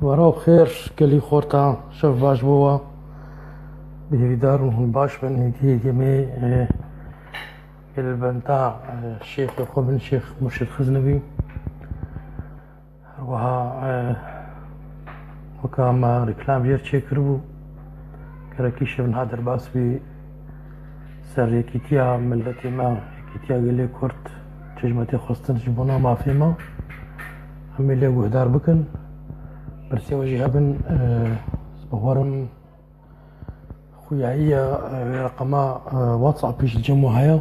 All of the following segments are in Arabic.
وراه بخير قالي خورتا شوف باش بوا بهدار باش من هدي يمي البنتا الشيخ يقوم الشيخ مرشد خزنبي وها وكما ركلام جير تشكربو كراكيش من هذا الباس بي سر كيتيا ملتي ما كيتيا قالي كورت تجمتي خصتن جبونا ما فيما همي اللي وهدار بكن برسي وجهها بن بورم خويا هي رقما واتساب بيش الجمو هيا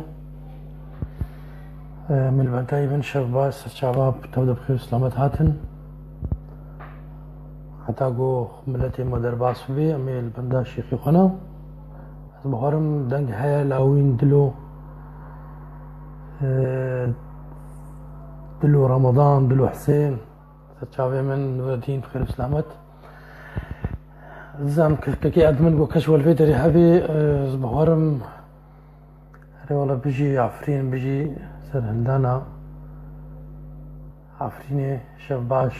من البنتاي بن شرباس الشباب تبدا بخير سلامت هاتن حتى قو ملتي مدر باس بي امي البندا شيخي خنا بورم دنگ هيا لاوين دلو رمضان دلو حسين تشافي من نور الدين بخير سلامت زعم كي ادمن قو كشف الفيدري هبي بورم هري والله بيجي عفرين بيجي سر هندانا عفريني شف باش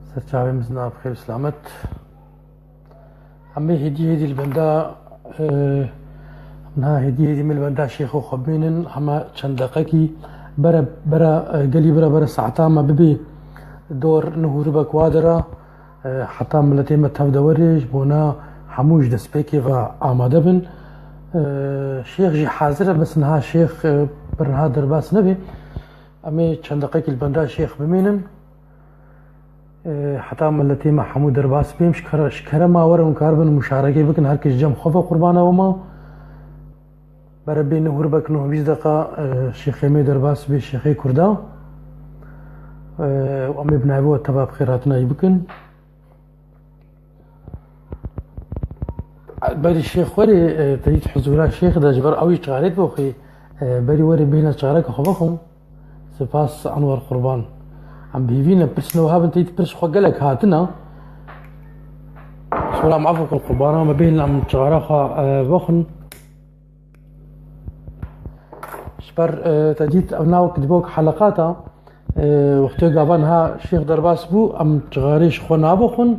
سر تشافي مزنا بخير سلامت عمي هدي البندا منها هدي من البندا شيخو خبينن هما چند دقيقي برا قالي برا ساعتا ما ببي دور نهور بكوادرا حتى ملتي ما تفدوريش بونا حموش دسبيكي فآماده بن شيخ جي حاضر بس انها شيخ برنها درباس نبي امي چند دقيقة البندا شيخ بمينن حتى ملتي ما حمو درباس بيم شكرا ما ورم كاربن مشاركة بكن هركش جم خوفا قربانا وما بربي نهور بك نهو 20 دقيقة شيخي مي درباس بي شيخي كردا وامي بنعبو تبا بخيراتنا يبكن بري الشيخ وري تجيت حضورا الشيخ دا جبر اوي شغاليت بوخي بري وري بينا شغالك خبخهم سباس انور قربان عم بيفينا برسنو هابن تيت برس خوغلك هاتنا سلام عفوك القربان ما بين عم شغالها بخن شبر تجيت ابناو كتبوك حلقاتها وقتو قابنها الشيخ درباس بو ام شغاليش خونا بخن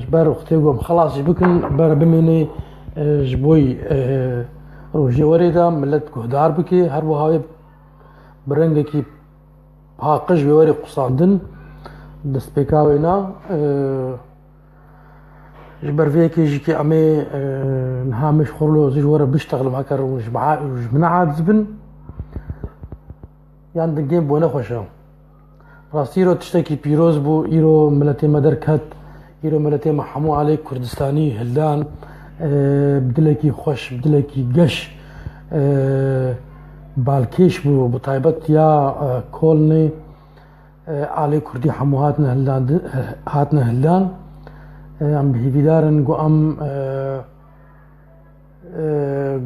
جبار وقتيقوم خلاص جبكن بار بميني جبوي روجي وريدا ملت كهدار بكي هربو هاوي برنگكي باقش بيوري قصادن دست بيكاوينا جبر فيكي جيكي امي نهامش خورلو زيج ورا بيشتغل مهكر وجمنا عاد زبن يعني دنجين بونا خوشا راستيرو تشتكي بيروز بو ايرو ملتي مدركت ايرو ملتي محمو عليك كردستاني هلدان بدلكي خوش بدلكي قش بالكيش بو بطيبت يا كولني علي كردي حمو هاتنا هلدان عم بهيفيدارن قو ام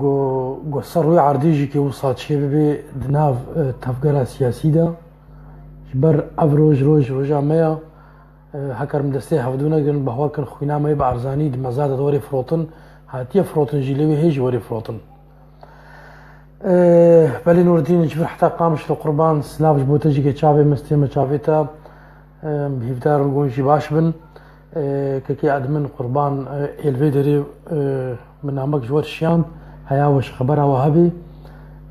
قو سروي عرديجي كي وصات شيبي دناف تفقرا سياسي دا جبر افروج روجا ميا هكر مدستي هفدونا قلن بهوار كان خوينا مي بعرزاني دمزاد دوري فروتن هاتيا فروتن جيلوي هيج وري فروتن بلي نور الدين جبر حتى قامش القربان سلاف جبوتا جيكي تشافي مستيمة تشافيتا بهيفدار نقول جي باش بن كي ادمن قربان الفيدري من عمك جوار الشام هيا وش خبرها وهبي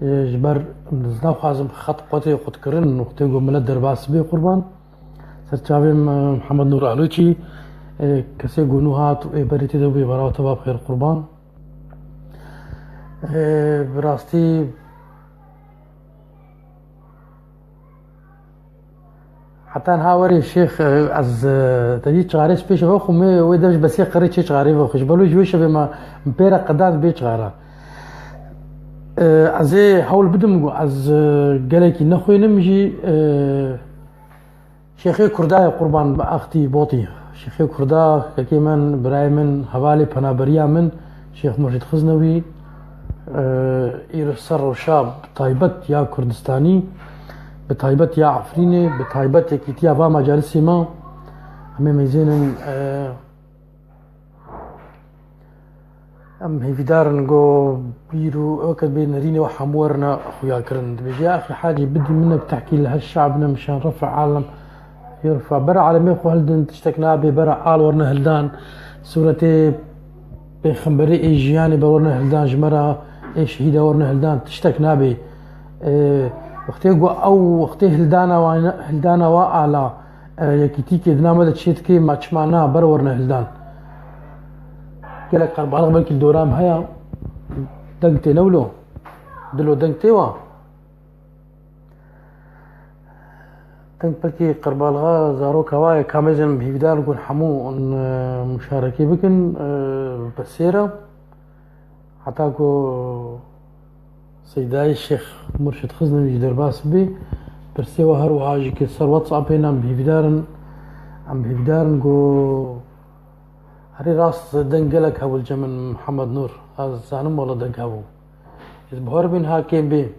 جبر نزنا خازم خط قوتي قد كرن وقتيقو ملت درباس بي قربان سر تشافي محمد نور علوشي كسي قنوهات بريتي دوبي براو تباب خير قربان براستي حتى نهاوري الشيخ از تجي شغاريش بيش بخو مي ويداش بس يقري شي شغاري بخو جبلو جويش بما مبيرا قداد بي شغارا ازي حول بدم از قالك نخوي نمجي شيخي كردا قربان اختي بوطي شيخي كردا كيمن برايمن حوالي بنابريا من شيخ مرشد خزنوي إيرسر وشاب بطيبت يا كردستاني بطيبت يا عفريني بطيبت يا كيتيا فا مجالسي ما همي ميزين ام هيفيدار نقو بيرو اوكد بين ريني وحمورنا اخويا كرن بيجي يا اخي حاجه بدي منك تحكي لهالشعبنا مشان رفع عالم يرفع برا على ميخو هلدن تشتكنا ببرا آل ورنا هلدان سورتي بخنبري اي جياني بورنا هلدان جمرا اي شهيدة ورنا هلدان تشتكنا بي وقتی او وقتی هلدانا و آلا یکیتی که دنامه تشيت كي ما تشمعنا برورنا هلدان قالك قربان بلكي الدورام هيا دنگتي نولو دلو دنگتي وا دنگ بلكي قربالغا زارو كواي كاميزن بهيدار نقول حمو مشاركي بكن بسيرة حتى كو سيداي الشيخ مرشد خزنوي يدير باس بي برسيوا هرو هاجي كي صار واتساب هنا عم بهيدارن قو هري راس دنقلك هاو الجمن محمد نور هذا زانم والله دنق هاو يزبهور بين هاكين بي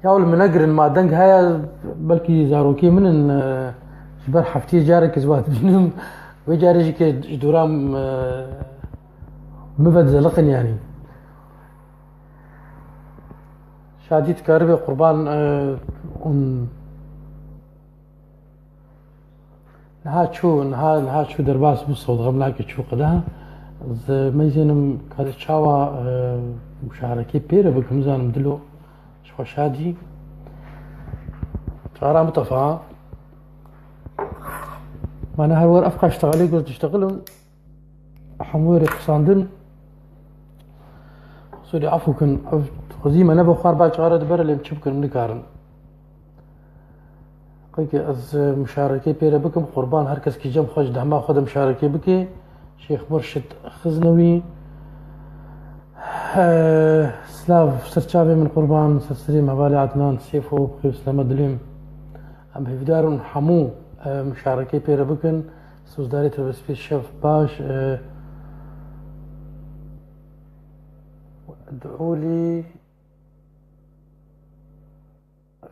ياول منقرن ما دنق هاي بلكي زاروكي من جبر حفتي جارك زوات بنم ويجاري كي دورام مفد زلقن يعني شاديت كاربي قربان نها شو درباس بالصوت غملاك تشو قدها ميزينم كاد تشاوا مشاركي بيرا بكمزان مدلو شو شادي شارع مطفى ما انا هالور افقى اشتغلي قلت تشتغلون حموري قصاندن سوري عفو كن خزيمة نبو خار باج غارد برا اللي مشبكن منكارن قيك از مشاركي بيرا بكم قربان هركس كي جم خوش دهما خود مشاركي بكي شيخ مرشد خزنوي سلاف سرچاوي من قربان سرسريم هبالي عدنان سيفو بخير سلامة دليم ام هفدارون حمو مشاركي بيرا بكن سوزداري تربس في الشيف باش ادعولي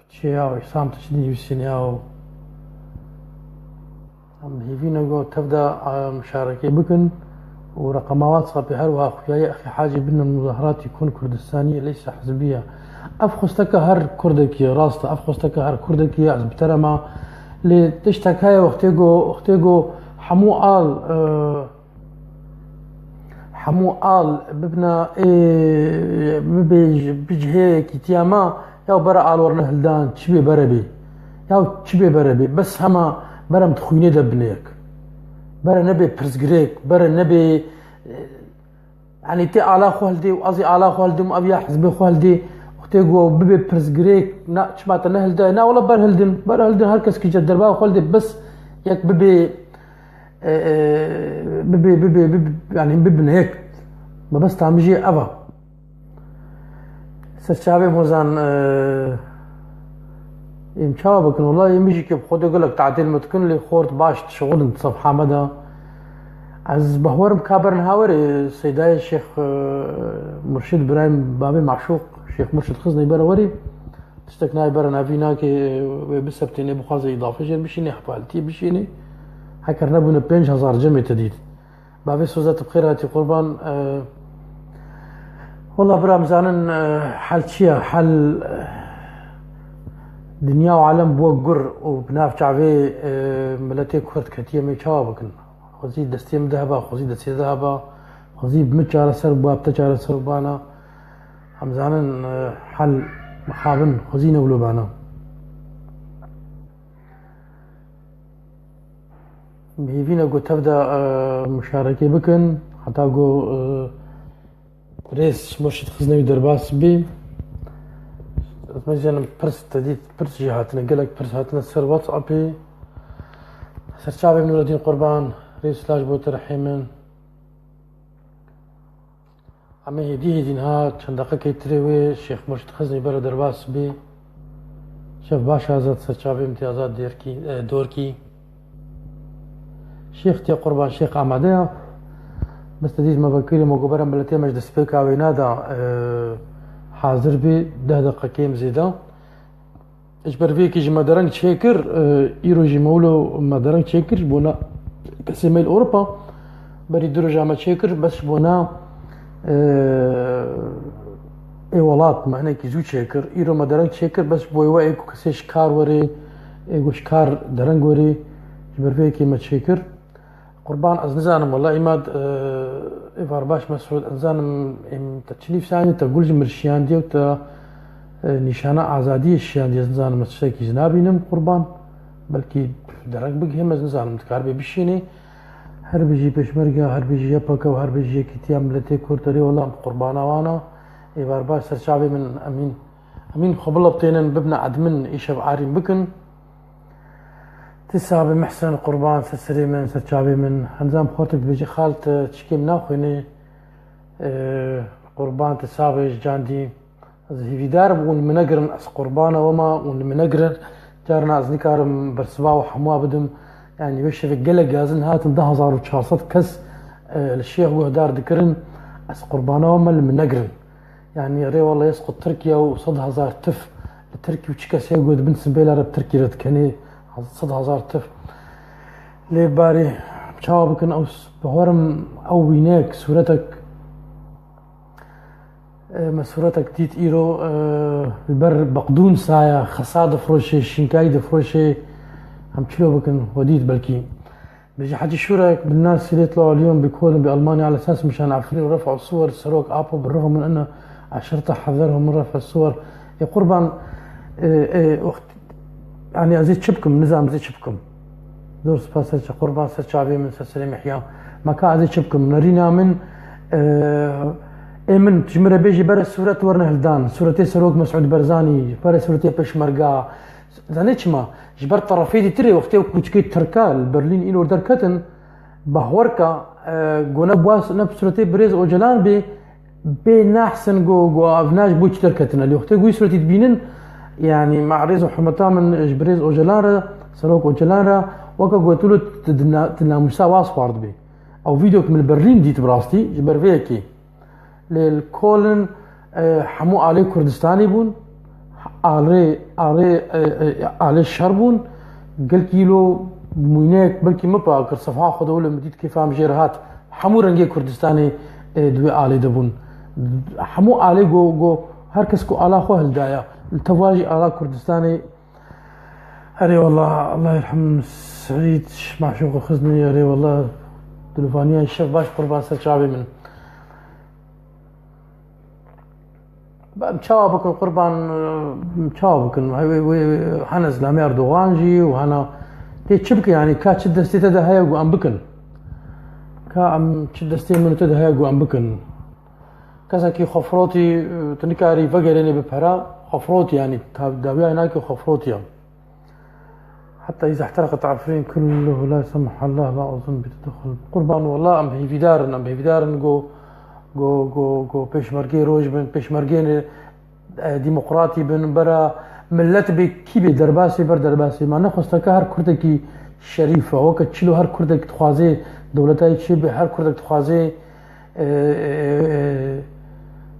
شياو حسام تشدني بالسنياو عم هيفينا جو تبدا مشاركة بكن ورقمات صابي هروها اخوياي اخي حاجه بان المظاهرات يكون كردستانيه ليس حزبيه افخستك هر كردكي راسته افخستك هر كردكي عزبترما لتشتكاي وقتيجو حمو آل ببنا بجهه كتياما ياو برا آل ورنه هلدان تشبي بربي بس هما برم تخويني دبنيك برا نبي برزقريك برا نبي يعني تي على خوالدي وازي على خوالدي وابيا حزبي خوالدي وقتيجو ببي برزقريك نا شمات نهلدا نا ولا برهلدن هركس كي جد دربا خوالدي بس ياك ببي يعني ببن هيك ما بس تعمجي أبا سرچاوي موزان يمشاوا بكن والله يمشي كيف خود يقول لك تعديل متكن لي خورت باش شغل صفحة مدى از بهور مكابر نهاوري سيداي الشيخ مرشد برايم بابي معشوق شيخ مرشد خزني بروري تشتكناي برا نافينا كي بسبتيني بخازي إضافة جير بشيني حفالتي بشيني حكر نبونا 5000 جمع تديد بابي سوزات بخيراتي قربان والله برا مزانن حل شيا حل دنيا وعالم بوقر وبناف شعبي ملتي كرت كتير ميشابكن خزي دستيم ذهبا خزي دستي ذهبا خزي بمتشار سربا بتشار سربانا همزانن حل محابن خزينه ولبانا بهيفينا قو تبدا مشاركة بكن حتى قو رئيس مرشد خزنوي درباس بي مثلا برس تديت برس جهاتنا قالك برس هاتنا سر واتسابي سر شعبي من الدين قربان رئيس لاج بوتر حيمن عمي هديه دينها چند دقيقة تريوي شيخ مرشد خزنوي برا درباس بي شيخ باش ازاد سر شعبي امتيازات دوركي شيخ تي قربان شيخ عمادية بس تديد ما بكيري مقبرا بلتي مجد سبيكا وينادا حاضر بي 10 دقيقة زيدا اجبر فيكي جي مدرنج تشيكر ايرو جي مولو مدرنج تشيكر بونا كسيميل اوروبا بري درجة ما تشيكر بس بونا اي ولات معنى كي زو تشيكر ايرو مدرنج تشيكر بس بوي وايكو كسيش كار وري گوش کار درنگوری جبرفه کی متشکر قربان از نزانم والله ایماد ایوار باش مسعود انزانم تشلیف ثاني تقول مرشيان دي وتا نشانه آزادی الشيان دي نزانم متشكي جنابينم قربان بلكي درنگ بگهم از نزانم تکار بشینی هر بيجي بشمرقة هر بيجي يبكا وهر بيجي كتيام ملتي كورتري والله قربانا وانا ايوار باش سرشعبي من امين خبلا بطينن ببنا عدمن ايشا بعارين بكن تسابي محسن قربان سرسري من سرشعبي من هنزام خورتك بيجي خالت تشكيم ناخويني قربان تسابي جاندي هيفي دار بقول منقرن اس قربانا وما منقرن جارنا از نكارم برسوا وحموا بدم يعني وش في قلق جازن هات 10400 كس الشيخ وهدار ذكرن اس قربانه وما من نقرن يعني ري والله يسقط تركيا وصد 1000 تف تركي وشكا سيقود بنت سبيلا رب تركيا كاني صد 1000 تف لي باري بشاوبكن او بهورم او ويناك صورتك مسورتك تيت ايرو البر بقدون سايا خصاد فروشي شنكايد فروشي هم تشلو بكن وديت بلكي بيجي حد شورك بالناس اللي يطلعوا اليوم بيكونوا بألمانيا على اساس مشان عفرين ورفعوا الصور سروك ابو بالرغم من انه الشرطه حذرهم من رفع الصور يا قربان اخت يعني ازيد شبكم نظام زيد شبكم دور سباسة قربان سرشعبي من سلسلة محيا ما كان ازيد شبكم نرينا من من تجمرة بيجي برا سورة ورنه هلدان سورتي سروك مسعود برزاني برا سورتي بشمرقا زانيتش ما جبر طرفيدي تري وقتي وكوتشكي تركا البرلين إلو دركتن بهوركا قونا بواس نفسرتي بريز اوجلان بي نحسن جو افناج بوش تركتنا اللي وقتي قوي سورتي تبينن يعني مع ريز وحمتا من جبريز اوجلان سروك اوجلان وكا قوتولو تنامسا واسوارد بي او فيديوك من البرلين ديت براستي جبر فيكي للكولن حمو علي كردستاني بون علي شربون قال كيلو ميناك بلكي ما باكر صفحه خذوا له مديت كيف ام جيرهات حمو رنجي كردستاني دوي علي دبون حمو علي جو هركس كو على خو هلدايا التواجي على كردستاني هري والله الله يرحم سعيد معشوق خزني هري والله تلفانيا الشيخ باش قربان سرشعبي من مشاوبكن قربان مشاوبكن هنا زلامي اردوغانجي وهنا تشبك يعني كا تشدستي تدا هيا وام بكن كا ام تشدستي من تدا هيا وام بكن كذا كي خفروتي تنكاري فقرني ببهرا خفروتي يعني داويا هناك خفروتي حتى اذا احترقت عفرين كله لا سمح الله لا اظن بتدخل قربان والله ام هي في دارن جو بيشمركي روج بن بيشمركي ديمقراطي بن برا ملت بي كي بي درباسي بر درباسي ما نخست هر كردكي شريفه وقت تشلو هر كردك تخوازي دولتاي تشي به هر كردك تخوازي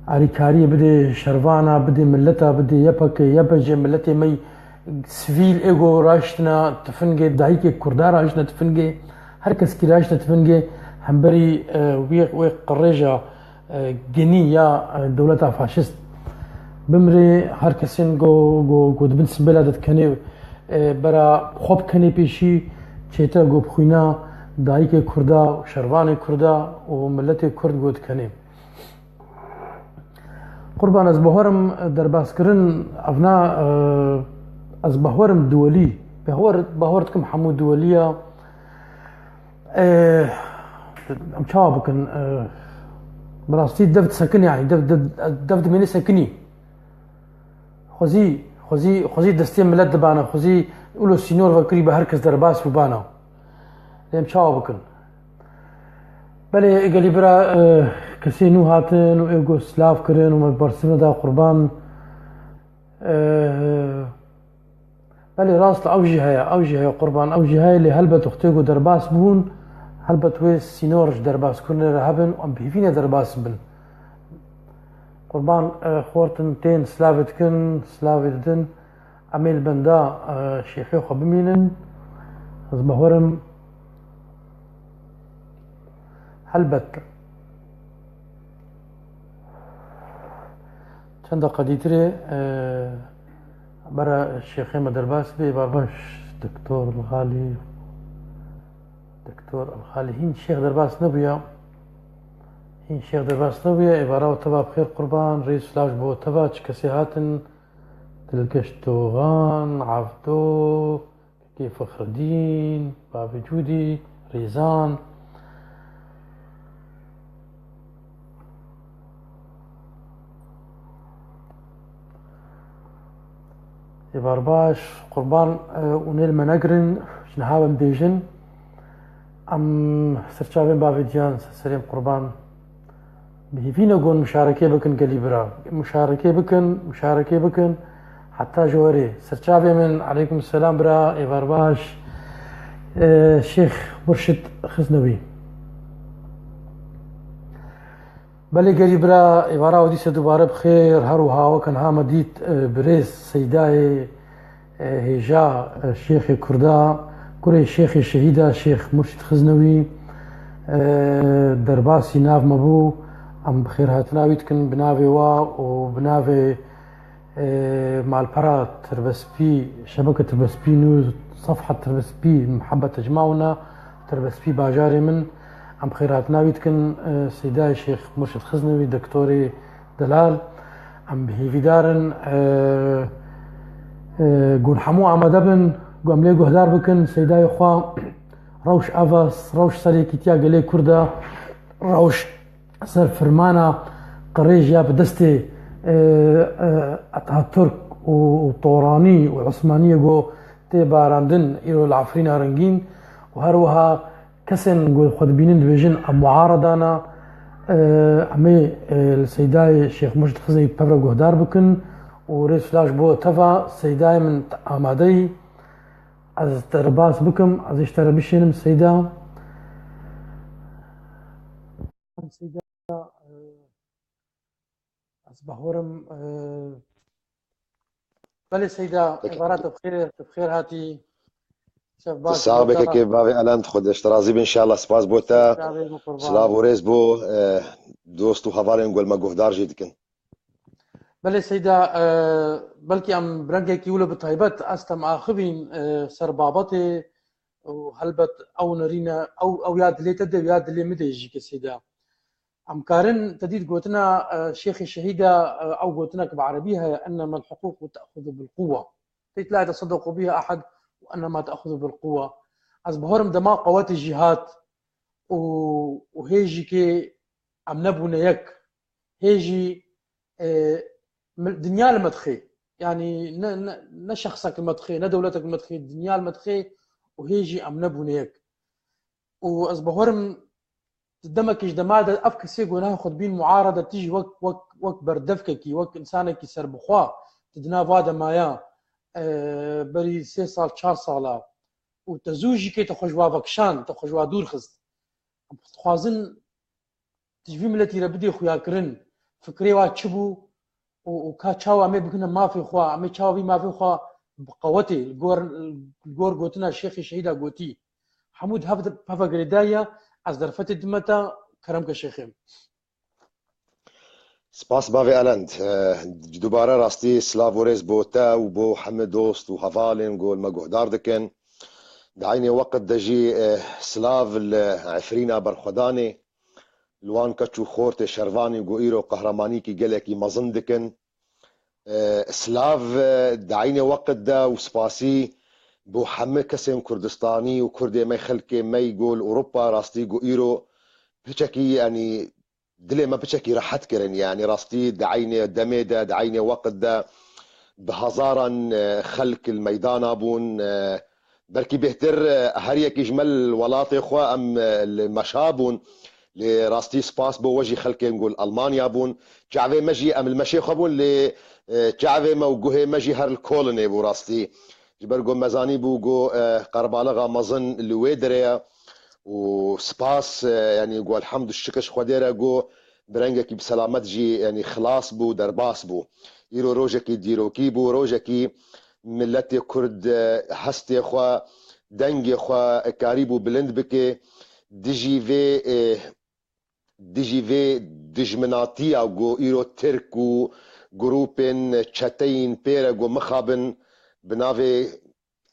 عريكاري بدي شرفانا بدي ملتا بدي يبك يبج ملتي مي سفيل ايجو راشتنا تفنجي دايكي كردار راشتنا تفنجي هر كس كي راشتنا تفنجي همبري ويق قريجه جني يا دولة فاشست بمري هر كسين جو دبن سبلا دت كني برا خوب كني بيشي چيتا جو بخوينا دايك كردا شروان كردا وملت كرد جود كني قربان از بهورم درباس كرن افنا از بهورم دولي بهورتكم حمود دولية ام شابكن براستي دفت سكني يعني دفت مني سكني خوزي دستي ملت دبانا خوزي يقولوا سينور فكري بهركز درباس وبانا لم شابكن بلي قالي برا كسينو هاتن ويجو سلاف كرن وما برسمنا دا قربان بلي راس اوجي هيا قربان اوجي هيا اللي هلبت اختيجو درباس بون هلبت ويس سينورج درباس كنا رهبن وام بيفينا درباس بن قربان خورتن تين سلافت كن سلافت دن عميل بندا شيخي خبمينن زبهورم هلبت چند قديتري برا الشيخي مدرباس بي باباش دكتور الغالي دكتور الغالي هين الشيخ درباس نبويا هين الشيخ درباس نبويا إبارة وتبا بخير قربان رئيس لاش بو تبا كسيهاتن تلكشتوغان عبدو كيف فخر الدين بابي جودي ريزان باش قربان ونيل منقرن شنهاون بيجن ام سرچاوين بابي ديان سليم قربان بهيفينا قون مشاركة بكن قليبرا مشاركة بكن حتى جواري سرچاوي من عليكم السلام برا باش شيخ مرشد خزنوي بلي قريبرا إبارا وديسة دوباره بخير هروها وكان هاما ديت بريس سيداي هجا شيخ كردا كوري شيخ شهيدا شيخ مرشد خزنوي درباسي ناف مبو ام بخير هاتناوي تكن بنافي وا وبنافي مع البرا تربسبي شبكة تربسبي نيوز صفحة تربسبي محبة تجمعنا تربسبي باجاري من ام بخيرات ناوي تكن سيداي شيخ مرشد خزنوي دكتوري دلال ام بهيفي دارن قون حمو عمدبن قوم ليقو هدار بكن سيداي خوا روش افاس روش سريكيتيا قلي كردا روش سر فرمانا قريجيا بدستي اتاتورك وطوراني وعثمانية جو تيباراندن إلو العفرين رنجين وهروها كسن نقول خد بينين دبيجن معارضانا امي السيداي الشيخ مرشد خزنوي ببرا قهدار بكن وريس فلاش بو تفا سيداي من امادي از ترباس بكم از اشترى بشينم سيدا اصبحورم بلي سيدا عبارات بخير هاتي تساعبك كيف بابي الان خد اشترازي ان شاء الله سباس بوتا سلاف وريز بو دوستو هفارين نقول ما قفدار جيدكن بلي سيدا بلكي ام برنجي كيولا بطيبت استم اخبين سربابتي وهلبت او نرينا او ياد لي تد ياد لي مديجي كسيدا ام كارن تديد قوتنا شيخ الشهيده او قوتنا بعربيها انما الحقوق تاخذ بالقوه لا يتصدق بها احد وانما تاخذ بالقوه از بهرم دما قوات الجهاد وهيجي كي ام نبونا يك هيجي دنيا المدخي يعني نا شخصك المدخي نا دولتك المدخي دنيا المدخي وهيجي ام نبونا يك واز بهرم قدامك دماد افكسي قناه خد بين معارضه تيجي وك بردفكي وك انسانك سربخوا تدنا فادا مايا بري 3 سال 4 سالا وتزوجي كي تخجوا بكشان تخجوا دور خست خوازن تجي ملتي ربدي خويا كرن فكري وا تشبو وكا تشاو امي بكنا ما في خوا امي تشاو ما في خوا بقوتي الجور قوتنا الشيخ شهيدا قوتي حمود هفا قريدايا از درفت دمتا كرمك شيخيم سباس بافي الاند دوباره راستي سلاف وريز بوتا وبو حمد دوست وهفالين نقول ما قهدار دكن دعيني وقت دجي سلاف العفرينا برخداني لوان كتشو خورت شرفاني وقويرو قهرماني كي قلكي مظن دكن سلاف دعيني وقت دا وسباسي بو حمد كسم كردستاني وكردي ما يخلكي ما يقول اوروبا راستي قويرو بشكي يعني دلي ما بشكي راحت كرن يعني راستي دعيني دميدا دعيني وقت دا بهزارا خلق الميدان ابون بركي بهتر هريك يجمل ولاطي اخوا ام المشابون لراستي سباس بو وجي خلق نقول المانيا بون جعفي مجي ام المشيخ بون ل جعفي موجوه مجي هر الكولوني بو راستي جبرقو مزاني بوغو قربالغا مظن لويدريا وسباس يعني قو الحمد الشكش خديرا قو برنجكي بسلامت جي يعني خلاص بو درباس بو يرو روجكي ديروكي بو روجكي ملتي كرد هستي اخوا دنجي اخوا كاريبو بلند بكي ديجي في دجمناتيا قو يرو تركو جروبين تشاتين بيرا قو مخابن بنافي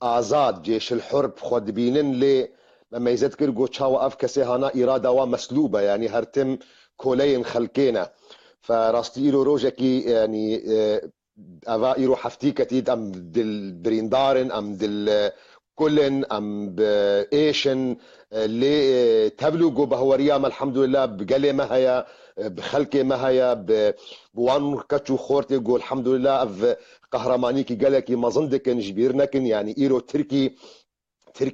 آزاد جيش الحرب خود بينن لي ما يذكر جو تشاو اف كسهانا إرادة ومسلوبة يعني هرتم كولين خلقينا فراستي إيرو روجكي يعني أفا إيرو حفتي كتيد أم دل بريندارن أم دل كلن أم بإيشن اللي تبلو جو بهوريام الحمد لله بقلي ما هيا بخلقي ما هيا بوان كتشو خورتي جو الحمد لله أف قهرمانيكي قالكي ما ظندكن جبيرنكن يعني إيرو تركي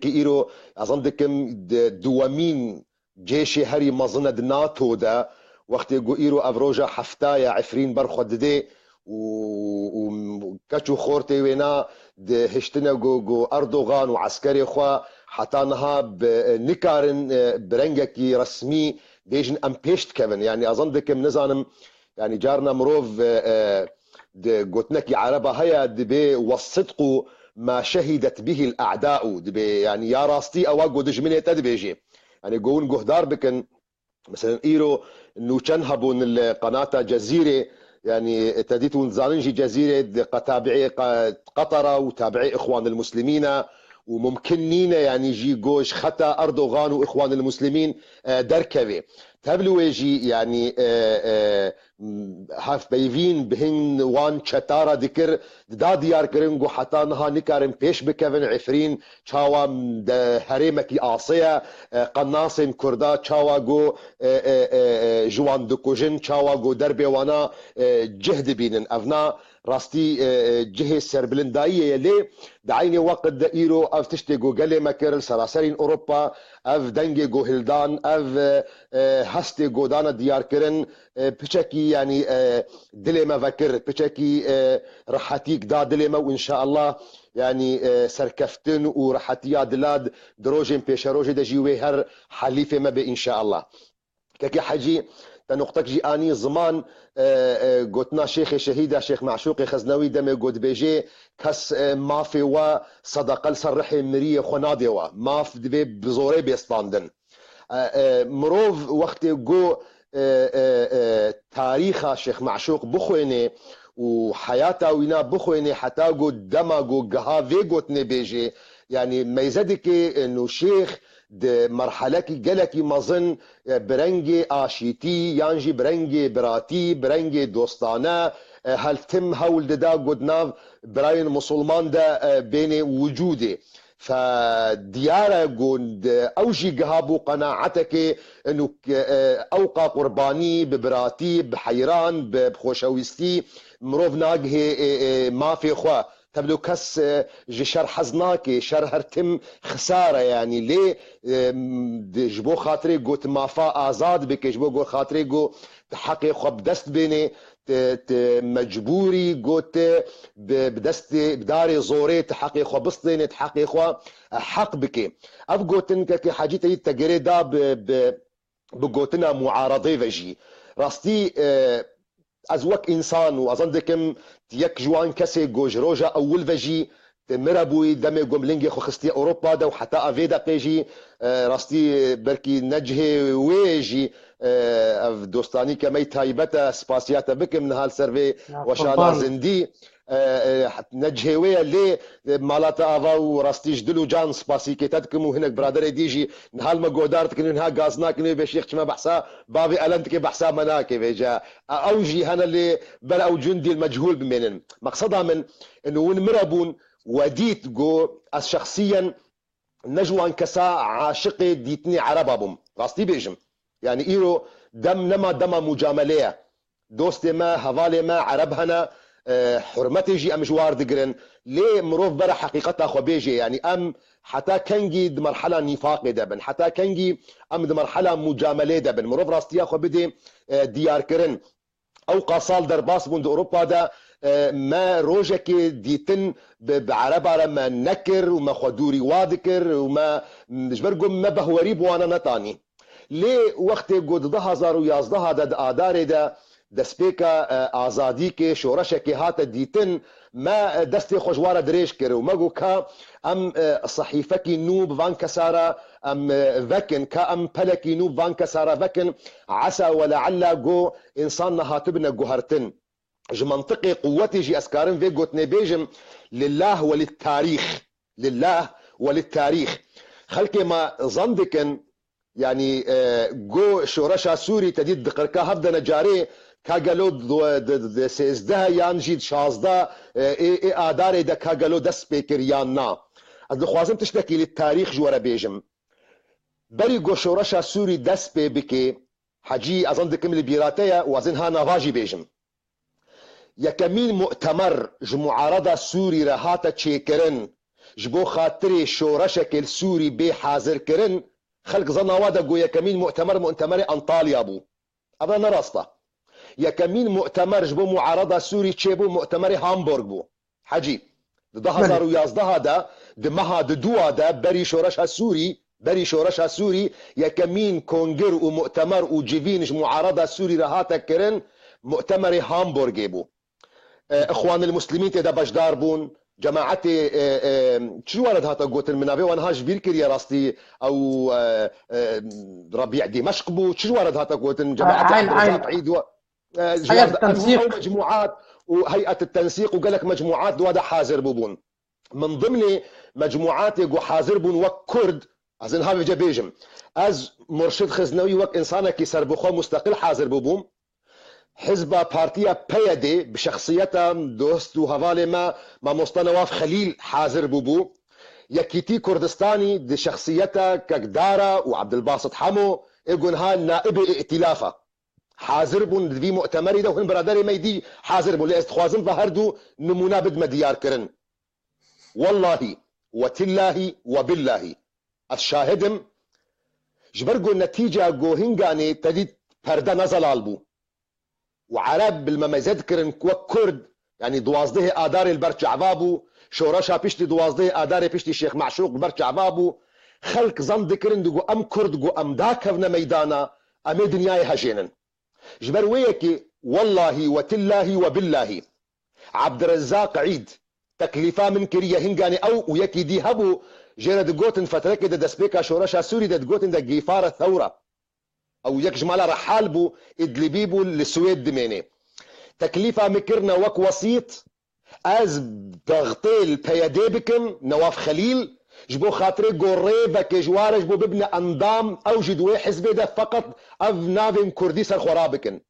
إيرو أظندكم دوامين جيشي هري مظند ناتو دا وقت يقو إيرو أفروجا حفتايا عفرين برخد دي وكاتشو خورتي وينا هشتنا جو أردوغان وعسكري خوا حتى نها بنكارن برنجكي رسمي بيجن أم بيشت كevin يعني أظندكم نزانم يعني جارنا مروف قلتناكي عربة هيا دبي والصدق ما شهدت به الأعداء دبي يعني يا راستي أواجو دجمني تدبيجي يعني قون قهدار بكن مثلا إيرو إنه تنهبون القناة جزيرة يعني تديتون زاننجي جزيرة قتابعي قطرة وتابعي إخوان المسلمين وممكنين يعني يجي جوش خطا أردوغان وإخوان المسلمين دركبه تبلو يجي يعني هاف بيفين بهن وان شتارة ذكر دا ديار كرنجو حتى نها نكارن بيش بكفن عفرين شاوا هريمكي آصية قناصن كردا شاوا جو جوان دكوجن شاوا جو دربي وانا جهد بينن أفنا راستي جهة سربلندائية يلي دعيني وقت دائرو اف تشتيقو قلي مكرل سراسرين اوروبا اف دنجي جو هلدان اف هستي جو دانا ديار كرن بشكي يعني دلما فكر بشكي رحاتيك دا دلما وان شاء الله يعني سركفتن ورحاتيا دلاد دروجين بيشاروجي دجيوي هر حليفة ما بإن شاء الله كاكي حجي تنقطك جي آني زمان قلتنا شيخ شهيدة شيخ معشوق خزنوي دمي قد بيجي كس مافي و صدق الصرحي مريه خنادي و ماف دبي بزوري بيستاندن مروف وقت جو تاريخ شيخ معشوق بخويني وحياته وينا بخويني حتى جو دما جو قهافي قلتني بيجي يعني ما يزدك انه شيخ د مرحلكي جلكي مظن برنجي آشيتي يانجي برنجي براتي برنجي دوستانه هل تم هول دا قدناف براين مسلمان دا بين وجودي فديارة قند أوجي قهابو قناعتك أنه أوقع قرباني ببراتي بحيران بخوشويستي مروف ناقه ما في إخوة تبلو كس جشر حزناكي شر هرتم خسارة يعني ليه جبو خاطري قوت مافا آزاد بك جبو قو خاطري قو تحقي خب دست بيني مجبوري قوت بدست بداري زوري تحقي خو بسطيني تحقي خو حق بك اف قوتن كي حاجتي تجري دا بقوتنا معارضي فجي راستي ازوك انسان واظن دكم تيك جوان كسي جوج روجا اول فجي مربوي دمي قملنجي خو خستي اوروبا دا وحتى افيدا قيجي راستي بركي نجهي ويجي دوستاني كمي تايبتا سباسياتا بك من هالسيرفي وشانا زندي نجهي ويا اللي مالاتا افا وراستي جدلو جان سباسي كي تدكم وهناك برادر ديجي نهال ما قودارتك نها غازناك بشيخ ما بحسا بابي النتك بحسا مناكي بيجا اوجي هنا اللي بل او جندي المجهول بمنن مقصدها من انه وين مربون وديت جو شخصيا نجوان كسا عاشقي ديتني عربابهم راستي بيجم يعني ايرو دم نما دم مجامليه دوستي ما هفالي ما عربهنا حرمتي جي ام جوار دقرن ليه مروف برا حقيقتها خو بيجي يعني ام حتى كنجي د مرحله نفاق دبن حتى كنجي ام د مرحله مجامله دبن مروف راستيا خو بدي ديار كرن او قاصال درباس بند اوروبا دا ما روجك ديتن بعربة ما نكر وما خدوري وادكر وما جبرقم ما بهوريب وانا نتاني ليه وقت قد ظهر ويازدها دا آداري دا دسبيكا آزادي كي شورشك هات ديتن ما دستي خوشوارة دريش كر وما كا ام صحيفكي نوب فان كسارة ام فكن كا ام بلكي نوب فان كسارة فكن عسى ولعل جو انسان هاتبنا جوهرتن منطقي قوتي جي اسكارن في قوتني بيجم لله وللتاريخ لله وللتاريخ. خلكي ما ظندكن يعني جو شورشا سوري تدید دقرکا هفته نجاری کاغلو سیزده یان جید شازده ای آداره ده کاغلو دست بکر یان نا. از دخوازم تشتکی للتاريخ جوارا بيجم بري جو شورشا سوري دست بكي حجي أظن دكم البيراتية وازنها نافاجي بيجم يكمين مؤتمر جمعارضة سوري رهاتا تشيكرن جبو خاطري شورشا كل سوري بي حاضر كرن خلق ظنوادا جو يكمين مؤتمر أنطاليا بو أبا نراسطة يكمين مؤتمر جبو معارضة سوري تشيبو مؤتمر هامبورغ بو حجي ده 2011 هذا دمها دوا ده بري شورشها سوري يكمين كونجر ومؤتمر وجيفينج معارضة سوري رهاتا كرن مؤتمر هامبورغ بو اخوان المسلمين تدا بجدار بون جماعتي شو ورد هاتا قوتن منابي وانهاج بيركر يا راستي او ربيع دمشق بو شو ورد هاتا قوتن جماعتي عبد الرزاق عيد هيئة التنسيق مجموعات وهيئة التنسيق وقال لك مجموعات دوادا حاضر بوبون من ضمن مجموعات يقو حاضر بون وكرد ازن هاوي جبيجم از مرشد خزنوي وك انسانه كي سربخو مستقل حاضر بوبوم حزب بارتيا بيدي بشخصيتها دوست وهفالي ما مصطنواف خليل حاضر بوبو يكيتي كردستاني دي شخصيتها كقدارة وعبد الباسط حمو ايقونها نائب ائتلافة حاضر بون في مؤتمري ده وهن برادري ميدي حاضر بون لاستخوازن فهردو نمونا بد مديار كرن والله وتالله وبالله الشاهدم جبرقو النتيجة جو هنغاني تدي پرده نزل البو وعرب بالمميزات كرن كرد يعني دوازده آدار البرچ عبابو شورشا بيشتي دوازده آدار بيشتي شيخ معشوق البرچ عبابو خلق زند كرن دو ام كرد جو ام داكفنا ميدانا ام دنياي هجينن جبر ويكي والله وتالله وبالله عبد الرزاق عيد تكليفا من كريه هنغاني او ويكي دي هبو جيرد جوتن فتره كده دسبيكا شورشا سوري دد جوتن دا جيفار الثوره او يك جمال رحال بو ادلبيبو للسويد دميني تكليفا مكرنا وك وسيط از ضغطيل بيديبكم نواف خليل جبو خاطري قريبا كجوار جبو ببنى انضام او جدوي حزبي ده فقط اف نافين كردي سر خرابكن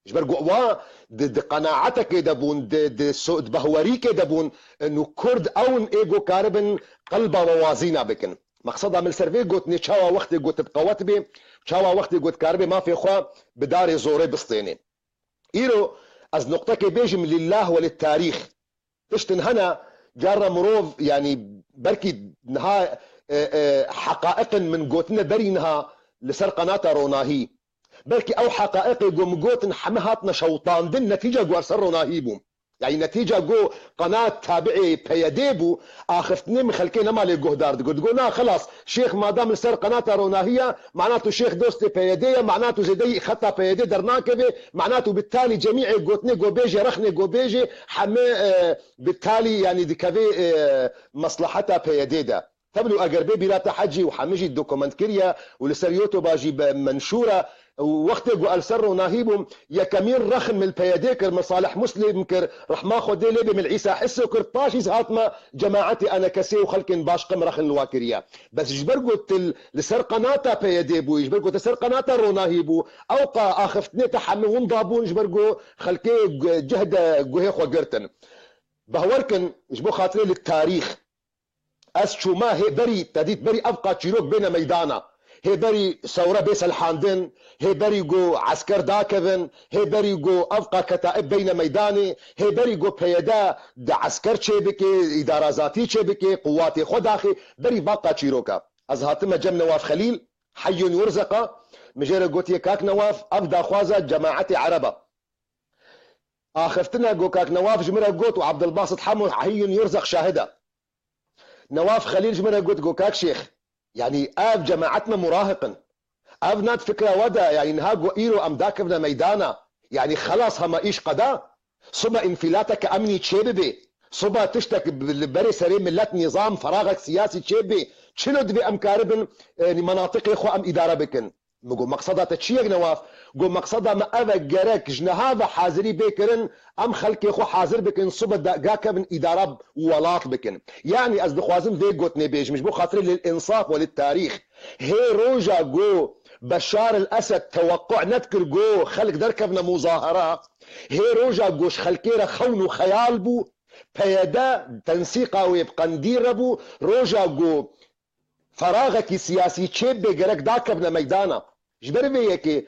جبر قوا د قناعتك دبون د سود بهوريك دبون انه كرد اون ايجو كاربن قلبا ووازينا بكن مقصدها من سيرفي قوت نيتشاوا وقت قوت بقوات بي تشاوا وقت قوت كاربي ما في خوا بداري زوري بسطيني ايرو از نقطة كي بيجم لله وللتاريخ تشتن هنا جارة مروف يعني بركي نها حقائق من قوتنا بري نها لسر قناة روناهي بلكي او حقائق يقوم قوتن حمهاتنا شوطان دن نتيجة قوار سر روناهيبو يعني نتيجة جو قناة تابعي بيديبو آخفتني من خلقين ما لي قهدار تقول خلاص شيخ ما دام السر قناة روناهية معناته شيخ دوستي بيدية معناته زي خطة بيدي درناكبه معناته بالتالي جميع قوتني قو بيجي رخني قو بيجي حمي بالتالي يعني دي كبي مصلحتها بيدي ده تبلو اقربي بلا تحجي وحمجي الدوكومنت كريا ولسريوتو باجي منشورة وقت قال سر ناهيبهم يا كمين رخم من البياديكر مصالح مسلم كر رح ما خد لي من عيسى حسه كرطاش هاتما جماعتي انا كسي وخلكن باش قم رخن الواكريا بس جبر قلت لسر قناتا بياديبو جبر قلت سر قناتا روناهيبو اوقا اخفتني تحملون ضابون جبر قو خلكي جهد قهيخ وقرتن بهوركن جبو خاطري للتاريخ شو ما هي بري تديت بري ابقى تشيروك بين ميدانا هي بري ثوره بيس الحاندن هي بري جو عسكر داكفن هي بري جو ابقى كتائب بين ميداني هي بري جو بيدا دا عسكر تشيبكي اداره ذاتي تشيبكي قواتي خداخي بري باقى تشيروكا از هاتما جم نواف خليل حي يرزق مجرى قوتي كاك نواف ابدا خوازا جماعتي عربه اخفتنا جو كاك نواف جمرة قوت وعبد الباسط حمو حي يرزق شاهده نواف خليل جمرة قلت قوكاك شيخ يعني آف جماعتنا مراهقا آف نات فكرة ودا يعني نهاجو إيرو أم داكفنا ميدانا يعني خلاص هما إيش قدا صبا انفلاتك أمني تشيببي صبا تشتك بري سري ملت نظام فراغك سياسي تشيبي تشلد بأمكاربن يعني مناطق إخوة أم إدارة بكن مگو مقصدا تشيك نواف قو مقصدا ما أبا جرك جنهاذا حاضري بكرن أم خلقي خو حاضر بكن صبت دقاك من إدارة ولات بكن يعني أزد خوازم ذي قوتني بيج مش بو خاطري للإنصاف وللتاريخ هي روجا قو بشار الأسد توقع نذكر قو خلق دركبنا مظاهرة هي روجا قوش خلقيرا خون وخيال بو بيدا تنسيقا ويبقى ندير بو روجا قو فراغك سياسي تشيب بقرك داكبنا ميدانا جبر بيكي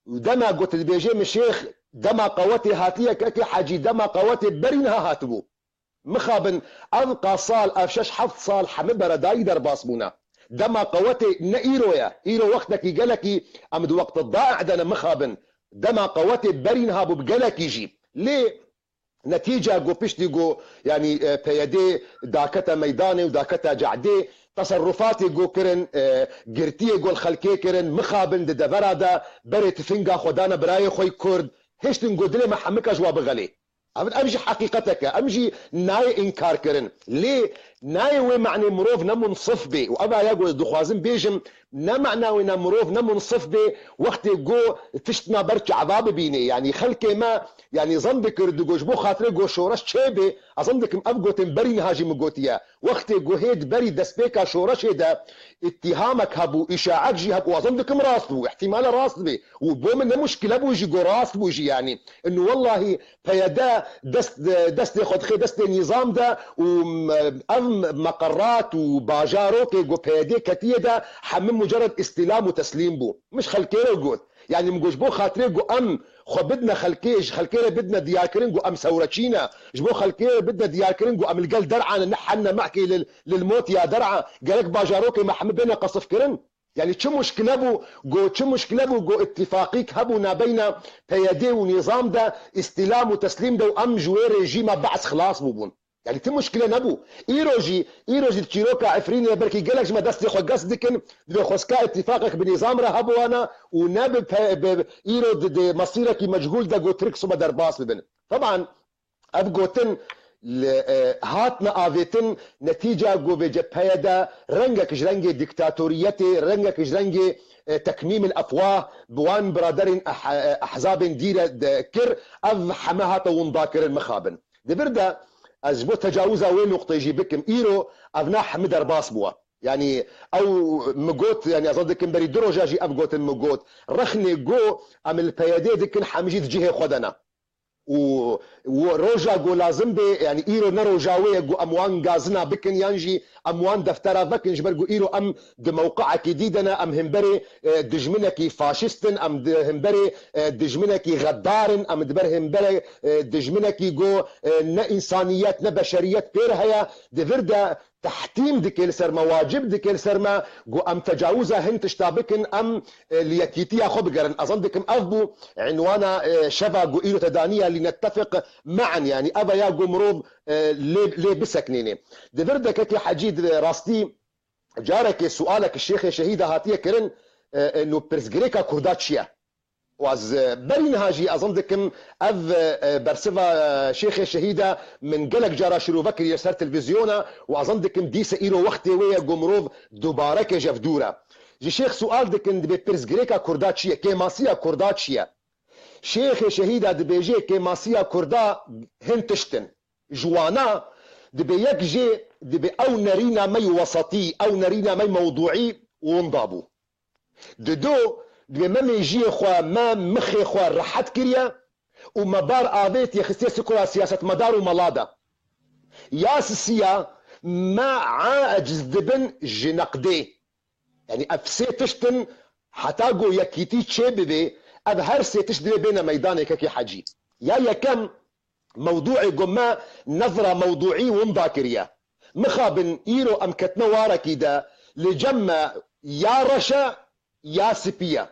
دما قلت البيجي مشيخ دما قوتي هاتيه كاكي حاجي دما قوتي برينها هاتبو مخابن أبقى صال أفشش حفظ صال حمبرا داي درباس بونا دما قوتي نئيرويا إيرو وقتك يقلكي أمد وقت الضائع دنا مخابن دما قوتي برينها بقلك يجي ليه نتيجة جو بيشتي جو يعني بيدي داكتا ميداني وداكتا جعدي تصرفاتي جو كرن قرتيه جو الخلكي كرن مخابن دا برادا بريت فنقا خدانا براي خوي كرد هيش تنقو دلي ما حمكا جواب غلي امجي حقيقتك امجي ناي انكار كرن ليه ناي وي معني مروف نمنصف بي وابا يقول دخوازن بيجم نمعنا وين مروف نمنصف بي وقت جو تشتنا برك عذاب بيني يعني خلكي ما يعني ظنك ردوش بو خاطر جو شورش تشيبي اظنك ابغو تنبري هاجي مغوتيا وقت جو هيد بري دسبيكا شورش هدا اتهامك هبو اشاعك جي هبو اظنك مراسلو احتمال راسل بي وبو من مشكله بو يجي جو راسل بو يجي يعني انه والله فيدا دست خد خي دست النظام ده وام مقرات وباجاروكي جو بيدي كتيه ده حمم مجرد استلام وتسليم بو مش خلكيره قول يعني مجوش بو خاطري جو ام خو بدنا خلكيره بدنا دياكرين جو ام ثورتشينا جبو خلكيره بدنا دياكرين جو ام القل درعا نحنا معكي للموت يا درعا قالك باجاروكي ما حمل بينا قصف كرن يعني شو مشكله بو جو اتفاقيك هبونا بين بيدي ونظام ده استلام وتسليم ده وام جوير ريجيما بعث خلاص بوبون يعني تم مشكله نبو ايروجي تشيروكا عفرين بركي قالك ما دستي خو قصدك بخسكا اتفاقك بنظام رهبو انا وناب ايرو دي مصيرك مجهول ده جو تركسو بدرباس ببن طبعا ابغوتن هاتنا آفيتن نتيجة جو بجبهيدا رنجك جرنجي ديكتاتوريتي رنجك جرنجي تكميم الأفواه بوان برادرين أحزاب ديرة كر أف حماها ونضاكر المخابن دي بردا أزبو تجاوزا وين نقطة يجي بكم إيرو أبناء حمد أرباس بوا يعني أو مقوت يعني أظن كم بري دروجاجي أبقوت المقوت رخني جو أم البيادي ديكن حمجيت جهة خدنا وروجا جو لازم بي يعني ايرو نروجاويه جو اموان غازنا بكن ينجي اموان دفترا بكن جبر جو ايرو ام دموقعك جديدنا ام همبري دجمنكي فاشيستن ام همبري دجمنكي غدارن ام دبر همبري دجمنكي جو نا انسانيات نا بشريات بيرهيا دفردا تحتيم ديكيل سرما واجب ديكيل سرما جو ام تجاوزا هن تشتابكن ام ليكيتيا خبقرن اظن ديكم افبو عنوانا شفا جو ايرو تدانيا لنتفق معا يعني ابا يا جو مروض ليه بسكنيني دفردا كي حجيد راستي جارك سؤالك الشيخ يا شهيده هاتيه كرن انه برسغريكا كرداتشيا واز برين هاجي اظن دكم اف برسفا شيخ الشهيده من قلق جارا شرو بكر يسار تلفزيونا واظن دكم ديس ايرو وقتي ويا قمروض دوبارك جفدوره جي شيخ سؤال دكن دبي برسغريكا كرداتشيا كيماسيا كرداتشيا شيخ شهيده دبيجي كيماسيا كردا هنتشتن جوانا دبي يكجي دبي او نرينا مي وسطي او نرينا مي موضوعي ونضابو ددو دبي ما يجي خوا ما مخي خوا راحت كريا وما بار افيت يخسي سكرا سياسه مدار وملاده ياسسيا ما عاجز دبن جنقدي يعني افسي تشتن حتاقو يكيتي تشيبي ابهر سي تشدري بين ميداني كي حجي يا كم موضوعي قما نظرة موضوعي ومذاكرية مخابن ايرو امكتنا وارا كده لجمع يا رشا يا سبية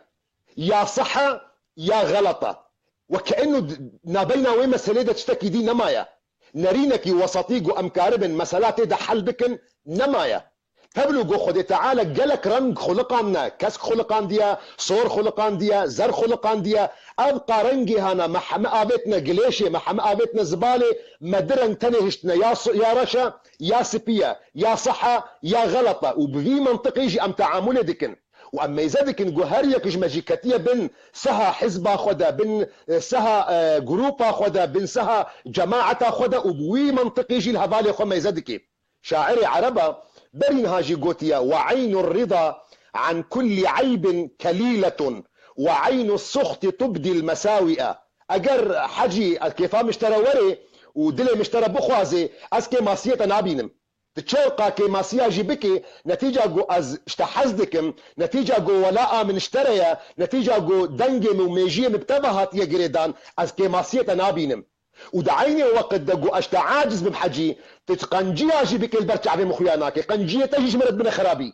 يا صحة يا غلطة وكأنه نابينا وين مسألة تشتكي دي نمايا نرينك وسطيق وامكاربن مسألات ده حل بكن نمايا تبلغ خدي تعالى قالك رنج خلقان كسك خلقان ديا صور خلقان ديا زر خلقان ديا ابقى رنجي هنا محما ابيتنا قليشي محما ابيتنا زبالي مدرن تنهشتنا يا رشا يا سبية يا صحة يا غلطة وبذي منطق يجي ام تعامل دكن واما يزدك نقول هريك جمجيكتيه بن سها حزب خدا بن سها جروب خدا بن سها جماعه خدا وبوي منطقي جي الهبالي خو ما يزدك شاعري عربه برين هاجي قوتيا وعين الرضا عن كل عيب كليله وعين السخط تبدي المساوئ. اگر حجي كيفا مشترى وري ودلي مشترى بخوازي اسكي ماسية نابينم تشوقا كي ماسيا جيبكي نتيجة جو از اشتحزدكم نتيجة جو ولاء من اشتريا نتيجة جو دنجم وميجيم بتبهت يا جريدان از كي ماسية نابينم ودعيني وقت دقو اشتا عاجز بمحجي تتقنجيا جيبك البرتع في مخياناكي قنجية تجي مرد من خرابي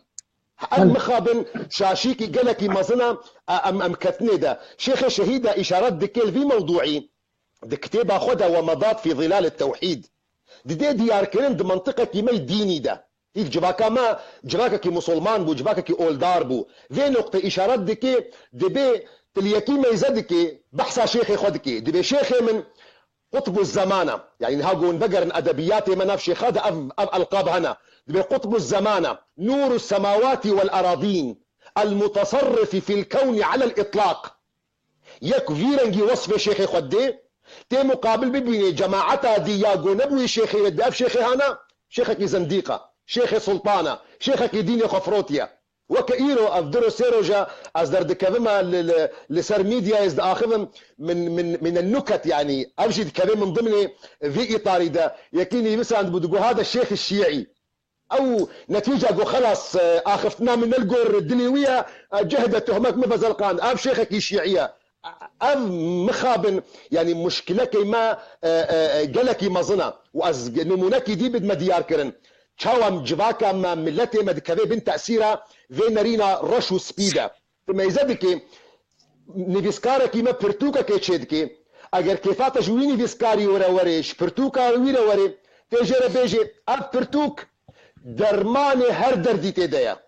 المخابن شاشيكي قالكي مازنا ام كتنيدا شيخ شهيدة اشارات دكيل في موضوعي دكتيبا خدها ومضات في ظلال التوحيد دي ديار كرند منطقة كي مي ديني ده هيك جباكا ما جباكا كي مسلمان بو جباكا كي اولدار بو في نقطة اشارات دكي دبي تليكي ما يزدكي بحثا شيخي خدكي دبي شيخي من قطب الزمانة يعني هاقون بقر ادبياتي مناف شيخ هذا أف القاب هنا دبي قطب الزمانة نور السماوات والأراضين المتصرف في الكون على الإطلاق يك فيرنجي وصف شيخي خدي تي مقابل ببيني جماعتها دياغو نبوي شيخي يدي أف شيخي هنا شيخك زنديقة شيخي سلطانة شيخك ديني خفروتيا وكايرو افدرو سيروجا ازدر دكافما لسر ميديا ازد اخذهم من النكت يعني ابجد كلام من ضمن في اطار ده يكيني مثلا بدو هذا الشيخ الشيعي او نتيجه جو خلاص اخفتنا من الجور الدنيويه جهدت تهمك مفزلقان اب شيخك الشيعيه ام مخابن يعني مشكله كيما قالك مظنه واز نمونك دي بد مديار كرن تشاوم جواكا ما ملتي مدكبي بنت تاثيرها فينرينا رشو سبيدا ثم يزدك نفسكارا كيما برتوكا كيتشيدكي اگر كيفاتا جويني فيسكاري ورا وريش برتوكا ويرا وري تيجي بيجي اب برتوك درماني هر دردي تيدايا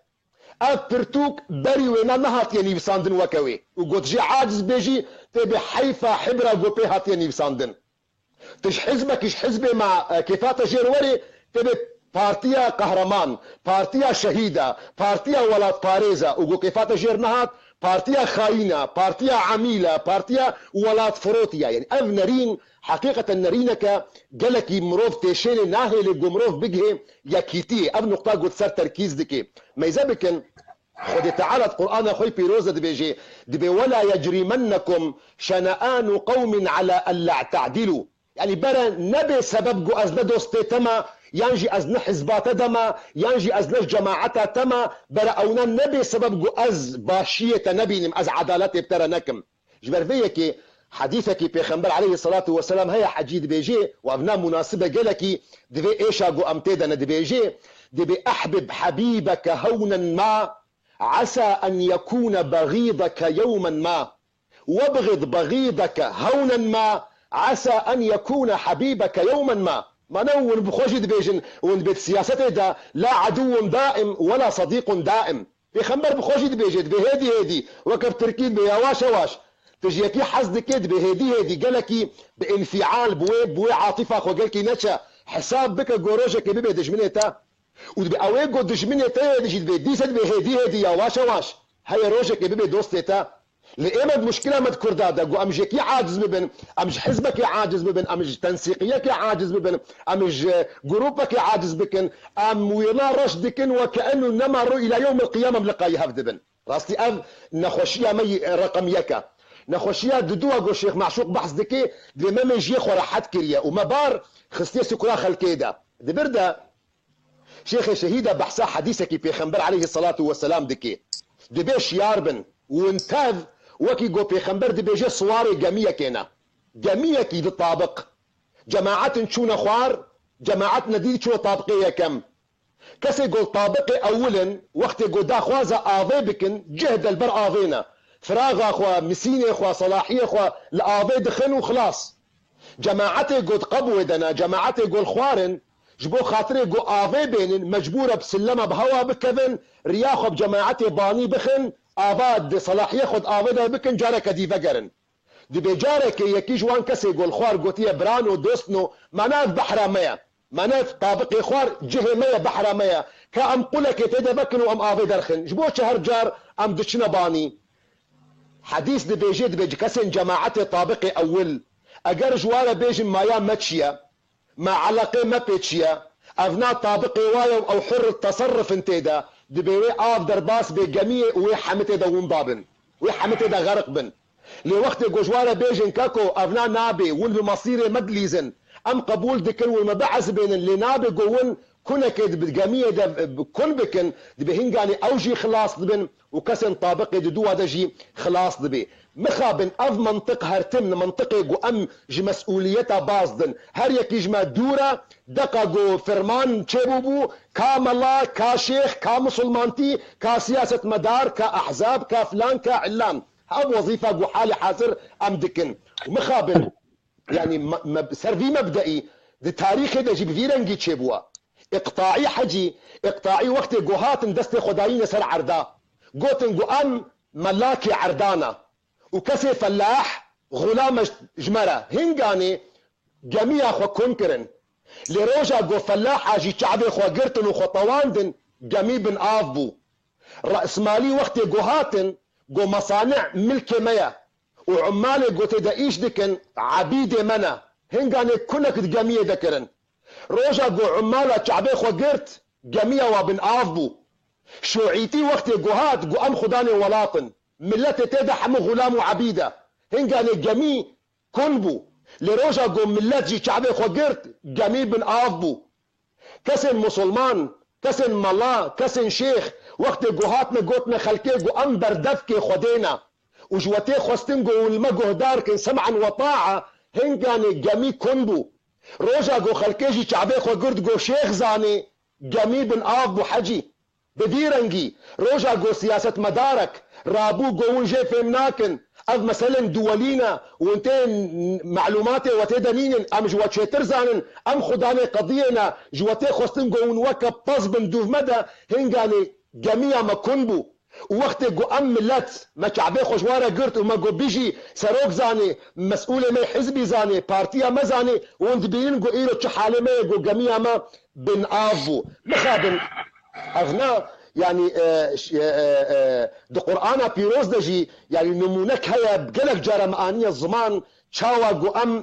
اب برتوك بري وينا نهات يعني بساندن وكوي وقلت جي عاجز بيجي تبي حيفا حبرا قوبي هات يعني بساندن تش حزبك ايش حزبي مع كيفاتا جير وري تبي بارتيا قهرمان بارتيا شهيدة بارتيا ولات باريزا وقو كيفاتا جير نهات بارتيا خاينة بارتيا عميلة بارتيا ولات فروتيا يعني اف نرين حقيقة نرينك قالكي مروف تيشيني ناهي لقو بقهي يكيتي اف نقطة قد سر تركيز دكي ما يزابكن خذي تعالى القرآن اخوي بيروزة دبيجي دبي ولا يجرمنكم شنآن قوم على ألا تعدلوا يعني برا نبي سبب جو ازنا دوستي تما ينجي ازنا حزبات دما ينجي ازنا جماعتا تما برا اونا نبي سبب جو از باشية نبي از عدالتي بترنكم جبر فيكي حديثك بيخنبر عليه الصلاة والسلام هيا حجيد بيجي وابنا مناسبة قالكي دبي ايشا جو امتيدنا دبيجي دبي احبب حبيبك هونا ما عسى ان يكون بغيضك يوما ما وابغض بغيضك هونا ما عسى ان يكون حبيبك يوما ما نون بخوجي دبيجن وان بيت سياسته دا لا عدو دائم ولا صديق دائم بيخنبر بخوجي دبيجي دبي هيدي وكب تركيد بيا واش تجي كي حزد كد بهدي قالكي بانفعال بوي عاطفه خو قالكي نتشا حساب بك جوروجك بيبي دجمنيتا ودبي اوي جو دجمنيتا دجي دي سد بهدي يا واش هي روجك بيبي دوستيتا لإمد مشكلة مد كردادا جو أمجيكي عاجز ببن أمج حزبك عاجز ببن أمج تنسيقيك عاجز ببن أمج جروبك عاجز بكن أم وينا رشدكن وكأنه نمر إلى يوم القيامة ملقا يهفد بن راستي أم نخوشيا مي رقم يكا نخوشيا ددوا جو شيخ معشوق بحث دكي دي ما مجي خورا حد كريا وما بار خستي سكرا خلكيدا دي بردا شيخ شهيدة بحثا حديثك بيخنبر عليه الصلاة والسلام دكي دي بيش ياربن وانتاذ وكي جو بيخنبر دي بيجي صواري جميع كينا جميع كي دي طابق جماعات شونا خوار جماعتنا دي شو طابقية كم كسي يقول طابقي اولا وقت يقول دا خوازا اضي بكن جهد البر اضينا فراغ اخوا مسيني اخوا صلاحية اخوا لاضي دخن وخلاص جماعتي يقول قبوة دنا جماعتي يقول خوارن جبو خاطري يقول اضي بين مجبورة بسلمة بهوا بكذن رياخو بجماعتي باني بخن آباد صلاحية خد آباد بكن جارك دي فقرن دي بجارك يكي جوان كسي يقول خوار قوتية برانو دوستنو مناف بحرامية معناه طابق خوار جهه مية بحر مية كأم قلك يتدبكن وأم آفي درخن جبو شهر جار أم دشنا باني حديث دبيجي دبيجي كسن جماعتي طابقي أول أجر جوارا بيجي مايا ماتشيا ما علاقة ما بيتشيا أبناء طابقي وايا أو حر التصرف انتيدا دبيوي آف درباس بجميع ويحمتي دا ونضابن ويحمتي دا غرق بن لوقت جوجوارا بيجن كاكو أبناء نابي والمصيري مدليزن أم قبول دكن والمبعث بين اللي نابي جوون كنا كد بجميع دا بكل بكن دبهنجاني أوجي خلاص دبن وكسن طابقي دو هذا جي خلاص دبي مخابن اف منطق هرتم منطقي جو ام جي مسؤوليتها بازدن هر يكي جما دورة دقا جو فرمان تشيبوبو كاملا كشيخ كمسلمانتي كسياسة مدار كأحزاب كفلان كعلان هاب وظيفة جو حالي حاضر ام دكن ومخابن يعني سرفي مبدئي دي تاريخي دا جيب فيرنجي تشيبوا اقطاعي حجي اقطاعي وقت جوهات دستي خدايين سر عردا قوتن جو ام ملاكي عردانا وكسي فلاح غلام جمرة هنغاني جميع خو كونكرن لروجا جو فلاح اجي شعبي خو قرتن وخو طواندن جميع بن آفبو رأس مالي وقت جوهاتن جو مصانع ملك ميا وعمالي جو تدايش دكن عبيد منا هنغاني كنك جميع ذكرن روجا جو عمالة شعبي خو قرت جميع وبن آفبو شوعيتي وقت جوهات جو ام خداني ولاطن ملتي تيدا حمو غلام وعبيدة هنغاني جميع كنبو لروجا جو ملت جي شعبي خو قرت جميع بن آفبو كسن مسلمان كسن ملا كسن شيخ وقت جوهاتنا قوتنا خلكي جو ام بردفكي خدينا وجوتي خوستن جو والمجو داركن سمعا وطاعة هنغاني جميع كنبو روجا جو خلكي جي شعبي خو قرت جو شيخ زاني جميع بن آفبو حجي بديرنجي روجا جو سياسة مدارك رابو جو جي فهمناكن اذ مثلا دولينا وانتين معلوماتي وتدنين ام جوات ترزانن ام خداني قضينا جواتي خوستن جو نوكب طزبن دوف مدى هنغاني جميع ما كنبو وقت جو ام ملت ما شعبي خوشوارا قرت وما جو بيجي سروك زاني مسؤولة ما حزبي زاني بارتيا ما زاني وانت بيين جو ايرو تشحالي ما جو جميع ما بن آفو مخابن اغنى يعني دو قرآن بيروز دجي يعني نمونك هيا بقلك جارة مآنية الزمان شاوا جو ام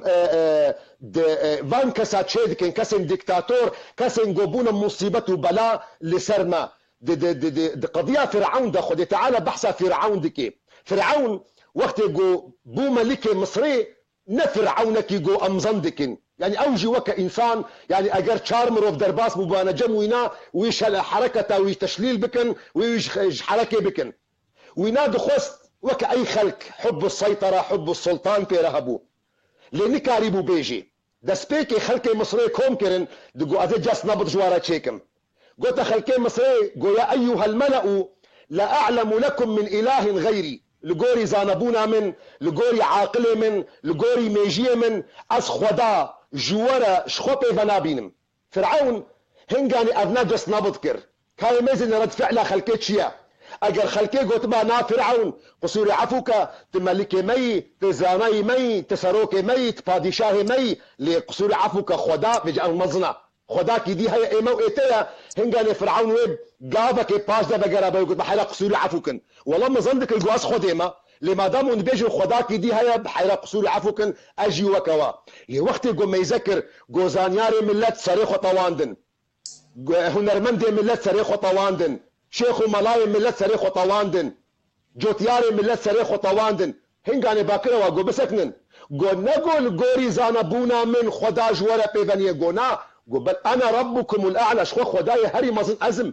فان كسا تشيدكن كسن ديكتاتور كسن جوبونا مصيبة وبلاء لسرنا دي قضية فرعون دا خدي تعالى بحثها فرعون دكي فرعون وقت جو بو ملكي مصري نفرعونك جو امزندكن يعني اوجي وكا انسان يعني اجر تشارمر اوف درباس مبانا جم وينا ويش حركته ويش تشليل بكن ويش حركه بكن وينا دخست وكا اي خلق حب السيطره حب السلطان تيرهبو لاني كاريبو بيجي دسبيكي خلقي مصري كوم كرن دقو اذا جاس نبض جوارا تشيكم قلت خلقي مصري قو يا ايها الملأ لا اعلم لكم من اله غيري لقوري زانبونا من لقوري عاقلي من لقوري ميجي من از خدا جوارا شخوبي فنابينم فرعون هنغاني اذنا جس نبضكر كاي ميزن رد فعلا خلقيت شيا اگر خلقي قلت ما نا فرعون قصوري عفوكا تملكي مي تزاني مي تسروكي مي تبادشاهي مي لقصوري عفوكا خدا بجأ المزنا خدا كي دي هيا ايمو ايتيا هنغاني فرعون ويب قابك باش دا بقرابا يقول بحيلا قصوري عفوكن والله ما ظندك القواس خديما لما دام ونبيجوا خدا كي دي هيا بحيلا قصوري عفوكن اجي وكوا لوقت يقول ما يذكر جوزانياري ملت صريخ وطواندن هنرمندي ملت صريخ وطواندن شيخ ملاي ملت صريخ وطواندن جوتياري ملت صريخ وطواندن هنغاني باكرا وقو بسكنن قو نقول قوري زانبونا من خدا جوارا بيفانيه قونا قو بل انا ربكم الاعلى شخو خداي هري مزن ازم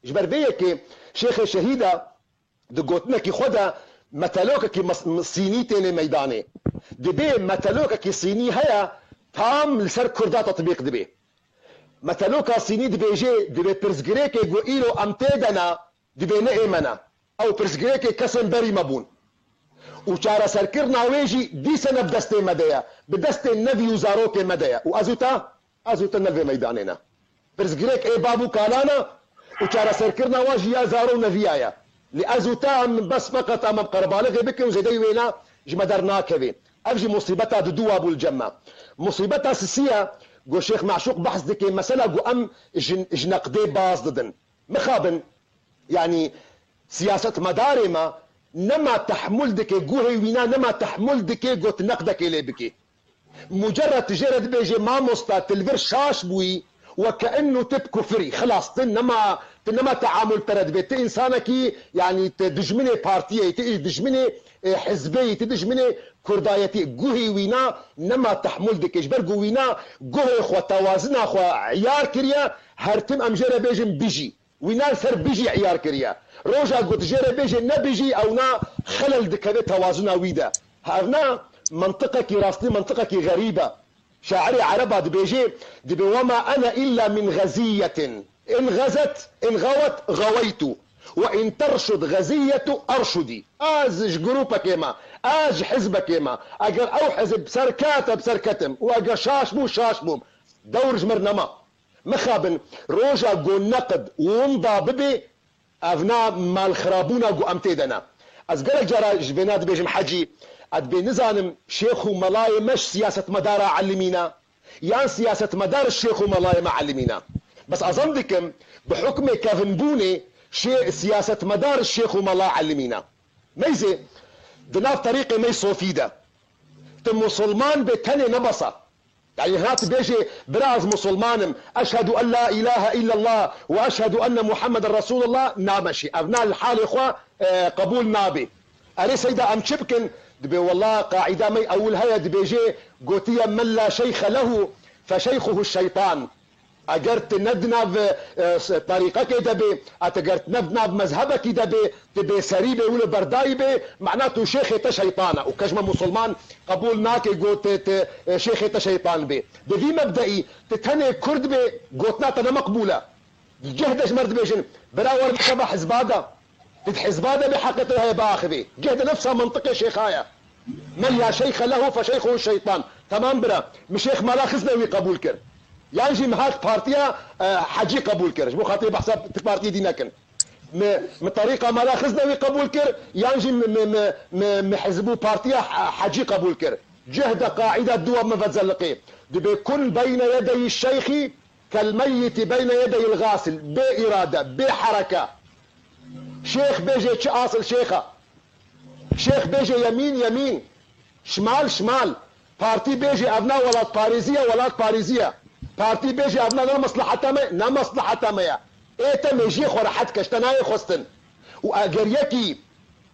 جبر بيكي شيخ شهيدة دقوتنا كي خدا متلوكا كي صيني تاني ميداني دبي متلوكا كي صيني هيا تام لسر كردا تطبيق دبي متلوكا صيني دبي جي دبي برزقريكي قو إيلو أمتدنا دبي نئمنا أو برزقريكي كسن بري مبون وشارة سركرنا ويجي دي سنة بدستي مدايا بدستي النبي وزاروكي مدايا وأزوتا النبي ميداننا برزقريك اي بابو كالانا وشارة سركرنا واجي يا زارو نبيايا لأزوتا بس فقط أمام قربالغي بكي وزيدي وينا جمدرناك بي أفجي مصيبتها دو أبو الجمع مصيبتها سيسية جو شيخ معشوق بحث دكي مسألة جو أم جنقدي باز ضدن مخابن يعني سياسة مداري ما نما تحمل دكي جو هيوينا نما تحمل دكي جو تنقدك إلي بكي مجرد تجرد بيجي ما مستا تلفر شاش بوي وكأنه تبكفري خلاص تنما تعامل ترد بيت إنسانك يعني تدجمني بارتيه تدجمني حزبي تدجمني كردايتي جوهي وينا نما تحمل دكيش برجو وينا جوهي خو توازنا خو عيار كريا هرتم أمجرة بيجم بيجي وينا سر بيجي عيار كريا روجا قلت جرة بيجي نبيجي أو نا خلل دكذا توازنا ويدا هذنا منطقك راستي منطقك غريبة شاعري عربة دبيجي دبي وما أنا إلا من غزية إن غزت إن غوت غويت وإن ترشد غزية أرشدي أز جروبك كما أج حزبك كما أجر أو حزب سركاتة بسركتم وأجر شاشبو شاشبو دور جمرنما مخابن روجا قو نقد ومضى ببي أفنا مال خرابونا قو أمتيدنا أزقلك جرى جبينات بيجم حجي أدبي نزانم شيخ وملاي مش سياسة مدار علمينا يعني سياسة مدار الشيخ وملاي معلمينا بس أظنكم بحكم كيفن بوني شيء سياسة مدار الشيخ وملاي علمينا ميزي دناف طريقي مي صوفيدة تم مسلمان بتني نبصة يعني هات بيجي براز مسلمان أشهد أن لا إله إلا الله وأشهد أن محمد رسول الله نامشي أبناء الحال إخوة قبول نابي أري سيدة أم شبكن دبي والله قاعدة مي أول هيا دبيجي قوتيا من لا شيخ له فشيخه الشيطان أجرت ندنا طريقك دبي أتجرت ندنا بمذهبك دبي سريبة ولا بردايبة معناته شيخ شيطانة وكجمة مسلمان قبول ناكي قوت شيخ شيطان بي بذي مبدئي تتهني كرد بي قوتنا تنا مقبولة جهدش مرد بيجن براور بشبه حزبادة حزبادة بحقيقتها هي باخذي جهد نفسها منطقة شيخايا من لا شيخ له فشيخه الشيطان تمام برا مش شيخ مالا خزنوي قبول كر يعني جي مهاك بارتيا حجي قبول كر مو خاطر بحسب بارتي دينكن من طريقه مالا خزنوي قبول كر يعني جي محزبو بارتيا حجي قبول كر جهد قاعده الدواب ما بتزلقيه بيكون بين يدي الشيخ كالميت بين يدي الغاسل بإرادة بحركة شيخ بيجي اصل شيخه شيخ بيجي يمين يمين شمال شمال بارتي بيجي ابناء ولاد باريزيه ولاد باريزيه بارتي بيجي ابناء لا مصلحتها لا مصلحتها ما ايتم يجي خور حد كشتناي خستن واجريكي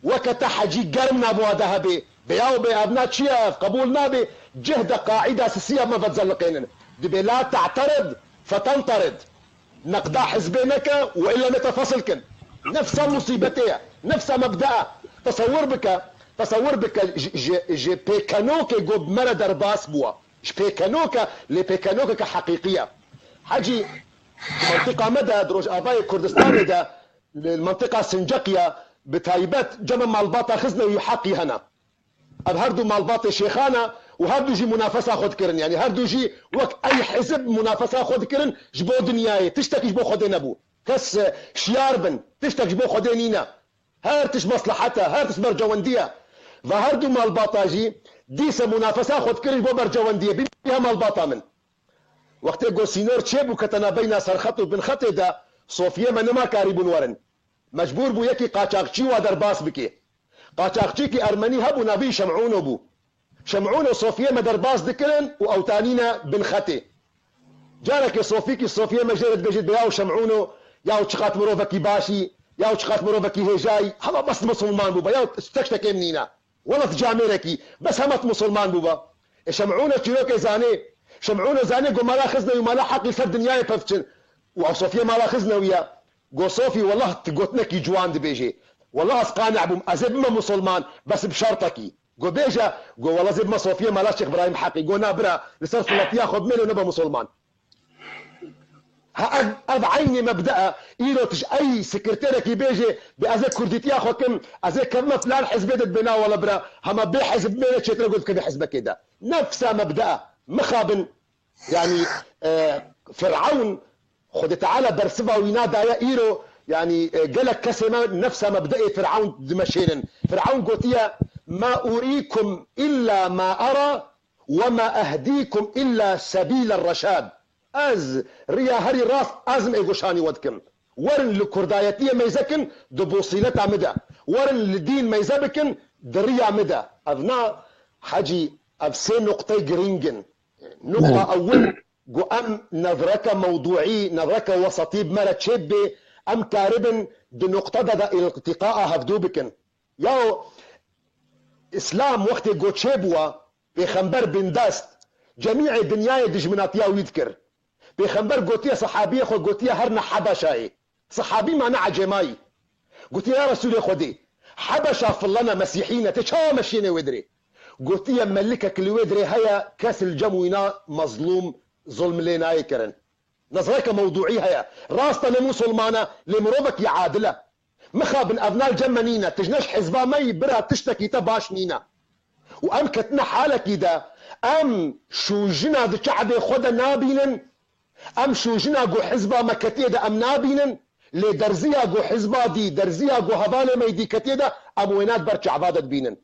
وقت حجي قرمنا بو ذهبي بياو بابناء تشياف قبول نابي جهد قاعده اساسيه ما بتزلقين دبي لا تعترض فتنطرد نقضى حزبينك والا نتفصلكن نفس مصيبتها نفس مبدأ تصور بك جي بيكانوكا قب مرة درباس بوا بيكانوكا لبيكانوكا كحقيقية حاجي منطقة مدى دروج آباي كردستان دا المنطقة سنجقية بتايبات جمع مالباطة خزنة ويحقي هنا اب هردو مالباطة شيخانة وهردو جي منافسة خود كرن يعني هردو جي وك اي حزب منافسة خود كرن جبو دنياي تشتكي جبو خودين ابو كس شياربن تشتكي جبو خودينينا هارتش مصلحتها هارتش برجواندية وهردو مالباطاجي ديسة منافسة خود كرن جبو برجواندية بيها مالباطا من وقت يقول سينور تشيبو كتنا بين سرخط وبن خط دا صوفيا من ما كاريبون ورن مجبور بو يكي قاچاقچي ودرباس بكي قاچاقچي كي ارمني هبو نبي شمعون بو شمعون صوفيا مدرباس دكرن واوتانينا بن خطي جارك صوفيكي صوفيا مجرد بجد بياو شمعونه ياو تشقات مروفكي باشي ياو تشقات مروفكي هجاي هما بس مسلمان بوبا ياو تشتكي منينا ولا تجامركي بس همت مسلمان بوبا شمعونه تشيروكي زاني شمعونه زاني قو مالا خزنا وما لا حق يسد دنياي بفتشن وصوفيا مالا خزنا ويا قو صوفي والله تقوتنكي جوان دبيجي والله اسقانع بهم ازيب ما مسلمان بس بشرطكي قو بيجا قو والله زيب ما صوفيا مالا شيخ ابراهيم حقي قو نابرا لسر صلاتي ياخذ منه نبا مسلمان هذا عيني مبدأ إيلو تج أي سكرتيرك بيجي بأزيك كرديتي أخو كم أزيك كم فلان حزبيت بنا ولا برا هما بحزب مينك شيء تقول كذا حزبك كده نفس مبدأ مخابن يعني فرعون خد تعالى برسبها وينادى يا إيرو يعني قالك كسمة نفس مبدأ فرعون دمشين فرعون قوتيا ما أريكم إلا ما أرى وما أهديكم إلا سبيل الرشاد. از ريا هري راس ازم ايغوشاني ودكم ورن لكردايتية ميزكن دبوصيلتا مدى ورن لدين ميزبكن دريا مدى أبناء حجي أبسي نقطة جرينجن نقطة أول جو أم نظرك موضوعي نظرك وسطي بمرة تشبي أم كاربن بنقطة دا الالتقاء هفدوبكن ياو إسلام وقت جو تشبوا بخنبر بندست جميع الدنيا دجمناتيا ويذكر بخنبر قوتيا صحابية خو قوتيا هرنا حبشاي صحابي ما نعجماي قوتيا يا رسول خدي حبشا فلنا مسيحيين تشا مشينا ودري قوتيا ملكك اللي ودري هيا كاس الجموينا مظلوم ظلم لنا يكرن نظرك موضوعي هيا راسنا مسلمانا لمروبك يا عادله مخابن ابناء الجمنينا تجنش حزبا مي برا تشتكي تباش نينا وامكتنا حالك اذا ام شو جنا ذا شعبي خدا نابينن ام شو جنا جو حزبا ما كتيدا ام نابينن لي درزيا جو حزبا دي درزيا جو هباله ميدي كتيدا ام وينات برش عبادت بينن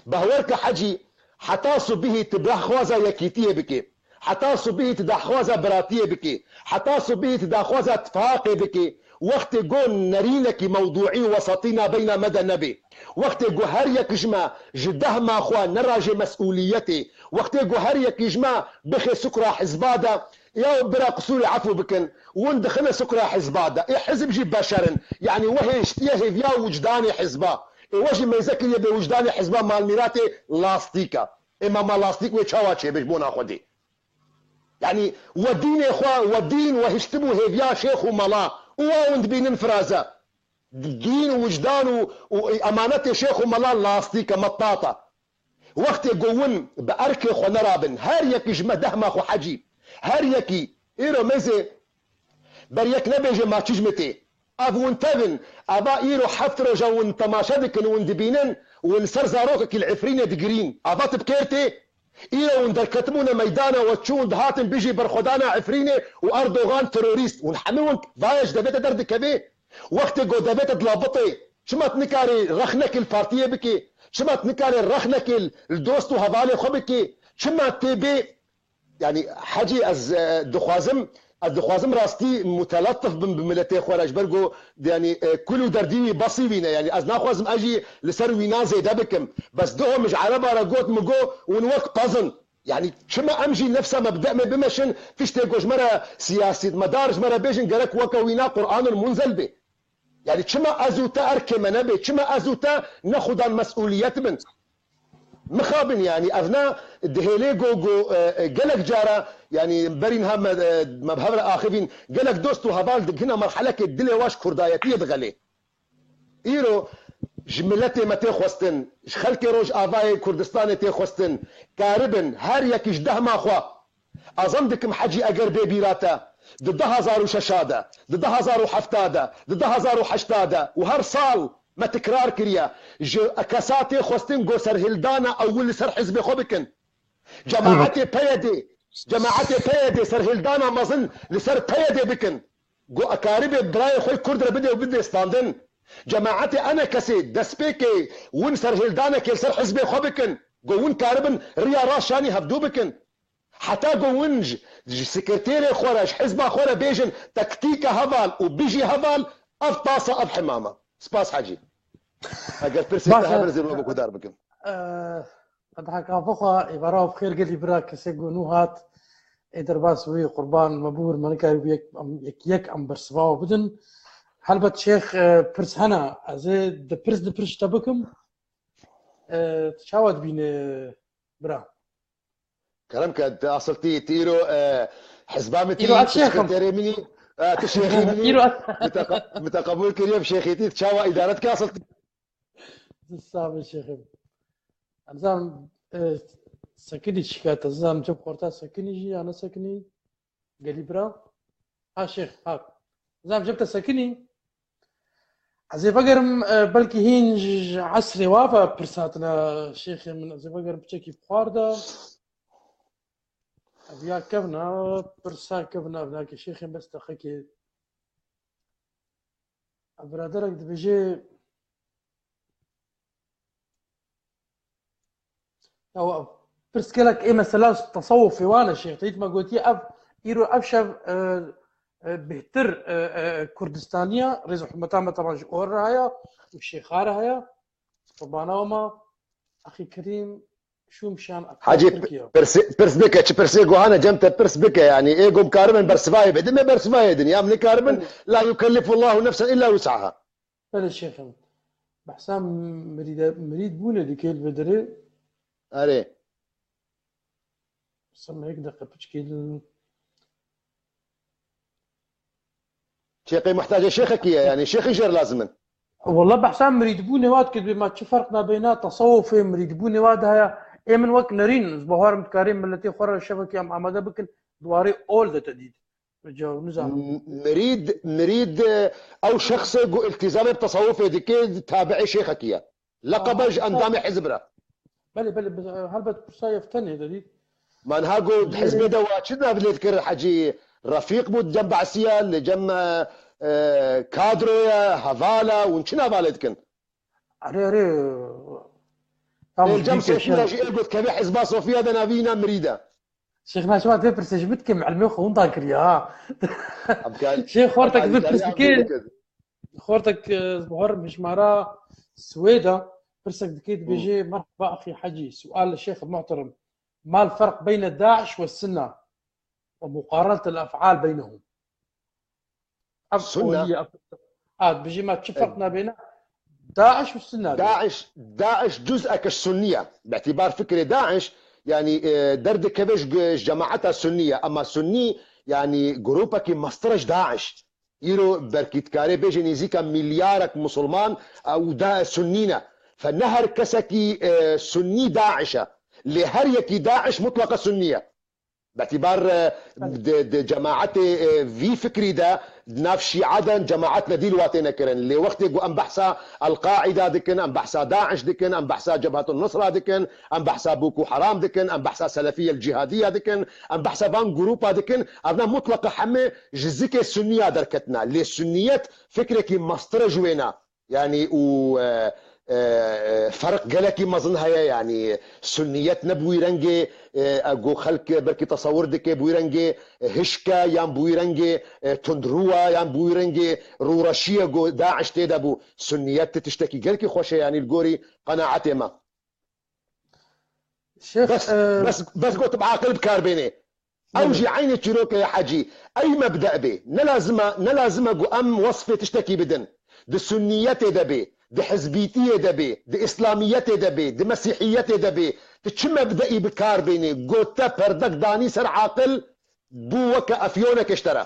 بهورك حجي حتاسو به تبرح خوازا يكيتيه بكي حتاسو به تدخوازا براتيه بكي حتاسو به تدخوازا اتفاقي بكي وقت قول نرينك موضوعي وسطينا بين مدى النبي وقت هريك جما جده ما اخوان نراجي مسؤوليتي وقت هريك جما بخي سكرة حزبادا يا برا قصوري عفو بكن وين دخلنا سكرة حزبادا إيه حزب جيب بشرن يعني وهي اشتيه فيا وجداني حزبا إيه وجه ما يذكر يبي وجداني حزبا مال ميراتي لاستيكا إما ما لاستيك ويتشاواتشي بجبونا خدي يعني ودين يا اخوان ودين وهشتبوا هيفيا شيخ وملا ووند بين فرازه دين ووجدان وامانه شيخ وملا لاستيكا مطاطا وقت يقوون باركي خو نرابن هر يكي جمده ما خو حجي هر يكي ايرو مزي بريك نبيجي ما تجمتي ابو انتبن ابا ايرو حفتر جو تماشدك وندبينن ونسر زاروكك العفرين دقرين ابا تبكيرتي إيه وندر كتمونا ميدانا وتشون دهاتن بيجي برخدانا عفريني وأردوغان تروريست ونحميون فايش دبيت درد كبي وقت جو دبيت دلابطي شمت نكاري رخنك الفارتية بكي شمت نكاري رخنك الدوست وهفالي خبكي شمت تبي يعني حاجي از الدخوازم راستي متلطف بملتي خوراج برجو يعني كل درديني بصيبينا يعني از ناخوازم اجي لسر وينا زي دبكم بس دوهم مش على باراغوت مجو ونوك طزن يعني شما امجي نفسها مبدا ما بمشن فيش تيجوج مره سياسي مدارج مره بيجن قالك وكا وينا قران المنزل به يعني شما ازوتا اركم نبي شما ازوتا ناخذ المسؤوليات من مخابن يعني أثناء دهيليجو جلك جارة يعني برينها مبهر آخرين جلك دوستو هبال هنا مرحلة كدلي واش كردايتي يدغلي إيرو جملتي ما تخوستن خلك روج آباي كردستان تخوستن كاربن هر يكيش ده ما خوا أظن دكم حجي أجر بيبيراتا ضد 1006 ضد 1007 ضد 1008 وهر صال ما تكرار كريا كاساتي خوستين جو سر هلدانا اول سر حزب خوبكن جماعتي بيدي سر هلدانا مظن لسر بيدي بكن جو اكاربي براي خوي كردر بدي استاندن جماعتي انا كسي دسبيكي وين سر هلدانا كي سر حزب خوبكن جو وين كاربن ريا راشاني هفدو بكن حتى جو وينج سكرتيري خورج حزب خورا بيجن تكتيكا هفال وبيجي هفال افطاسه اب حمامه سباس حاجي اگر ترسي تهبر زي ما بكدار بكم اضحك افخا عباره بخير قال لي برا كسيغو نوهات ادر باسوي قربان مبور منكا يك ام برسباو بدن حلبت شيخ برس هنا زي د برس تبكم تشاود بين برا كلامك انت اصلتي تيرو حزبامتي تيرو الشيخ مني تشيخي مني متقبل كريم شيخيتي تشاوى ادارتك اصلتي السلام الشيخ انزام سكني شكاية الزام جب قرطة سكني جي انا سكني قال لي برا ها شيخ ها زام جبت سكني زي بقرم بلكي هين عصري وافا برساتنا شيخ من زي بقرم بتشكي بخارده أبيا كبنا برسا كبنا بناك شيخ بس تخكي برادرك دبيجي أو برسكلك إيه مثلا تصوف في وانا شيخ تيت ما قلت أف إيرو أفشف بهتر كردستانية رزق حمتان طبعا جور هيا والشيخارة هيا طبعا وما أخي كريم شو مشان أكثر حاجي تركيا برس بك تش برسي جوانا جمت برس بك يعني ايه قوم كارمن برسفاي بدم برسفاي دنيا من كارمن لا يكلف الله نفسا الا وسعها. بل الشيخ بحسام مريد بونه ديكيل بدري اري سمع هيك دقة بتشكيل شيخي محتاج شيخك يعني شيخ يجر لازما. والله بحسام مريد بونه واد كد ما تشوف فرقنا بينات تصوفي مريد بونه واد هيا ايه من وقت نرين بهار متكاريم التي خرج الشبكة مع مدى بكن دواري اول ذا تديد رجال نزام مريد او شخص التزام بتصوف ديكي تابعي شيخك يا لقبج اندام حزبره. بلي هل بتصيف تاني تديد ما نهاجو حزب دوا شدنا بنذكر حجي رفيق بود جنب عسيا اللي جنب كادرو يا هفالا ونشنا بالدكن اري الجنب صوفيا جي قلت كبي حزب صوفيا ده نبينا مريده شيخنا شو هاد برسج بتكم على المخ وانت كريا شيخ خورتك برسكين خورتك ظهر مش مرا سويدا برسك دكيت بيجي مرحبا اخي حجي سؤال الشيخ المحترم ما الفرق بين داعش والسنه ومقارنه الافعال بينهم؟ السنه بيجي ما تشفقنا بين داعش والسنه داعش جزء كالسنيه باعتبار فكره داعش يعني درد كبش جماعتها سنيه اما سني يعني جروبك مسترج داعش يرو بركيت كاري بيجي نيزيكا مليارك مسلمان او دا سنينا فالنهر كسكي سني داعشه لهريكي داعش مطلقه سنيه باعتبار جماعتي في فكري ده نفشي عدن جماعتنا دي الواتينا كرن لوقت ام بحثا القاعده دكن ام بحثا داعش دكن ام بحثا جبهه النصره دكن ام بحثا بوكو حرام دكن ام بحثا سلفيه الجهاديه دكن ام بحثا بان جروبا دكن انا مطلقه حمي جزيكي السنيه دركتنا للسنيات فكرك مسطره جوينا يعني و فرق جلكي ما ظنها يعني سنيات نبوي رنجي اجو خلق بركي تصور دكي بوي رنجي هشكا يام بوي رنجي تندروا يام بوي رنجي رورشيه جو داعش تدبو سنيات تشتكي جلكي خوشه يعني الجوري قناعتي ما شيخ بس قلت بعاقل بكاربيني اوجي عيني تشيروك يا حجي اي مبدا به نلازم اجو ام وصفه تشتكي بدن دي سنيات دبي دي حزبيتيه دبي دي اسلاميته دبي دي مسيحيته دبي تشم مبدئي بكار بيني قوتا بردك داني سر عاقل بوك افيونك اشترى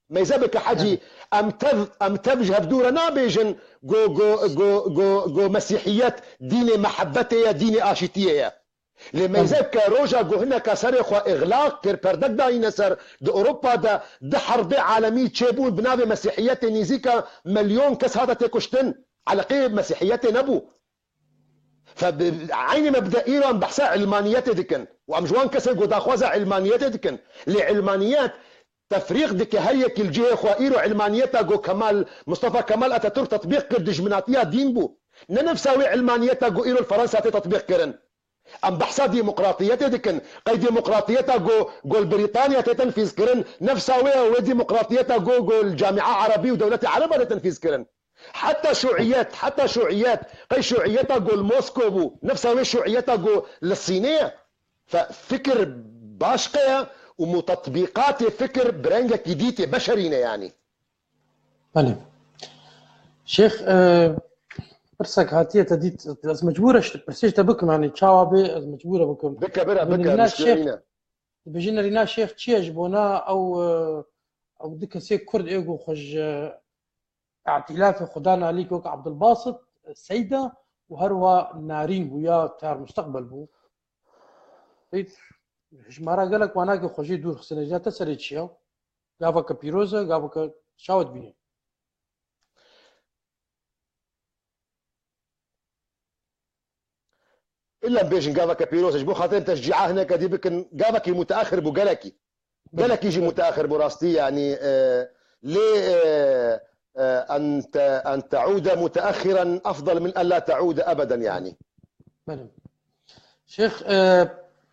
ما يزبك حجي ام تبجه بدوره نابيجن جو مسيحيات ديني محبتي ديني اشيتيه لما يزبك روجا جو هنا كسر خو اغلاق كر بردك داين سر دي اوروبا ده حرب عالميه تشيبون بنابي مسيحيات نيزيكا مليون كس هذا تكشتن على قيب مسيحيتي نبو فعيني مبدئيا بحثا علمانيات دكن وامجوان كسر قد اخوزا علمانيات دكن لعلمانيات تفريق دك هيك الجهه خوائر علمانيتها جو كمال مصطفى كمال اتاتورك تطبيق كر دجمناتيه دين بو نفساوي علمانيتها جو ايرو الفرنسا تطبيق كرن ام بحثا ديمقراطيات دكن قي ديمقراطيتها جو بريطانيا تنفيذ كرن نفساوي وديمقراطيتها جو الجامعه عربيه ودوله عربيه تنفيذ كرن حتى شيوعيات قي شيوعيتها قول موسكو بو نفسها شيوعيتها قول للصينية ففكر باشقية ومتطبيقات فكر برنجة جديدة بشرينة يعني بله شيخ برسك هاتية تديت از مجبورة برسيج تبكم يعني تشاوبي از مجبورة بكم بكا مشكلة بيجينا لنا شيخ تشيج بونا او ديك سيك كرد ايغو خج اعتلاف خدانا عليك وك عبد الباسط السيدة وهروا نارين ويا تار مستقبل بو مرة قال لك وانا خوجي دور خسنجات تسريت شيا قافك بيروزا قافك شاود بيني الا بيجن قافك بيروزا بو خاطر تشجيعه هناك دي بكن قافك متاخر بو قالك يجي متاخر براستي يعني ليه أن تعود متأخرا أفضل من أن لا تعود أبدا يعني. بلى. شيخ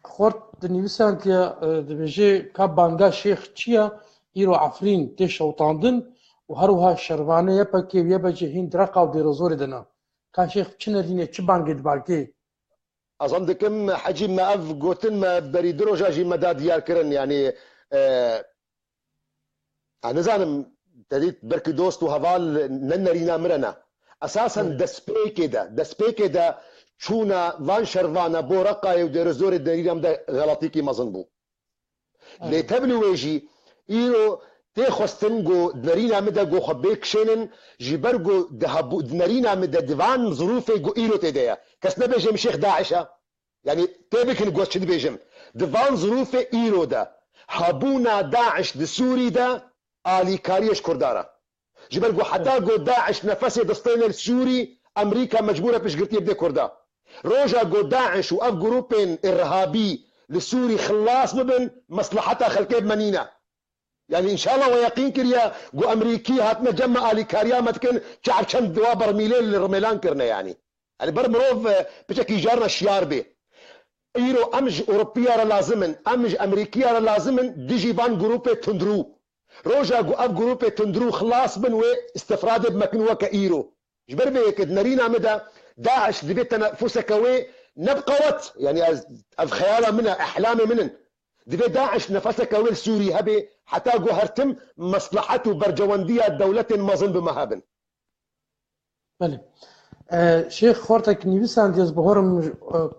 خورت دنیویسان که دبیجه که بانگا شیخ چیه ایرو عفرین تی شوطاندن و هروها شروانه یپا که یپا جه هین درقا و دیروزور دنا که شیخ چنه دینه چه بانگی دبالکی اظن دكم حجي ما اف قوتن ما بريد روجاجي مدى ديار كرن يعني انا زانم تديت بركي دوست وهفال ننرينا مرنا اساسا دسبيكي دا شونا فان شرفانا بورقا يودرزور الدريرام دا غلطيكي مظنبو لي تبلو ويجي ايرو تي خوستن جو دنرينا مدى جو خبيك شنن جبرجو دهبو دنرينا مدى ديفان ظروفي جو ايرو تديا كسنا بيجم شيخ داعشة يعني تبك الجوش شد بيجم ديفان ظروفي ايرو دا هابونا داعش دسوري دا آلي كاريش كردارا جبرجو حتى جو داعش نفسي دستين السوري امريكا مجبورة بشقرتي بدي كردا روجا جو داعش واف جروبين ارهابي للسوري خلاص ببن مصلحتها خلقي بمنينة يعني ان شاء الله ويقين كريا جو امريكي هاتنا جمع الي كاريا متكن شعب شند دوا برميلين للرميلان كرنا يعني برمروف بشكي جارنا الشيار به ايرو امج اوروبيا لازمن امج امريكيه لازمن ديجي بان جروبي تندرو روجا جو اب جروبي تندرو خلاص بن و استفراد بمكنوه كايرو جبر بيك نرينا مدى داعش دبيت تنفسك وي نبقوت يعني از خياله منها احلامي منن دبي داعش نفسك ويل سوري هبي حتى جو هرتم مصلحته برجوانديه دولة مظن بمهابن. بله شیخ خورتك نویسان دیز بهورم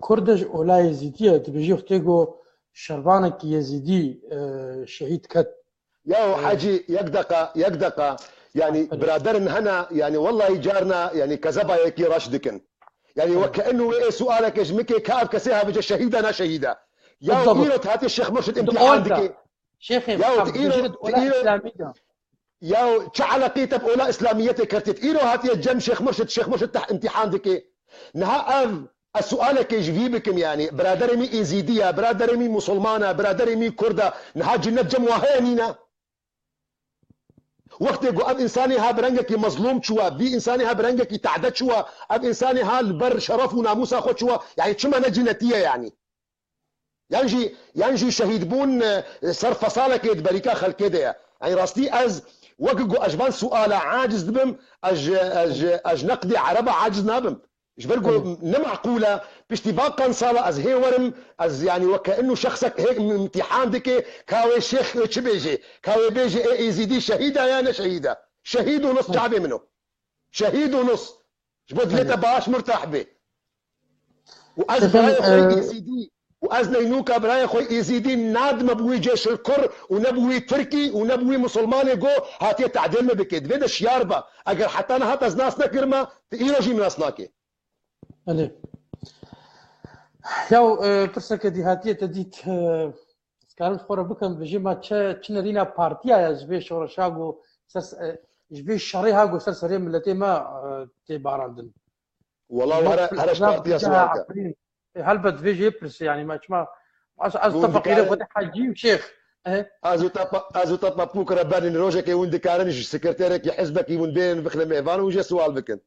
کردج اولا یزیدیه دبیجی اختیگو شربانك يزيدي شهيد كت يا حاجي يقدقة يعني برادرن هنا يعني والله جارنا يعني كذبا يكي راشدكن يعني وكأنه ايه سؤالك اجمكي كاب كسيها بجا شهيدة انا شهيدة يا إيرت هاتي الشيخ مرشد امتحان دكي شيخي يا إيرت يا شعلقيت بأولا إسلاميتي كرتت إيرو هاتي الجم شيخ مرشد تحت امتحان دكي نها أف السؤال يجيبكم يعني برادرمي إيزيدية برادرمي مسلمانة برادرمي كردة نها جنة جم وهينينا وقت يقول اب انساني ها برنجك مظلوم شوا بي انساني ها برنجك تعدد شوا اب انساني ها البر شرف وناموس اخذ شوا يعني شما نجنتيه يعني ينجي شهيد بون صار فصالك بريكا خل كده يعني راستي از وقجو اجبان سؤال عاجز بم اج نقدي عربه عاجز نابم جبرجو نمعقوله باشتباقا صار از هي ورم از يعني وكانه شخصك هيك امتحان دكي كاوي شيخ تشبيجي كاوي بيجي ايزيدي شهيده يا انا شهيده شهيد ونص جعبي منه شهيد ونص جبد لي باش مرتاح به واز براي ايزيدي واز نينوكا براي خوي ايزيدي نادم بوي جيش الكر ونبوي تركي ونبوي مسلماني جو هاتي تعديل بكيد بدا شياربا اگر حتى انا هات از ناس نكرما ايروجي من اسناكي بله یاو پرسکه دی هاتیه تدیت سکارم خورا بکن بجی ما چه نرینا پارتیا یا جبه شورشاگو جبه شری هاگو سر ملتی ما تی باراندن والله هرش بارتيا سواك هل بتفيجي يبرس يعني ما از اتفق الى فتح حجي وشيخ ازو تطلب بكره بان روجك وين كارنج سكرتيرك يحزبك وين بين بخدم ايفان وجا سؤال بكن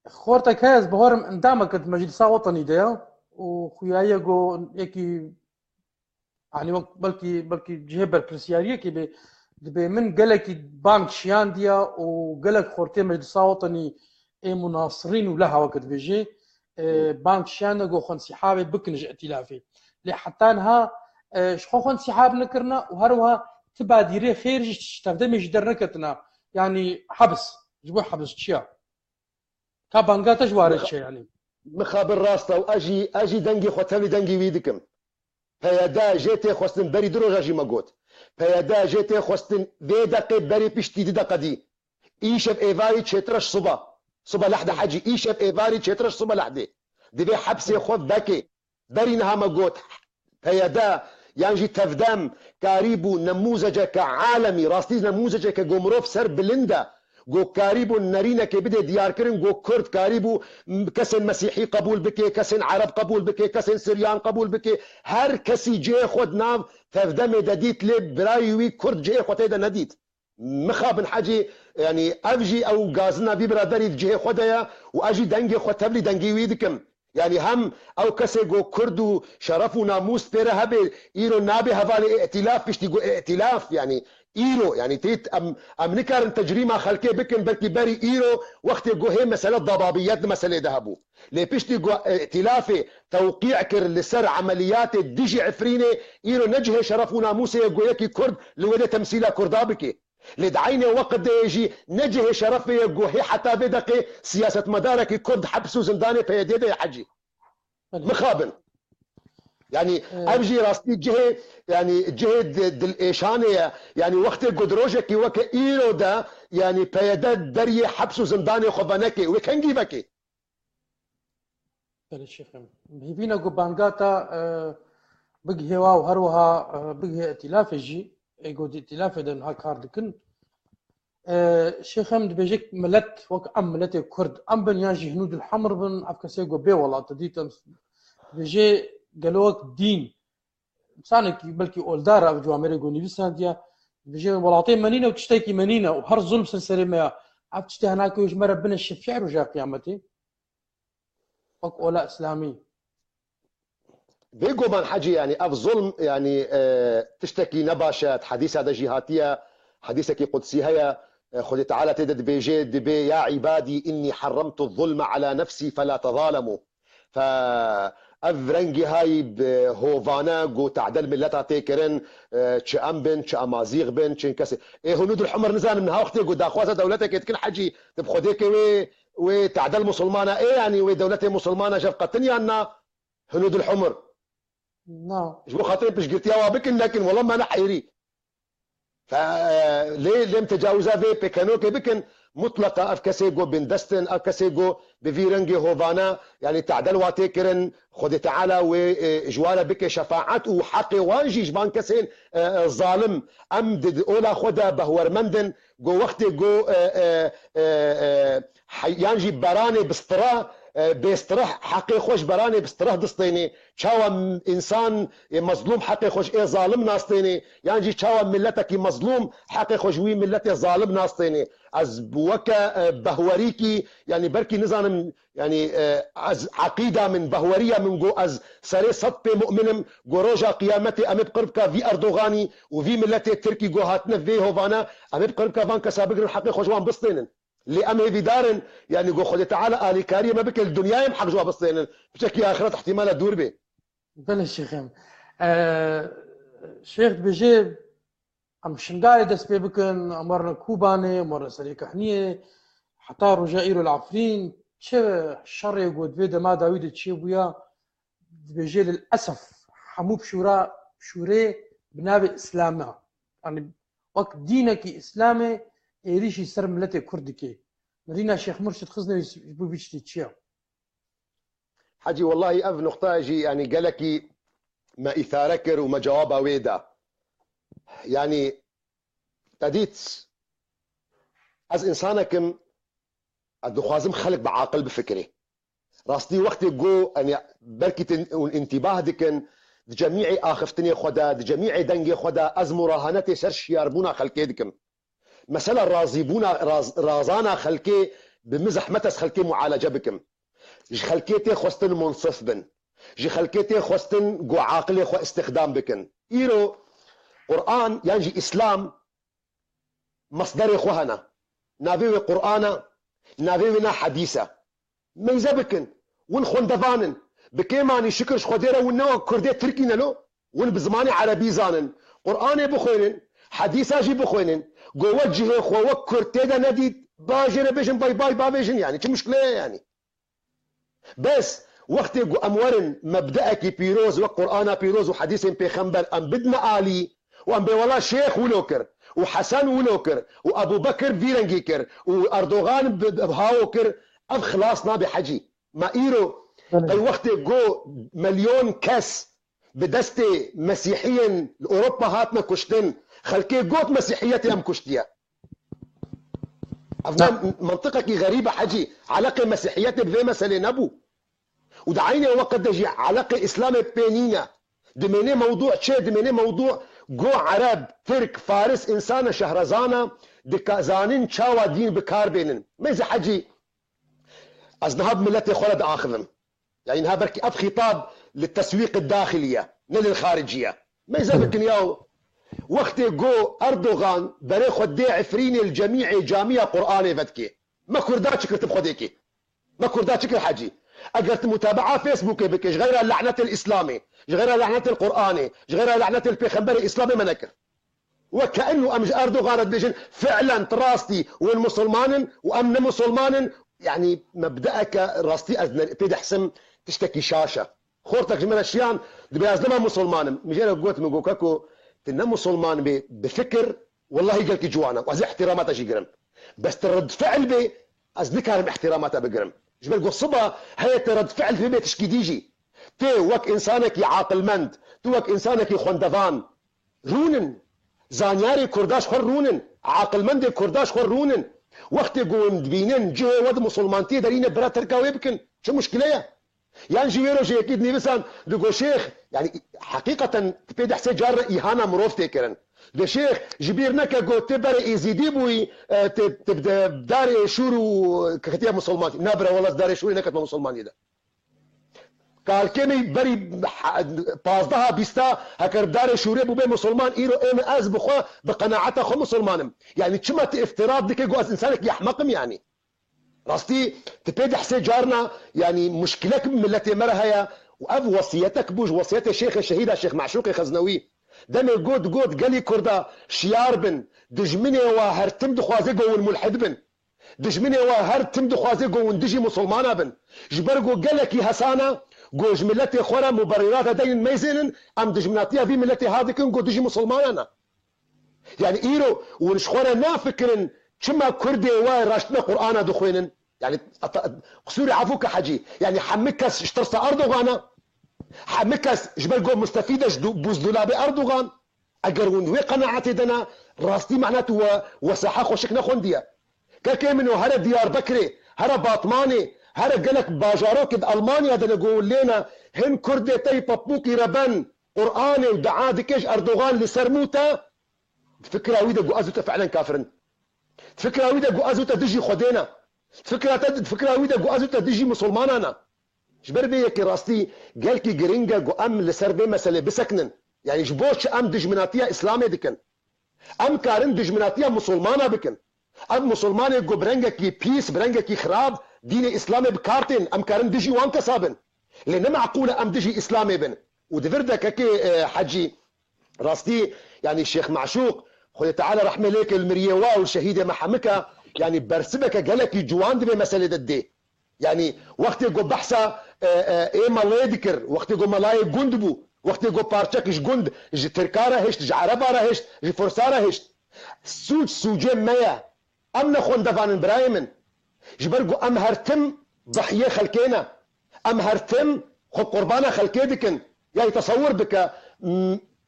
خورتك هاز بهورم اندامك مجلس وطني ده وخيايا جو يكي يعني بلكي جهبر برسياريه كي من قالك بانك شيان ديا وقالك خورتي مجلس وطني اي مناصرين ولها وقت بيجي بانك شيان جو خن سحابي بكنج ائتلافي لحتى انها شخو خن سحاب نكرنا وهروها تباديري خير تقدمي جدرنكتنا يعني حبس جبو حبس تشيا كابانغا تجوارد شي يعني مخابر راستا واجي دنجي خوتلي دنجي ويدكم فيدا جيتي خوستن بري دروجاجي ماغوت فيدا جيتي خوستن فيدا بري بيشتي دقدي ايشف ايفاري تشترش صبا لحده حاجي ايشف ايفاري تشترش صبا لحده دبي حبسي خود دكي بري نها ماغوت فيدا يعني تفدم كاريبو نموذج كعالمي راستي نموذج كجومروف سر بلندا جو كاريبو نرينا كي بدي ديار كرن جو كرد كاريبو كسن مسيحي قبول بكي كسن عرب قبول بكي كسن سريان قبول بكي هر كسي جي خود نام تفدم دديت لي برايوي كرد جي خود هيدا نديت مخابن حاجي يعني افجي او غازنا ببرادري جي خوديا واجي دنجي خود تبلي دنجي ويدكم يعني هم او كسي جو كردو شرف وناموس بيره هبه ايرو نابي هفالي ائتلاف فيش تيجو ائتلاف يعني ايرو يعني تيت ام نكر تجريمه خلكي بكن بركي بري ايرو وقت جو هي مساله ضبابيات مساله ذهبو لي بيش تيجو ائتلافي توقيع كر لسر عمليات الدجي عفرينه ايرو نجه شرف وناموس يجو يكي كرد لوده تمثيله كردابكي لدعيني وقت يجي نجه شرفي يقوهي حتى بدقي سياسة مدارك كرد حبسو زنداني في يديده يا حجي مخابن يعني ابجي راستي جهه يعني جهه دل يعني وقت قدروجك وك ايرو دا يعني بيدد دري حبسو زنداني خبانكي وكان جيبكي الشيخ بيبينا قبانقاتا بقى هوا وهروها بقى ائتلاف جي ايقود ائتلاف دن هاك هاردكن شيخ حمد بيجيك ملت وك ام ملت كرد ام بن ياجي هنود الحمر بن افكاسيغو بي والله تديت بيجي قالوك دين سانك بلكي اولدار ابو امريكو نيفسان ديا بيجي ولاطين منينه وتشتكي منينه وهر ظلم سلسله ما عرفتش هناك ويش مره بن الشفيع رجا قيامتي وك اولا اسلامي بيجو من حجي يعني اف ظلم يعني تشتكي نباشات حديثة جهاتية حديثك قدسي هيا خذ تعالى تدد بيجي دبي يا عبادي اني حرمت الظلم على نفسي فلا تظالموا ف افرنجي هاي بهوفانا جو تعدل ملتا تيكرن تش امبن تش امازيغ بن تش كسي ايه هنود الحمر نزان من وقتي جو داخوازه دولتك يتكن حجي تبخديك وي تعدل مسلمانه ايه يعني وي دولتي مسلمانه جفقتني عنا هنود الحمر نعم جو خاطر بش قلت يا بكن لكن والله ما انا حيري فليه لم تجاوزها في بيكانوكي بكن مطلقة أفكاسيجو بندستن أفكاسيجو بفيرنجي هوفانا يعني تعدل واتيكرن خد تعالى وجوالا بك شفاعات وحقي واجي جبان كسين ظالم أمدد أولا خدا بهور مندن جو وقت جو يانجي براني بسطرا بيسترح حقي خوش براني بيسترح دستيني شاوى انسان مظلوم حقي خوش ايه ظالم ناستيني يعني شاوى ملتك مظلوم حقي خوش وي ملتي ظالم ناستيني از بوكا بهوريكي يعني بركي نظام يعني از عقيده من بهوريه من جو از سري صدق مؤمن جو روجا قيامتي امي بقربك في اردوغاني وفي ملتي تركي جو هاتنا في هوفانا امي بقربك فان كسابق حقي خوش وان بسطينن لأمه بدار يعني جو خذ تعالى آلي كاري ما بك الدنيا يمحق جوا بسطين بشكل آخرت احتمال الدور به بلا الشيخ شيخ بيجي ام شنقاري دس بيبكن امرنا كوباني امرنا سريك حنيه حتى رجائر العفرين شو شر يقود فيدا ما داوود تشيبويا بيجي للاسف حموب شوري بنابي اسلامها يعني وقت دينك اسلامي يريش يسر ملتي كردكي مرينا شيخ مرشد خزنوي بوبيش تشيا حجي والله اف نقطة جي يعني قالكي ما إثاركر وما جوابها ويدا يعني تديت از انسانكم الدخوازم خلق بعاقل بفكري راستي وقت جو يعني بركي الانتباه دكن جميعي اخفتني خدا جميعي دنجي خدا از مراهنتي سرش ياربونا خلقي دكم مثلا رازيبونا رازانا خلقي بمزح متس خلقي معالجه بكم جي خلقيتي خوستن منصف بن جي خلقيتي خوستن جو عاقلي خو استخدام بكن ايرو قرآن ينجي اسلام مصدري خوهنا نافيوي قرآن نافيوينا حديثة ميزة بكن ون خوندفانن بكيماني شكرش خديرة ونوا كردية تركينا له ون بزماني عربي زانن قرآن بخوينن حديثة جي بخوينن جو وجهي خو وكر تيدا نديد باجر بيجن باي باي بابيجن يعني شو مشكلة يعني بس وقت جو امورن مبدأك بيروز وقرآن بيروز وحديث بيخنبر ام بدنا آلي وام والله شيخ ولوكر وحسن ولوكر وابو بكر فيرنجيكر واردوغان بهاوكر اب خلاصنا بحجي ما ايرو اي وقت جو مليون كاس بدستي مسيحيا لاوروبا هاتنا كشتن خلكي جوت مسيحيتي ام كشتيا افهم منطقك غريبه حجي علاقه مسيحيتي بذي مساله نبو ودعيني وقت دجي علاقه اسلامي بينينا دميني موضوع تشي دميني موضوع جو عرب ترك فارس انسان شهرزانه دكازانين تشاوا دين بكار بينن ميزه حجي از نهب ملتي خلد اخذم يعني انها بركي اب خطاب للتسويق الداخليه من الخارجيه ما يزال ياو وقت جو اردوغان بري خدي عفريني الجميع جامعه قراني فتكي ما كردات شكل تبخديكي ما كردات شكل حجي اجرت متابعه فيسبوك بكش غير لعنه الاسلامي غير لعنه القراني غير لعنه البيغمبر الاسلامي منكر وكانه امج اردوغان بيجن فعلا تراستي وين مسلمان وامن مسلمان يعني مبدأك راستي أذن تدحسم تشتكي شاشة خورتك جمال أشيان دبي أزلمها مسلمان مجينا قوت من قوكاكو تنا مسلمان بفكر والله قالك جوانا وأزي احتراماتها شي قرم بس ترد فعل بي أزلك هرم احتراماتها بقرم جبال قو صبا هي ترد فعل في بيت تشكيديجي تي وك إنسانك يعاقل مند تو وك إنسانك يخوندفان رونن زانياري كرداش خور رونن عاقل مند كرداش خور رونن وقت يقول دبينين جه ود مسلمانتي دارين برا تركاوي بكن شو مشكله يعني جيرو جي اكيد نيبسان دغو شيخ يعني حقيقه تبيد حسي جار اهانه مروفتي كرن ده شيخ جبير نكا جو تبر يزيدي بوي تبدا داري شورو كختيه مسلمان نابره والله داري شوري نكت مسلمان ده قال كمي بري بازدها بيستا هكر داري شوري بو بي مسلمان ايرو ام از بخو بقناعته خو مسلمانم يعني كما افتراض ديك جو انسانك يحمقم يعني راستي تبيد حسي جارنا يعني مشكلك ملتي مرهيا واب وصيتك بوج وصيه الشيخ الشهيد الشيخ معشوق خزنوي دمي جود قالي كردا شيار بن دجمني وهرتم دخوازي جو الملحد بن دجمني وهرتم دخوازي جو دجي مسلمانا بن جبرجو قالك هسانا جوج ملتي خورا مبررات دين ميزين ام دجمناتيا في ملتي هذيكن جو دجي مسلمانا يعني ايرو ونشخورا نافكرن كما كردي واي راشتنا قرآن دخوينن يعني قصوري عفوك حجي يعني حمكس اشترس اردوغانا حمكس جبل جو مستفيدش بوزدولابي اردوغان اقرون وي قناعتي دنا راستي معناته وساحه خوشكنا خونديا كاكي منو هرا ديار بكري هرا باطماني هرا قالك باجاروك بالمانيا دنا قول لنا هن كردي تي بابوكي ربن قراني ودعادك ايش اردوغان لسرموتا فكره ويدا جو ازوتا فعلا كافرن فكره ويدا جو ازوتا دجي خدينا فكره ويدا جو ازوتا دجي مسلمانانا جبر بيك راستي قالكي جرينجا جو ام لسر بي مسألة بسكنن يعني جبوش ام دجمناتيا اسلامي دكن ام كارن دجمناتيا مسلمانه بكن ام مسلمانه جو برنجا كي بيس برنجا كي خراب دين اسلامي بكارتين ام كارن دجي وان كسابن لان معقوله ام دجي اسلامي بن ودفردا كي حجي راستي يعني الشيخ معشوق خويا تعالى رحمه ليك المريوا والشهيده محمكه يعني برسبك قالك جوان دي مسألة ددي يعني وقت يقول بحثا ايه مالي ذكر وقت يقول ملاي جندبو وقت يقول بارتشكش جند جي تركارة هشت جي عربارة هشت جي فرسارة هشت سوجين ميا امنا خون دفان برايمن جبرقو ام هرتم ضحية خلكينا ام هرتم خو قربانا خلكيدكن يعني تصور بك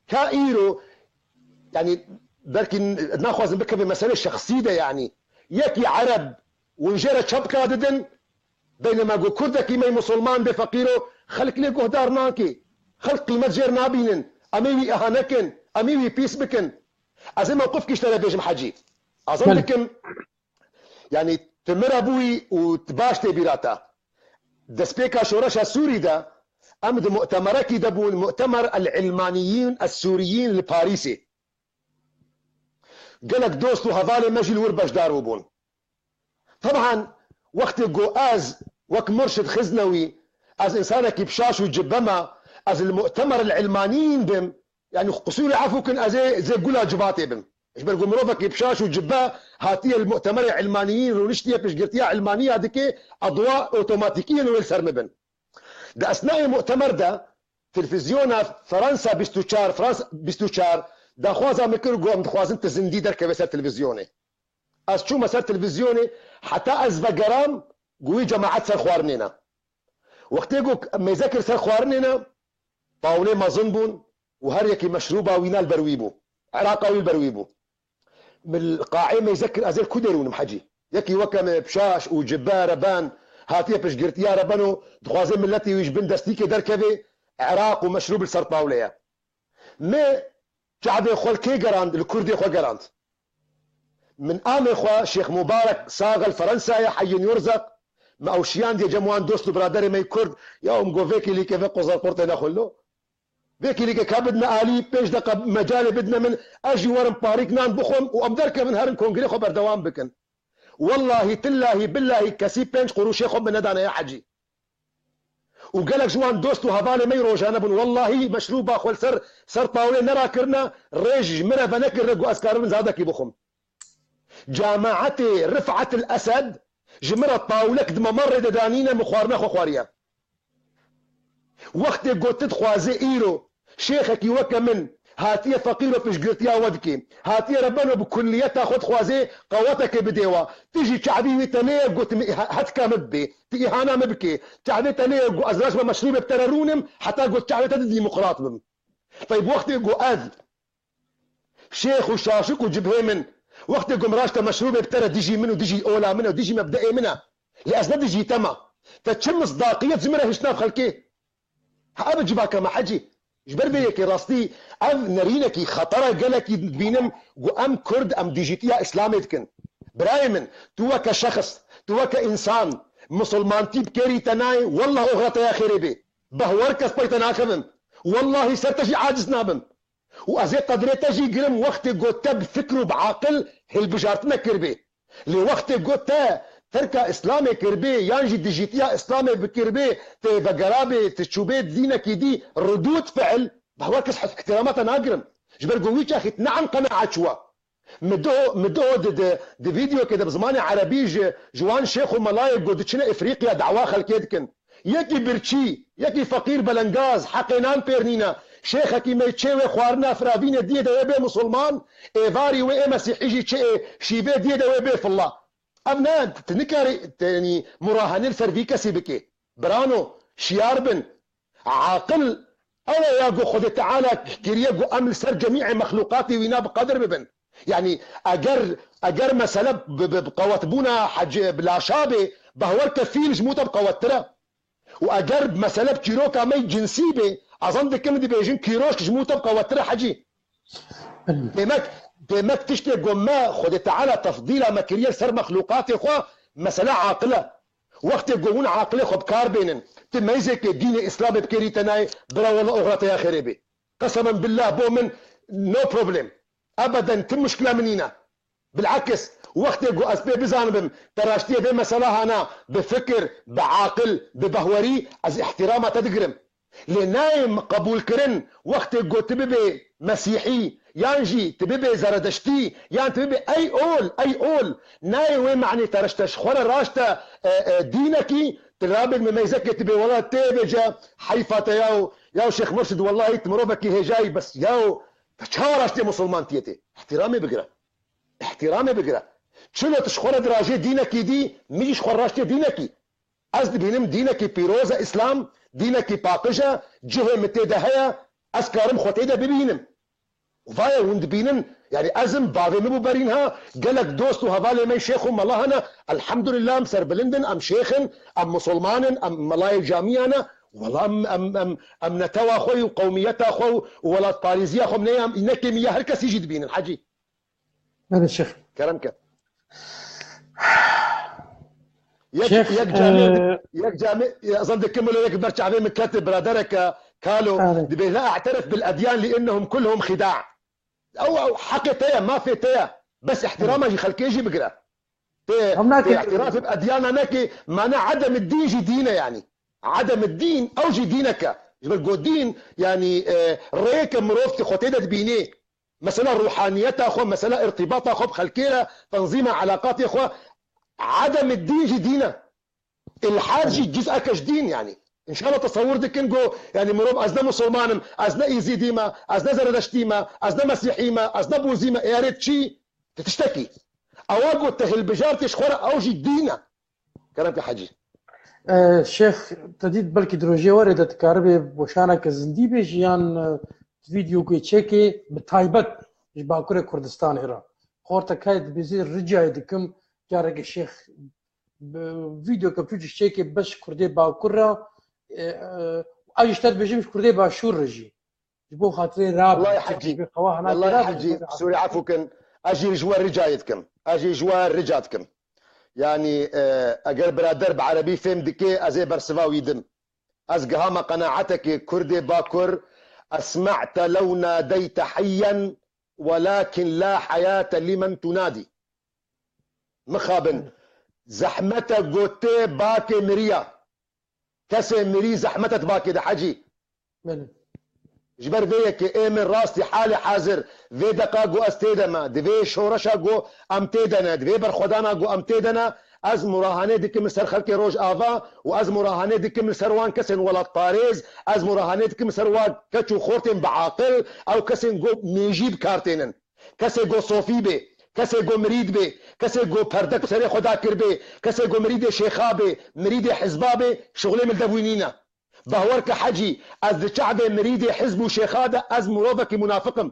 كايرو يعني بركي ناخذ بك بمسألة شخصية يعني يكي عرب ونجرة شبكة ددن بينما جو كردك مي مسلمان بفقيرو خلق لي قهدار ناكي خلق قيمة جير نابينن اميوي اهانكن اميوي بيس بكن ازي موقف كيشتري بيجم حجي اظن لكن يعني تمر ابوي وتباشتي بيراتا دسبيكا شورشا سوري دا امد مؤتمرك دبو المؤتمر العلمانيين السوريين لباريسي قالك دوستو هذالي مجي الوربش داروبون طبعا وقت جو از وك مرشد خزنوي از انسانك بشاش وجبما از المؤتمر العلمانيين بم يعني قصوري عفوكن زي قولها جباتي بم ايش بلقوا مروفك بشاش وجبا هاتيه المؤتمر العلمانيين ونشتيه بش قلتيها علمانيه هذيك اضواء اوتوماتيكيا ويلسر مبن ده اثناء المؤتمر ده تلفزيون فرنسا بيستوشار فرنسا بيستوشار ده خوازا مكر قوم خوازن تزندي دركه بس تلفزيوني از شو مسار تلفزيوني حتى از بقرام قوي جماعات سر خوارنينا وقت يقول ما يذكر سر خوارنينا باولي ما ظنبون وهر يكي مشروبة وينال برويبو عراقاوي البرويبو بالقاعي ما يذكر ازل كدرون محجي يكي وكم بشاش وجبا ربان هاتيه بش قرتيا ربانو دخوازين ملتي ويجبن دستيكي دركبي عراق ومشروب السر باوليا ما شعبي خول كي قراند الكردي خو قراند من آم إخوة شيخ مبارك صاغ الفرنساي حي يرزق ما اوشيان دي جموان دوستو برادري مي كرد يوم جو فيكي لي كيف قوزر بورتي ناخلو فيكي لي كابدنا الي بيش دقه مجالي بدنا من اجي ورم باريك نان بخم وامدرك من هرن كونغري خبر دوام بكن والله تالله بالله كسي بنش قروش يخم من ندانا يا حجي وقالك جوان دوستو هذاني مي روجانا بن والله مشروبا خول سر طاولي نرا كرنا ريج مرا بنكر رقو اسكار من زادك بخم جامعتي رفعة الاسد جمرة طاولك دم مر دانينا مخوارنا خواريا وقت قلت تخوازي ايرو شيخك يوكا من هاتيه فقيره فيش قرتيا ودكي هاتيه ربنا بكليتها خد خوازي قوتك بديوا تيجي شعبي تنيه قلت هتكا مبي تيجي هانا مبكي شعبي تنيه قو ازراش مشروب بتررونم حتى قلت شعبي تدي ديمقراط بم طيب وقت قو اذ شيخ وشاشك وجبهه من وقت قو مراشته مشروب بترى ديجي منه ديجي اولا منه ديجي مبدئي منها لاسباب ديجي تما تتشم مصداقيه زمره هشنا بخلكي هابد جباك ما حجي جبر بيك راستي ام نرينكي خطره قالك بينم وام كرد ام ديجيتيا اسلامي تكن برايمن تو كشخص تو كانسان مسلمان تيب كيري تناي والله اغلط يا خيري بي بهورك سبيتنا خدم والله ستجي عاجز نابم وازي قدري تجي قرم وقت قلت بفكره بعاقل هالبجارتنا كربي لوقت قلت تركا اسلامي كربي يانجي ديجيتيا اسلامي بكربي تبقرابي تشوبيت دينك دي ردود فعل بهواكس احترامات ناقرم جبر قويتش اخي نعم قناعة شوا مدو دي فيديو كده بزماني عربي جوان شيخ وملايك قدتشنا افريقيا دعوا خلكيدكن يكي برشي يكي فقير بلنغاز حقينان بيرنينا شيخك ميتشي خوارنا فرابين دي دوبي مسلمان ايفاري وي مسيحي شيبي دي دوبي في الله ابنا تنكر يعني مراهنين سرفيكا سيبكي برانو شياربن عاقل انا يا جو خذ تعالى كريا جو امل سر جميع مخلوقاتي وينا بقدر ببن يعني اجر مساله بقواتبونا حج بلا شابه بهور كفيل جموته بقواترا واجر مساله بكيروكا مي جنسيبه اظن كم دي بيجين كيروش جموته بقواترا حجي دمك تشتي قوما خذ تعالى تفضيله مكريه سر مخلوقاتي خو مساله عاقله وقت يقولون عاقله خو بكار بينن تميزك دين الاسلام بكيري تناي برا والله اغرط يا خريبي قسما بالله بومن نو بروبليم ابدا تم مشكله منينا بالعكس وقت يقول اسبي بزانبم تراشتي بين مساله انا بفكر بعاقل ببهوري از احترامه تدقرم لنايم قبول كرن وقت يقول تبي مسيحي يانجي تبي زردشتي يعني تبي اي اول ناي وين معني ترشتش خور راشتا دينكي ترابل مميزك تبي والله تيبجا حيفا ياو شيخ مرشد والله تمروبك هي جاي بس ياو شارشتي مسلمان تيتي احترامي بقرا شنو تشخور دراجي دينكي دي ميجي خراشتي دينكي ازد بينم دينكي بيروزا اسلام دينكي باقجا جهه متدهيا اسكارم خوتيدا ببينم وفايا وند بينن يعني ازم بعض مبو برينها قالك دوست وهذا مي شيخ الله انا الحمد لله مسر بلندن ام شيخن ام مسلمان ام ملاي جاميانا والله ام نتوا اخوي وقوميته اخو ولا باريزيا اخو مني نكي مياه هركس يجي بين الحجي هذا الشيخ كرمك شيخ يك جامع اظن كملوا يك برجع بين مكاتب برادرك قالوا دي لا اعترف بالاديان لانهم كلهم خداع او حقي تيا ما في تيا بس احترامها يجي خلك يجي بقرا اعتراف باديان انك معناه عدم الدين جي دينا يعني عدم الدين او جي دينك يقول دين يعني ريك مروفتي خوتيدا بيني مثلا روحانيتها اخو مثلا ارتباطها اخو بخلكيره تنظيم علاقات اخو عدم الدين جي دينا الحاج جزء كش دين يعني ان شاء الله تصور دي كنجو يعني مروب ازنا مسلمان ازنا ايزيديما ازنا زردشتيما ازنا مسيحيما ازنا بوزيما يا ريت شي تشتكي اواقو تهل بجارتي شخوره اوجي دينا كلامك يا حجي شيخ تديد بلكي دروجي وارد تكاربي بوشانا كزندي بيجيان فيديو كي تشيكي بتايبت باكوري كردستان هرا خورتا كايد بيزير رجعي دكم جارك الشيخ فيديو كبتوجي تشيكي بس كردي باكورا اجشتات بيجيمش كردي باشور رجي جبو خاطري راب الله يحجي الله يحجي سوري عفوكن اجي جوار رجايتكم اجي جوار رجاتكم يعني اگر برادر بعربي فهم دكي ازي برسفاوي دم از قهام قناعتك كردي باكر اسمعت لو ناديت حيا ولكن لا حياة لمن تنادي مخابن زحمتك قوتي باكي مريا كسي مري زحمتك باكي ده حجي جبر فيك ايمن راستي حالي حاضر في دقاقو استيدما دفي شورشا جو امتيدنا دفي برخدانا جو امتيدنا از مراهنه ديك مسر خلق روج آفا و از مراهنه ديك مسر وان كسن ولا طاريز از مراهنه ديك مسر وان كچو خورتين بعاقل او كسن جو ميجيب كارتينن كسي جو صوفي بي كسي جو مريد بي كسي جو پردك سري خدا كر بي كسي جو مريد شيخا بي مريد حزبا بي شغلي من دبوينينا بهورك حجي از شعب مريد حزب وشيخاده از مروبك منافقم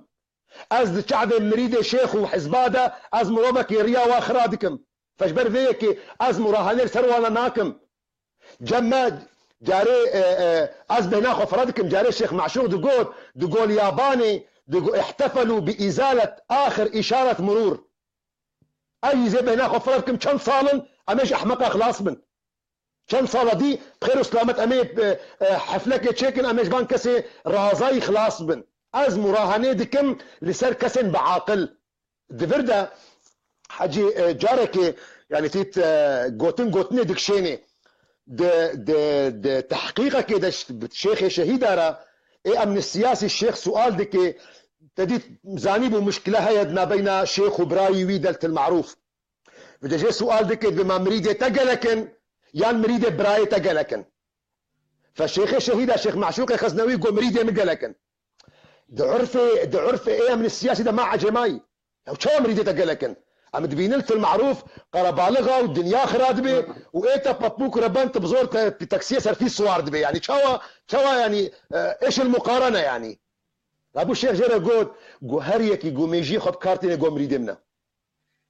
از شعب مريد شيخ وحزباده از مروبك ريا واخرادكم فجبر فيك از مراهنه سروانا ناكم جماد جاري از بناخو فرادكم جاري شيخ معشوق دقول ياباني احتفلوا بإزالة آخر إشارة مرور أي زي بناخو فرادكم كم صالن أميش أحمقها خلاص من كم صالة دي بخير وسلامة أمي حفلك تشيكن أميش بان كسي رازاي خلاص بن از مراهنه دكم لسر كسن بعاقل دفردا حجي جارك يعني تيت قوتن دكشيني د تحقيقك كده شيخ شهيد را ايه من السياسي الشيخ سؤال دكي تديت زاني بو مشكله هي ما بين شيخ وبراي ويدلت المعروف بدي جي سؤال دكي بما مريده تقلكن يان مريده براي تقلكن فالشيخ الشهيد الشيخ معشوق خزنوي قو مريده مقلكن دعرفه ايه من السياسي ده مع جماي او شو مريده تقلكن عم تبينلت المعروف قربالغه والدنيا خراد به وايتا بابوك ربنت بزور بتاكسي صار في صور دبي يعني شوا يعني ايش المقارنه يعني ابو الشيخ جرى جو هريكي جو ميجي خد كارتين جو مريدمنا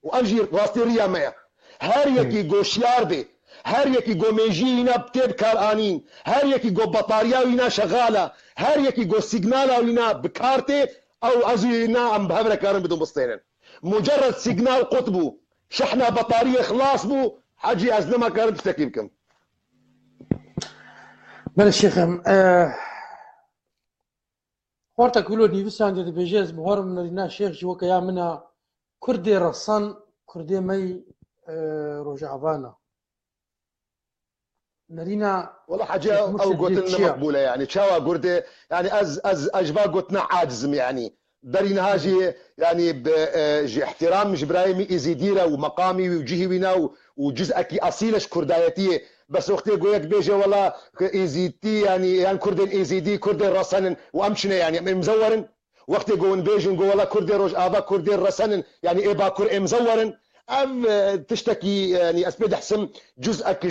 وامجي راستي ريا مايا هريكي جو شيار بي هريكي جو ميجينا بتب كارانين هريكي جو بطاريا وينا شغاله هريكي جو سيجنالا وينا بكارتي او ازينا ام بهبره كارن بدون بسطينن مجرد سيجنال قطبو شحنه بطاريه خلاص بو حجي ازنما كانت بتكيبكم بل الشيخ خورتك ولو نيفسان دي بيجاز بهور من رينا شيخ جوا كيا منها كردي رصان كردي مي رجعبانا نرينا والله حاجه او قلت لنا مقبوله يعني تشاوا قردي يعني از اجبا قلتنا عاجزم يعني درينا هاجي يعني بجي احترام جبرايمي ازيديرا ومقامي وجهي وينا وجزءك اصيلش كردايتيه بس وقت يقولك بيجي والله ايزيتي يعني كردين ايزيدي كردين رسنن وامشنا يعني مزورن وقت يقولون بيجي نقول والله كردين روج ابا كردين رسنن يعني ايه باكر مزورن ام تشتكي يعني اسبيد حسم جزءك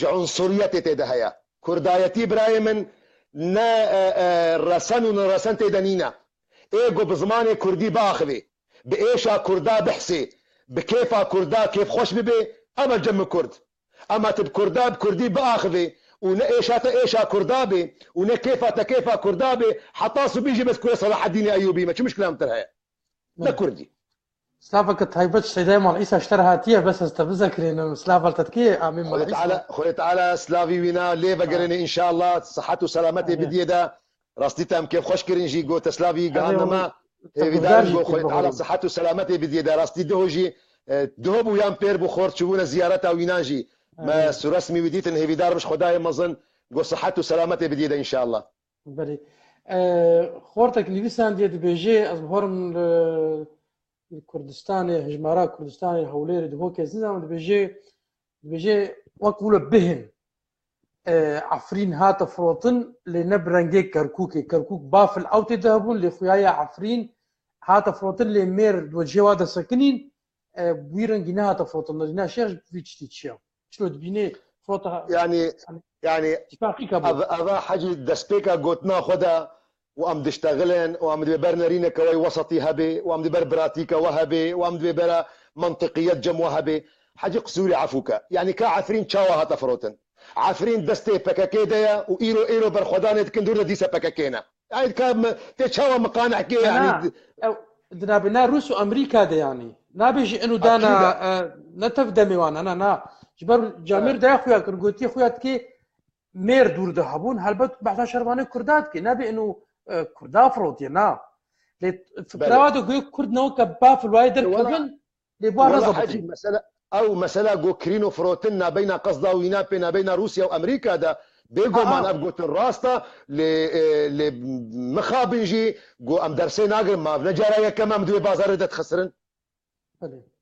عنصريتي تدهيا كردايتي برايمن نا رسن تدنينا ايجو بزمان كردي باخذي بايشا كردا بحسي بكيفا كردا كيف خوش ببي اما جم كرد اما تب كردا بكردي باخذي ونا ايشا كردا بي ونا كيفا كردا بي حطاسو بيجي بس كل صلاح الدين ايوبي ما مش كلام ترى لا كردي سلافك تهيبتش دايما عيسى اشترها تيه بس استفزكر انه سلافك تتكي امين خويا تعالى خويا تعالى سلافي وينا ليه بقرني ان شاء الله صحته وسلامته بديدا راستيتهم كيف خوش كرنجي جو تسلافي قالنا ايفيدار جو خويا على صحته وسلامته بدي راستي دوجي دهب ويام بير بخور تشوفونا زيارتها ويناجي ما رسمي وديت ان ايفيدار مش خداي مظن جو صحته وسلامته بدي ان شاء الله بري خورتك نيفسان ديال بيجي اظهر من الكردستاني هجمارا كردستاني هولير دهو كيزنا بيجي وقول بهن عفرين هات فروتن لنبرنجي كركوك بافل او تذهبون لخيايا عفرين هات فروتن لمير دوجيوادا سكنين بويرنجينا هات فروتن لنا شيخ فيتش تيتشيا شلو تبيني فروتا يعني هذا حاجه دسبيكا قوتنا خدا وام دشتغلن وام دبرنرينا كوي وسطي هبي وام دبر براتيكا وهبي وام دبر منطقيات جم وهبي حاجه قسوري عفوكا يعني كعفرين تشاوا هات فروتن عفرين دستي بكاكيدايا وايرو برخدانه كندور ديسا بكاكينا يعني كام تشاوا مقانع كي يعني نابنا روس وامريكا ده يعني نابيجي انه اكيد. دانا نتف دمي وانا انا جبر جامير دا خويا كرغوتي خويا كي مير دور ده هبون هلبت بعد شربانه كردات كي نبي انه كردا فروت ينا فكرة جو كرد نو كبا في الوايدر كبن لبوار ولا حاجه زبطي مساله او مساله جو كرينو فروتنا بين قصدا وينابنا بين روسيا وامريكا ده بيجو ما نبغوت الراستا لمخابنجي جو ام درسين اجر ما بنجارا كمان مدوي بازار ده تخسرن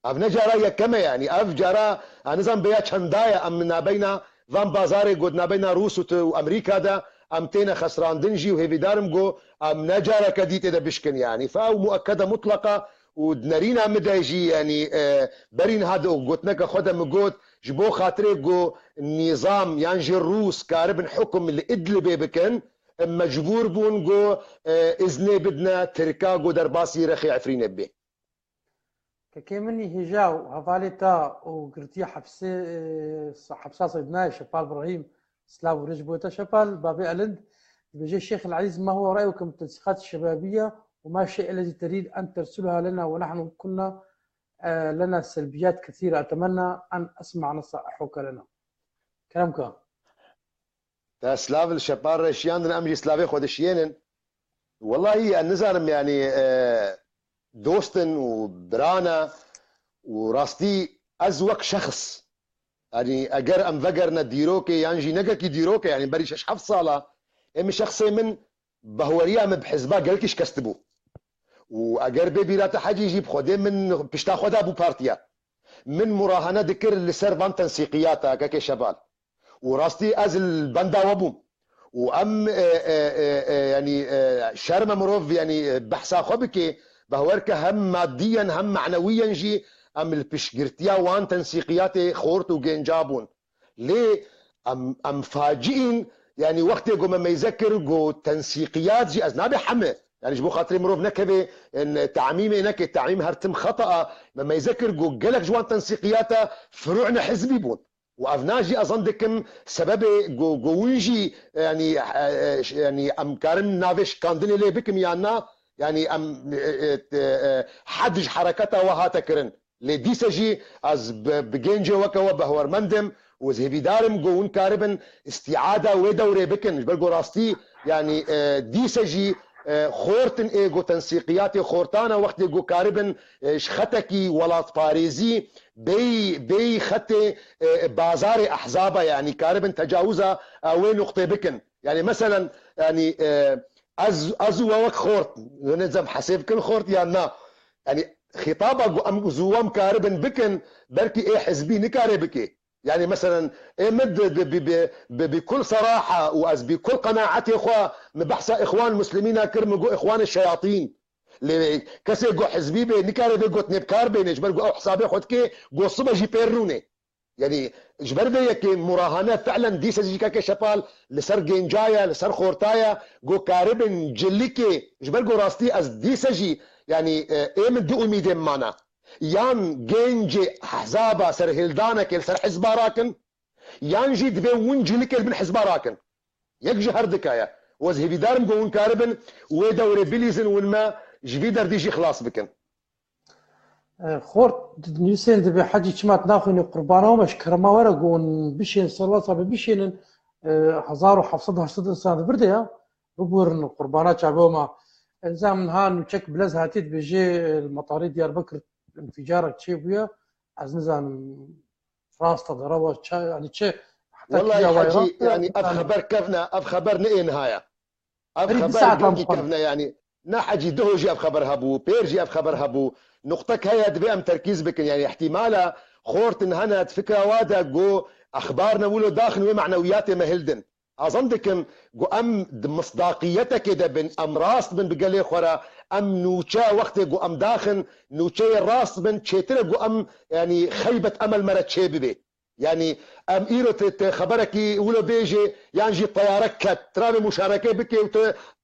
ابن جارا كما يعني اف جارا نظام بيا چندايا ام بين فان بازاري قد بين روس وامريكا ده ام تينا خسران دنجي وهي دارم جو ام نجارة كديت ده بشكن يعني فاو مؤكده مطلقه ودنرينا مدايجي يعني برين هذا وقلتناك خدها مقوت جبو خاطري جو النظام ينجي الروس كاربن حكم اللي ادلبي بكن مجبور بون جو اذني بدنا تركا جو درباسي رخي عفرين بي كمني هجاو هفاليتا وقرتي حبسا صيدناي شبال ابراهيم سلاو رجبوتا شبال بابي ألند بيجي الشيخ العزيز ما هو رأيكم بالتنسيقات الشبابية وما الشيء الذي تريد أن ترسلها لنا ونحن كنا لنا سلبيات كثيرة أتمنى أن أسمع نصائحك لنا كلامك سلاف الشبار شيان امجي سلافي خود شيانن والله النزارم يعني دوستن وبرانا وراستي ازوق شخص يعني اجر ام فجرنا ديروكي يانجي نجاكي ديروكي يعني بريش اش حف صاله ام شخصي من بهوريا من بحزبا قالكش كستبو واجر بيبي لا تحاجي يجيب خدي من بشتا خدها ابو بارتيا من مراهنه ذكر اللي سيرفان تنسيقياتها كاكي شبال وراستي از البندا وابوم وام يعني شرم مروف يعني بحثا خبكي بهورك هم ماديا هم معنويا جي ام البشقرتيا وان تنسيقياتي خورت وجنجابون ليه ام فاجئين يعني وقت جو ما يذكر جو تنسيقيات جي ازنابي حمى يعني جبو خاطري مروف نكبه ان تعميمي نك التعميم هرتم خطا لما يذكر جو قالك جوان تنسيقياتا فروعنا حزبي بون وافناجي اظن دكم سبب جوينجي يعني ام كارم نافش كاندني لي بكم يعني ام حدج حركتها وهاتا كرن لديسجي از بجنجي وكا بهور مندم وزهبي دارم جوون كاربن استعاده ودوري بكن بلغو راستي يعني ديسجي خورتن ايجو تنسيقياتي خورتانا وقت ايجو كاربن شختكي ولا باريزي بي خطي بازار احزابها يعني كاربن تجاوزها وين نقطه بكن يعني مثلا يعني ازو وك خورت نزم حسيب كل خورت يعني خطابه ام زوام كاربن بكن بركي ايه حزبي نكاري بكي يعني مثلا مد بكل صراحه واز بكل قناعتي اخوه مبحث اخوان المسلمين كرم جو اخوان الشياطين اللي كسي جو حزبي نكاري بيجو تنبكار بين جبر جو حسابي خدكي جو صبا جي بيروني يعني جبر بيك مراهنه فعلا دي سجيكا كشبال لسر جنجايا لسر خورتايا جو كاربن جليكي جبر جو راستي از دي سجي يعني ايه من دو اميدين معنا يان جنجي احزابا سر هلدانك سر حزبا راكن يان جي دبي ونجلك من حزبا راكن يكجي هردكايا وزهي بدارم جو كاربن ودوري بليزن والما جبيدر ديجي خلاص بكن خورت نيسين دبي حاجي شمات ناخذ قربانه ومش كرما ورا قون بشين صلوات بشين هزار وحفصدها صد انسان بردها بقول قربانات شعبوما الزام هان تشك بلز هاتيت بيجي المطاري ديار بكر انفجارك تشيبويا از نزان راستا ضربه يعني تشي والله حجي يعني افخبر كفنا افخبر نئي نهايه افخبر كفنا يعني نحجي دهوجي افخبر هبو بيرجي افخبر هبو نقطك هيا دبي ام تركيز بكن يعني احتمالا خورت انهنت فكره وادا جو اخبارنا ولو داخل ومعنوياتي مهلدن اظن دكم جو ام مصداقيتك كده بن ام راس بن بقالي خورا ام نوچا وقت جو ام داخل نوچي الراس بن تشيتر جو ام يعني خيبه امل مرت شيبي يعني ام ايرو خبرك ولو بيجي ينجي طيارك ترامي مشاركه بك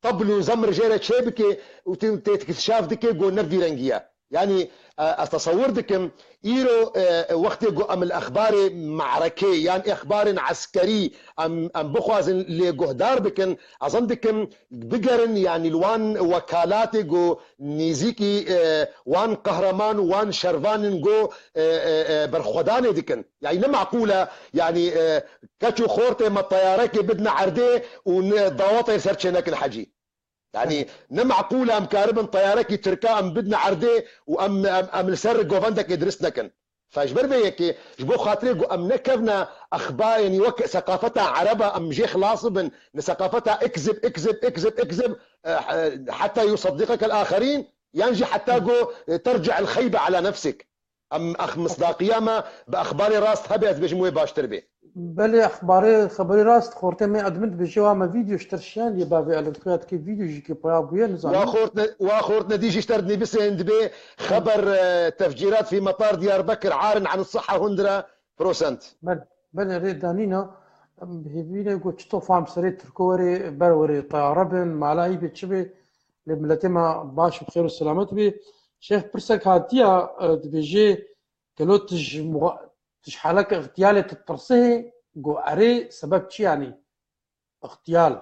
وطبلوا زمر جيره شيبك وتكشاف دك جو نفدي رنجيه يعني اتصور دكم ايرو وقت جو ام الاخبار معركه يعني اخبار عسكري ام بخوازن لجهدار بكن اظن دكم بقرن يعني الوان وكالات جو نيزيكي وان قهرمان وان شرفان جو برخدانه دكن يعني ما معقوله يعني كاتشو خورتي ما الطيارات بدنا عرده وضواطي سرتشنك الحجي يعني نمعقولة ام كاربن طيارك تركا ام بدنا عرضي ام السر جوفندك يدرسنا كن فاجبر بيك جبو خاطري جو ام نكفنا اخبار يعني وك ثقافتها عربة ام جي خلاص بن ثقافتها اكذب اكذب اكذب اكذب حتى يصدقك الاخرين ينجي حتى جو ترجع الخيبة على نفسك ام اخ مصداقية ما باخبار راس تبعت بجموي باش تربي بله خبری راست خورته می ادمت بجوا ما فيديو اشترشان اللي بابي على الخيات كي فيديو جي كي بابويا نزاني واخورت نديجي اشتردني بس دبي خبر تفجيرات في مطار ديار بكر عار عن الصحة 100%. بله ريد دانينا هيفينا يقول شتو فام سريت تركوري بروري طيارة بن معلاي بتشبه لملتما باش بخير والسلامات بي شيخ برسك هاتيا دبيجي كلو تشحالك اغتيال تترسه جو اري سبب شي يعني اغتيال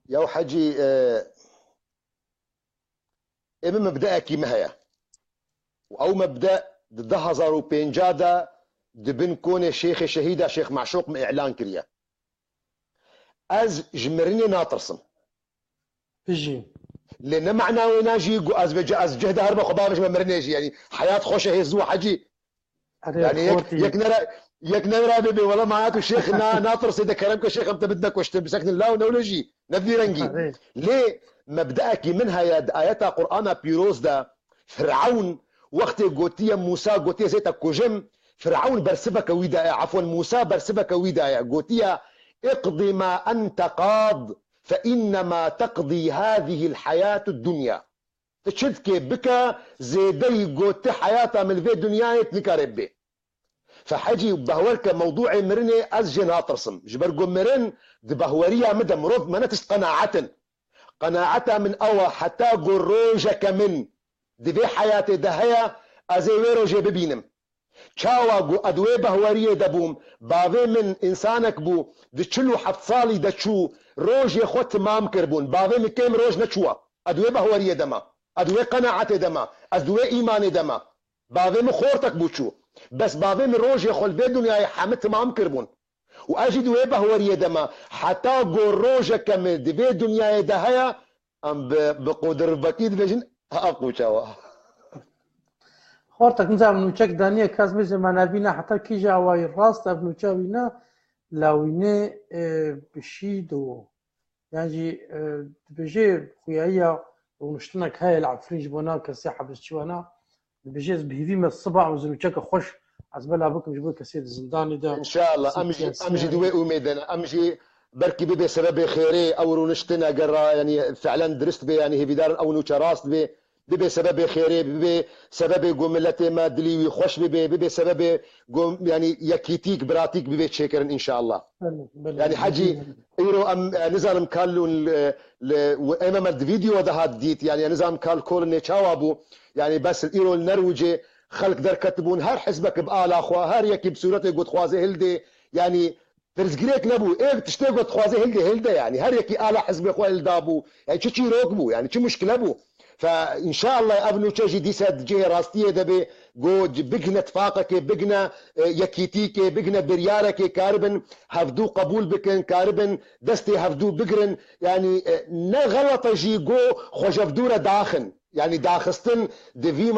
يا حجي اما مبدأك مهيا او مبدأ دهزارو بينجادا دبن كون شيخ شهيدة شيخ معشوق من اعلان كريا از جمرني ناطرسم بيجي لان معنى ويناجي از جهد هرب خبابش ممرنيجي يعني حياة خوشة هزو حجي يعني يك نرى بيبي والله معناته الشيخ ناطرس اذا كلامك الشيخ انت بدك وش تمسكني الله ونولجي نبني رنجي ليه مبدأك منها يا آيات قرآن بيروز دا فرعون وقت قوتية موسى قوتية زيتا كوجم فرعون برسبك ويدا عفوا موسى برسبك ويدا قوتية اقضي ما أنت قاض فإنما تقضي هذه الحياة الدنيا تشدك بك زيدي قوتي حياتها من في دنيا تنكرب به فحجي بهورك موضوع مرني أزجن هاترسم جبرقو مرن دبهورية مدى مرض منتش قناعة من أوى حتى قروجك من دبي حياتي دهيا أزي روجي ببينم شاوا قو أدوي بهورية دبوم باوي من إنسانك بو دچلو حفصالي دچو روجي خو تمام كربون باوي من كيم روج نچوا أدوي بهورية دما أدوي قناعة دما أدوي إيمان دما باوي من خورتك بوچو بس باوي من روجي خو البي دنيا حمد تمام كربون واجد ويبه وريه دما حتى قول روجك من دبي دنيا دهيا ام بقدر بكيد بجن اقو شوا خورتك نزام نوچك دانيه كاز مز منابينا حتى كي جاوي راست ابنوچاوينا لاوينه بشيدو يعني بيجي خويايا ونشتنك هاي العفريج بونا كساحه بشوانا بيجي بهذي من الصبع وزنوچك خوش عزبالها بكم جبوك كسيد الزنداني ده ان شاء الله امجي دوي اميدنا امجي بركي بي سبب خيري او رونشتنا قرا يعني فعلا درست بي يعني هي بدار او نوشراست بي سبب خيري بي سبب قوملتي ما دلي خوش بي سبب قوم يعني يكيتيك براتيك بي شكرا ان شاء الله يعني حجي ايرو نزال مكالو امام الفيديو ده هاديت يعني نزال مكال كل نيتشاوابو يعني بس ايرو النروجي خلق در كتبون هر حزبك بآلا خوا هر يكي بصورته قد خوازي هلدي يعني ترزقريك نبو ايه بتشتي قد خوازي هلدي يعني هر يكي آلا حزب خوا هلدابو يعني چي روكبو يعني چي مشكلة بو فإن شاء الله أبنو تشي دي ساد جهة راستية دبي قد بقنا اتفاقك بقنا يكيتيك بقنا بريارك كاربن هفدو قبول بكن كاربن دستي هفدو بقرن يعني نغلط جي قو خوشفدورة داخن يعني داخستن دفي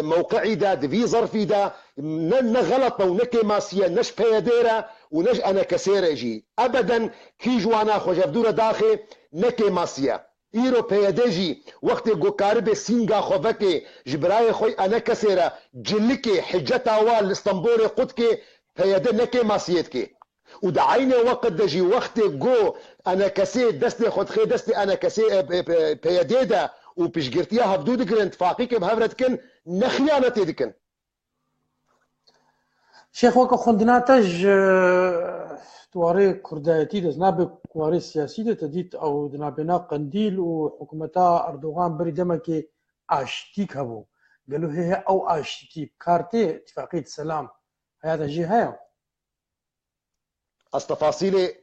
موقعي دا دفي ظرفي دا نغلط ونكي ماسية نش بيديرة ونش أنا كسيرة جي أبدا كي جوانا خوشفدورة داخل نكي ماسية إيرو بيديجي وقت جو كاربي سينغا خوفكي جبراي خوي أنا كسيرة جلكي حجتا وال اسطنبول قدكي بيدي نكي ماسيتكي ودعيني وقت دجي وقت جو أنا كسي دستي خد خي دستي أنا كسي بيديدا وبشجرتيها هبدو دكن اتفاقيك بهفرتكن نخيانتي دكن شيخ وكا خندناتج تواري كردايتي دزنابي كواري سياسي تديت او دنابنا قنديل وحكومتا اردوغان بري دمكي اشتيك هبو قالوا هي او اشتيك كارتي اتفاقية السلام هذا جي هيا از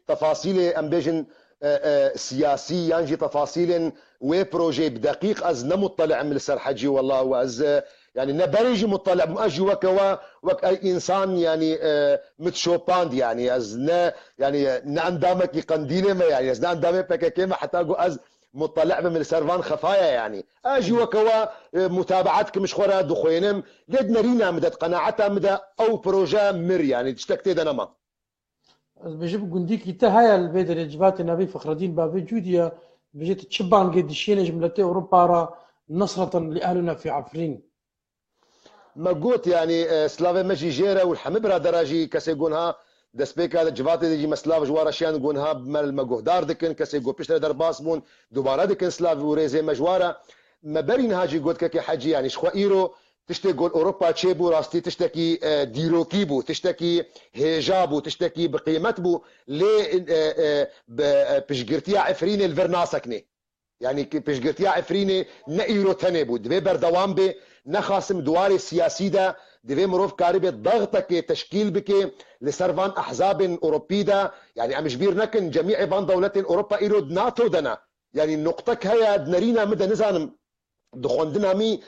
تفاصيل ام بيجن سياسي ينجي تفاصيل وي بروجي بدقيق از نمطلع من السرحجي والله واز يعني نبريجي مطلع مأجي وك اي انسان يعني متشوباند يعني از يعني نعندامك قنديله ما يعني از نعندامك بكاكيما حتى اقول از مطلع من سرفان خفايا يعني اجي وكوا متابعتك مش خورا دخوينم لد نرينا مدى قناعتها مدى او بروجا مر يعني تشتكتي دنما بجيب قنديك تا هيا البيدر جبات نبي فخر الدين بابي جوديا بجيت تشبان قد شينا جملتي اوروبا را نصرة لاهلنا في عفرين ما قلت يعني سلافي ماشي جيرة والحمبرة دراجي كسي قونها دسبيك هذا جفاتي دي مسلاف جوارا شيان قونها بمال المقهدار دكن كسي قو بيشتري درباس بون دوبارا دكن سلافي وريزي مجوارا ما برين هاجي قلت كي حاجي يعني شخوا ايرو تشتكي قول اوروبا تشيبو راستي تشتكي ديروكيبو تشتكي هيجابو تشتكي بقيمتبو لي بشقرتيا عفرين الفرناسكني يعني بشقرتيا عفريني نايرو تنبو دبي بردوام بي نخاسم دواري السياسي دا دبي مروف كاربي ضغطك تشكيل بك لسرفان احزاب اوروبي دا يعني عم جبير نكن جميع فان دولة اوروبا ايرو ناتو دنا يعني نقطك هيا دنرينا مدى نزانم دخوندنا مي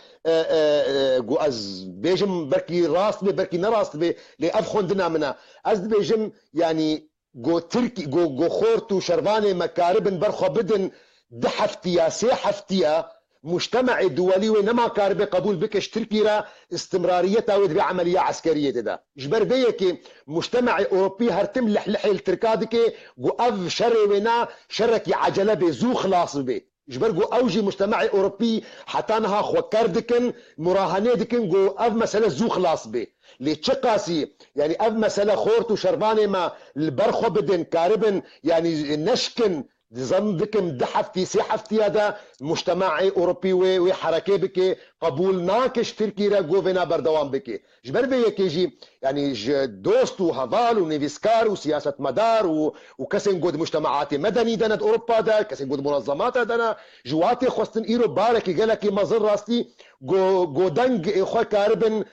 جو از بيجم بركي راست بي بركي نراست بي لافخوندنا منا از بيجم يعني جو تركي جو خورتو شرفاني مكاربن برخو بدن دحفتيا سيحفتيا مجتمع دولي ونما كاربي قبول بكش تركيا استمراريتها ودبي عملية عسكرية دا جبر بيكي مجتمع اوروبي هرتم لحلحي التركادكي جو اف شر ونا شركي عجلة بزو خلاص بي جبر جو اوجي مجتمع اوروبي حتى انها خوكر دكن مراهنه دكن جو اف مسألة زو خلاص بي لتشقاسي يعني اف مسألة خورتو شرباني ما البرخو بدن كاربن يعني نشكن ذكم دحفتي سيحفتي هذا مجتمعي اوروبي وحركه بك قبول ناكش تركي را جوفينا بردوام بك جبر بي يجي يعني دوست وهفال ونيفيسكار وسياسه مدار وكسن جود مجتمعات مدني دنت اوروبا دا كسن جود منظمات دنا جواتي خوستن ايرو بارك قالك مزر راستي جو دنج اخو كاربن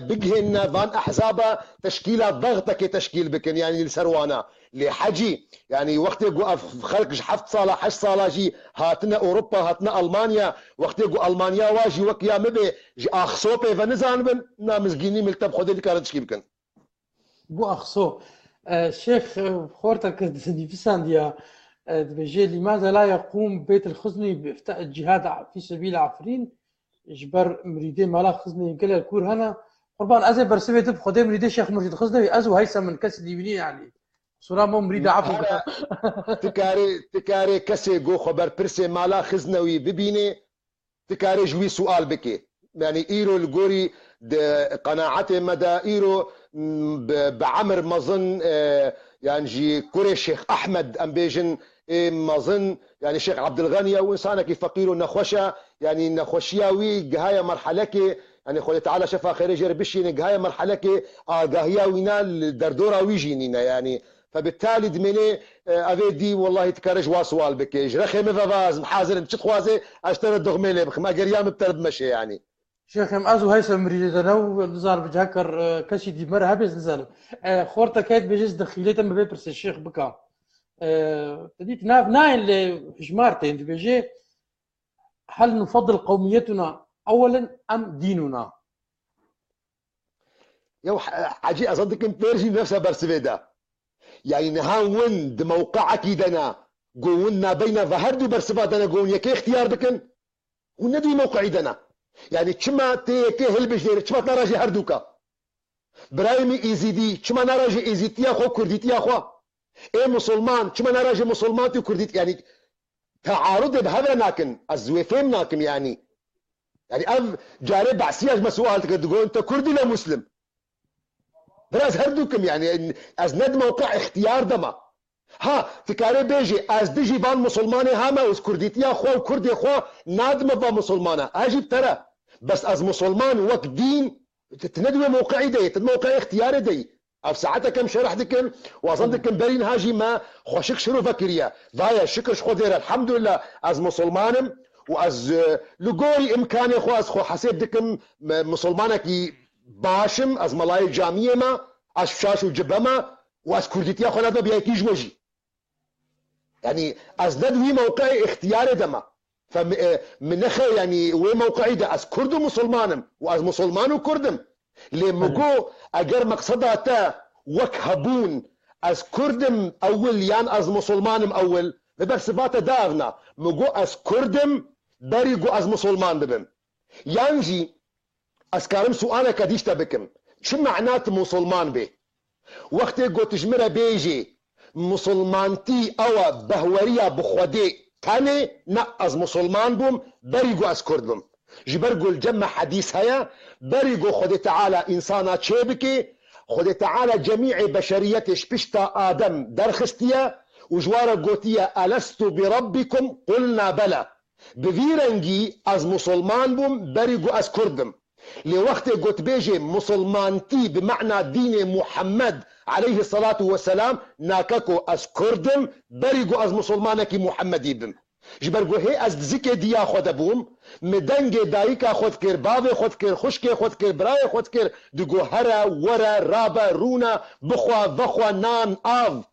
بجهن فان احزابا تشكيلات ضغطك تشكيل بكن يعني السروانا لحجي يعني وقت يقول خلق حفت صالة حش صالة جي هاتنا أوروبا هاتنا ألمانيا وقت يقول ألمانيا واجي وكيا مبي جي أخصوبي فنزان بن نامزجيني ملتب خذي اللي كانت تشكي بكن بو أخصو شيخ خورتك ديفيسان ديا دبجي لماذا لا يقوم بيت الخزني بإفتاء الجهاد في سبيل عفرين جبر مريدي مالا خزني قال الكور هنا قربان أزي برسبي تب خدي مريدي شيخ مريد خزني أزو هيثم من كاس ديبني يعني صورة مو مريد عفو تكاري كسي جو خبر برسي مالا خزنوي ببيني تكاري جوي سؤال بكي يعني ايرو الجوري قناعتي مدى ايرو بعمر مظن يعني جي كوري شيخ احمد امبيجن مظن يعني شيخ عبد الغني وانسانك فقير نخوشة يعني نخوشياوي جهاية مرحلة يعني خويا تعالى شفا خير جير بشي جهاية مرحلة قاهيا وينا الدردورة ويجينينا يعني فبالتالي دميني افي دي والله تكرج واسوال بكيج رخي مفاز محازر انت خوازي اشتري الدغميلي بخ ما قريام بترد مشي يعني شيخ ازو هيثم مريدنا ونزار بجاكر كشي دي مره هبز نزال خورتا كيت بجز دخيلته ما بيبرس الشيخ بكا تديت ناين لحجمارتين دي بيجي هل نفضل قوميتنا اولا ام ديننا يو حاجي اصدق ان بيرجي نفسها برسفيدا يعني نهان وند موقعك دنا قولنا بين ظهردي برسفادنا قول يكي اختيار بكن وندي موقعي دنا يعني كما تيكي هلبجير كما نراجي هردوكا برايمي ايزيدي كما نراجي ايزيتيا خو كرديتيا خو ايه مسلمان كما نراجي مسلماتي وكرديت يعني تعارض بهذا ناكن الزويفين ناكن يعني اف جاري بعسياج مسؤال تقول انت كردي لا مسلم براز هردوكم يعني از ند موقع اختيار دما ها تكاري بيجي از ديجي فان مسلماني هاما وز كرديتيا خو وكردي خو نادم فان مسلمانه اجي ترى بس از مسلمان وقت دين تندوي موقعي دي موقع اختياري دي اف ساعتها كم شرح دكن واظن دكن برين هاجي ما خوشك شنو فكريا ضايا شكر خدير الحمد لله از مسلمانم واز لغوري امكاني خو از خو حسيب دكم مسلمانك باشم از ملاي جامعه ما از شاشو جبما واز كرديتيا خو ندو بياكي جوجي يعني از ندوي موقعي اختياري دما فمن نخي يعني وين موقعي ده از كرد مسلمانم واز مسلمان وكردم لمجو اجر مقصدها تا وكهبون از كردم اول يان از مسلمانم اول ببر صفات داغنا مجو از كردم بريقو از مسلمان ببم يانجي از كارم سؤالك كديش تبكم شو معنات مسلمان به وقت قو تجمره بيجي مسلمانتي او بهوريه بخودي تاني نا از مسلمان بوم بريقو از كرد بوم جبرقو الجمع حديث هيا بريقو خد تعالى انسانا شيبكي خد تعالى جميع بشريتش بشتا ادم درخستيا وجوارا قوتيا ألست بربكم قلنا بلى بفيرنجي از مسلمان بوم بريقو از كردم لوقت قلت بيجي مسلمانتي بمعنى دين محمد عليه الصلاة والسلام ناكاكو از كردم بريقو از مسلمانك محمدي بم جبرگو هی از زکه دیا خود بوم مدنگ دایکا خود کر باو خود کر خشک خود کر برای خود کر دگو هرا ورا رابا رونا بخوا بخوا نان آو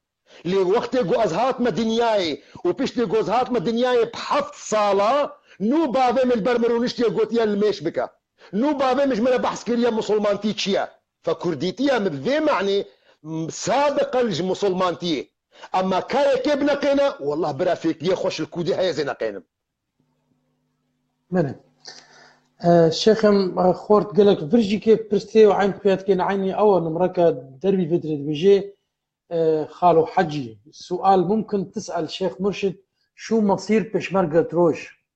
لی وقت گو از هاتم دنیای و پشت گو از هاتم دنیای بحفت صالا نو باوه من برمرونشتی گوتیا الميش بکا نو باوه مش من بحث كريا مسلمانتي تشيا فكرديتيا بذي معني سابقا مسلمانتي اما كاي كيف نقينا والله برا فيك يخش الكودي هيا زي نقينا منه الشيخ خورت قال لك فرجي كيف برستي وعين بيات كين عيني اول نمركا دربي فيدري بيجي خالو حجي السؤال ممكن تسال شيخ مرشد شو مصير بشمرقة روش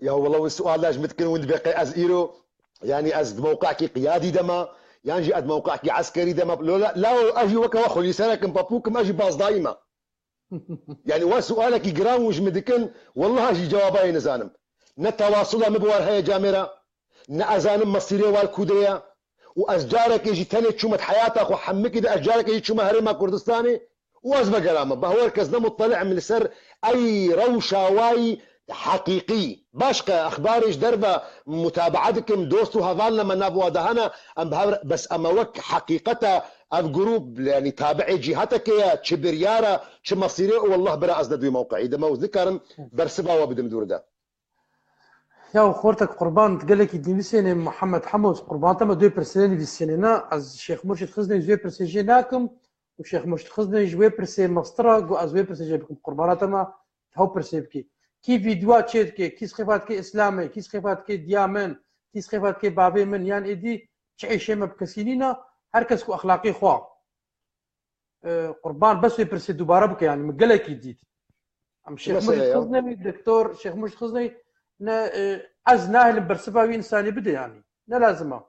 يا والله السؤال لاش متكن وين بقي از ايرو يعني از موقعك قيادي دما يعني اد موقعك عسكري دما لا اجي وكا واخو لسانك مبابوكم اجي باص دايما يعني وسؤالك جرام وش مدكن والله اجي جواباي نزانم نتواصل مبوار هي جامره نازانم مصيري والكوديه واشجارك يجي تاني شو حياتك وحمك ده اشجارك يجي شو هرمه كردستاني وازبا كلامه بهور كزنا مطلع من سر اي روشه واي حقيقي باشقى اخبارش دربه متابعتكم دوستو هذالنا من ابو دهنا بس اما وك حقيقتها اف جروب يعني تابعي جهتك يا تشبريارة مصيري والله برا ازدد موقعي دما وذكرم برسبها وبدم دور ده يا خورتك قربان تقول لك دي سنه محمد حمود قربان تما 2% في السنه از الشيخ مرشد خزني 2% جيناكم والشيخ مرشد خزني 2% مسترق واز 2% جيبكم قربانات ما هو برسيبكي كي فيديوهات شيتكي كي صفات كي اسلامي كي صفات كي ديامن كي صفات كي بابي من يعني ايدي تعيش ما بكسينينا هركز كو اخلاقي خوا قربان بس يبرسي دوباره بك يعني مقلك يديد ام الشيخ مرشد خزني الدكتور الشيخ مرشد خزني از ناهل برسباوي انساني بدا يعني لا لازمه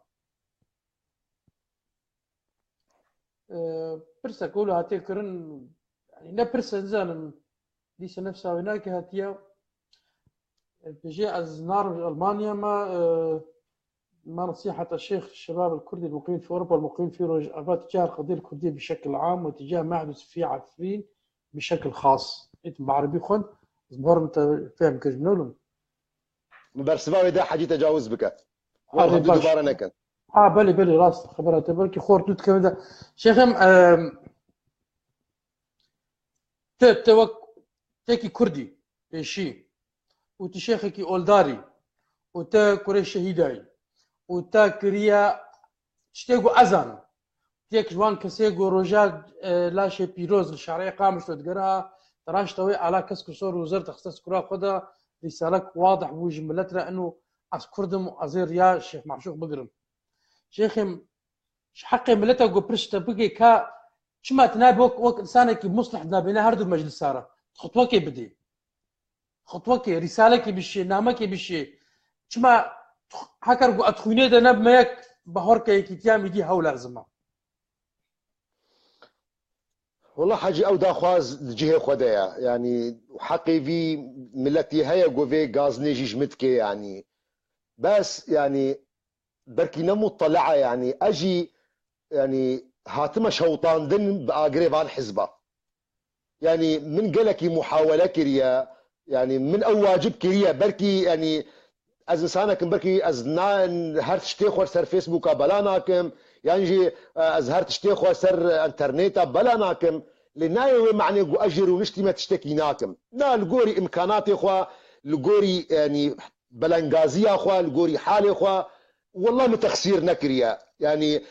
برسا كولو هاتي كرن يعني لا برسا زان ليس نفسها هناك هاتيا بيجي از نار المانيا ما نصيحة الشيخ الشباب الكردي المقيم في اوروبا المقيم في رجعات تجاه القضية الكردية بشكل عام وتجاه ما يحدث في عفرين بشكل خاص انت بعربي خن زبور انت فاهم كجنولهم برسباوي ده حاجي تجاوز بك والله دوباره نكن بلي راس خبرات بركي خور توت كذا شيخم تيكي كردي شي وتشيخكي اولداري وتا كوري شهيداي وتا كريا تشتيغو ازان تيك جوان كسيغو روجا لاشي بيروز الشرعيه قامش تقراها تراش توي على كسكو صور وزاره تخصص كرا خدا رسالك واضح بوجه ملتنا انه كردم ازير يا شيخ معشوق بقرم شيخم حقي ملتا جو برشتا بقي كا شما تنابي وك انسانك مصلح نابينا هردو مجلس ساره خطوك بدي خطوك رسالك بشي نامك بشي شما حكر جو اتخوينه ده نب ماك بهور كي كيتيام دي هول لازمه والله حاجي او دا خواز الجهه خدايا يعني حقي في ملتي هيا جوفي غاز نيجي جمتكي يعني بس يعني بركي نمو طلعة يعني أجي يعني هاتما شوطان دن بآقريبان حزبة يعني من قلكي محاولة كريا يعني من أو واجب كريا بركي يعني از انسانكم بركي از هر تشتي خور سر فيسبوك بلا ناكم يعني جي از هر تشتي خور سر انترنت بلا ناكم لناي معني جو اجر ونشتي ما تشتكي ناكم لا الجوري امكاناتي اخوا الجوري يعني بلنغازي اخوا الجوري حالي اخوا والله متخسير نكريا يعني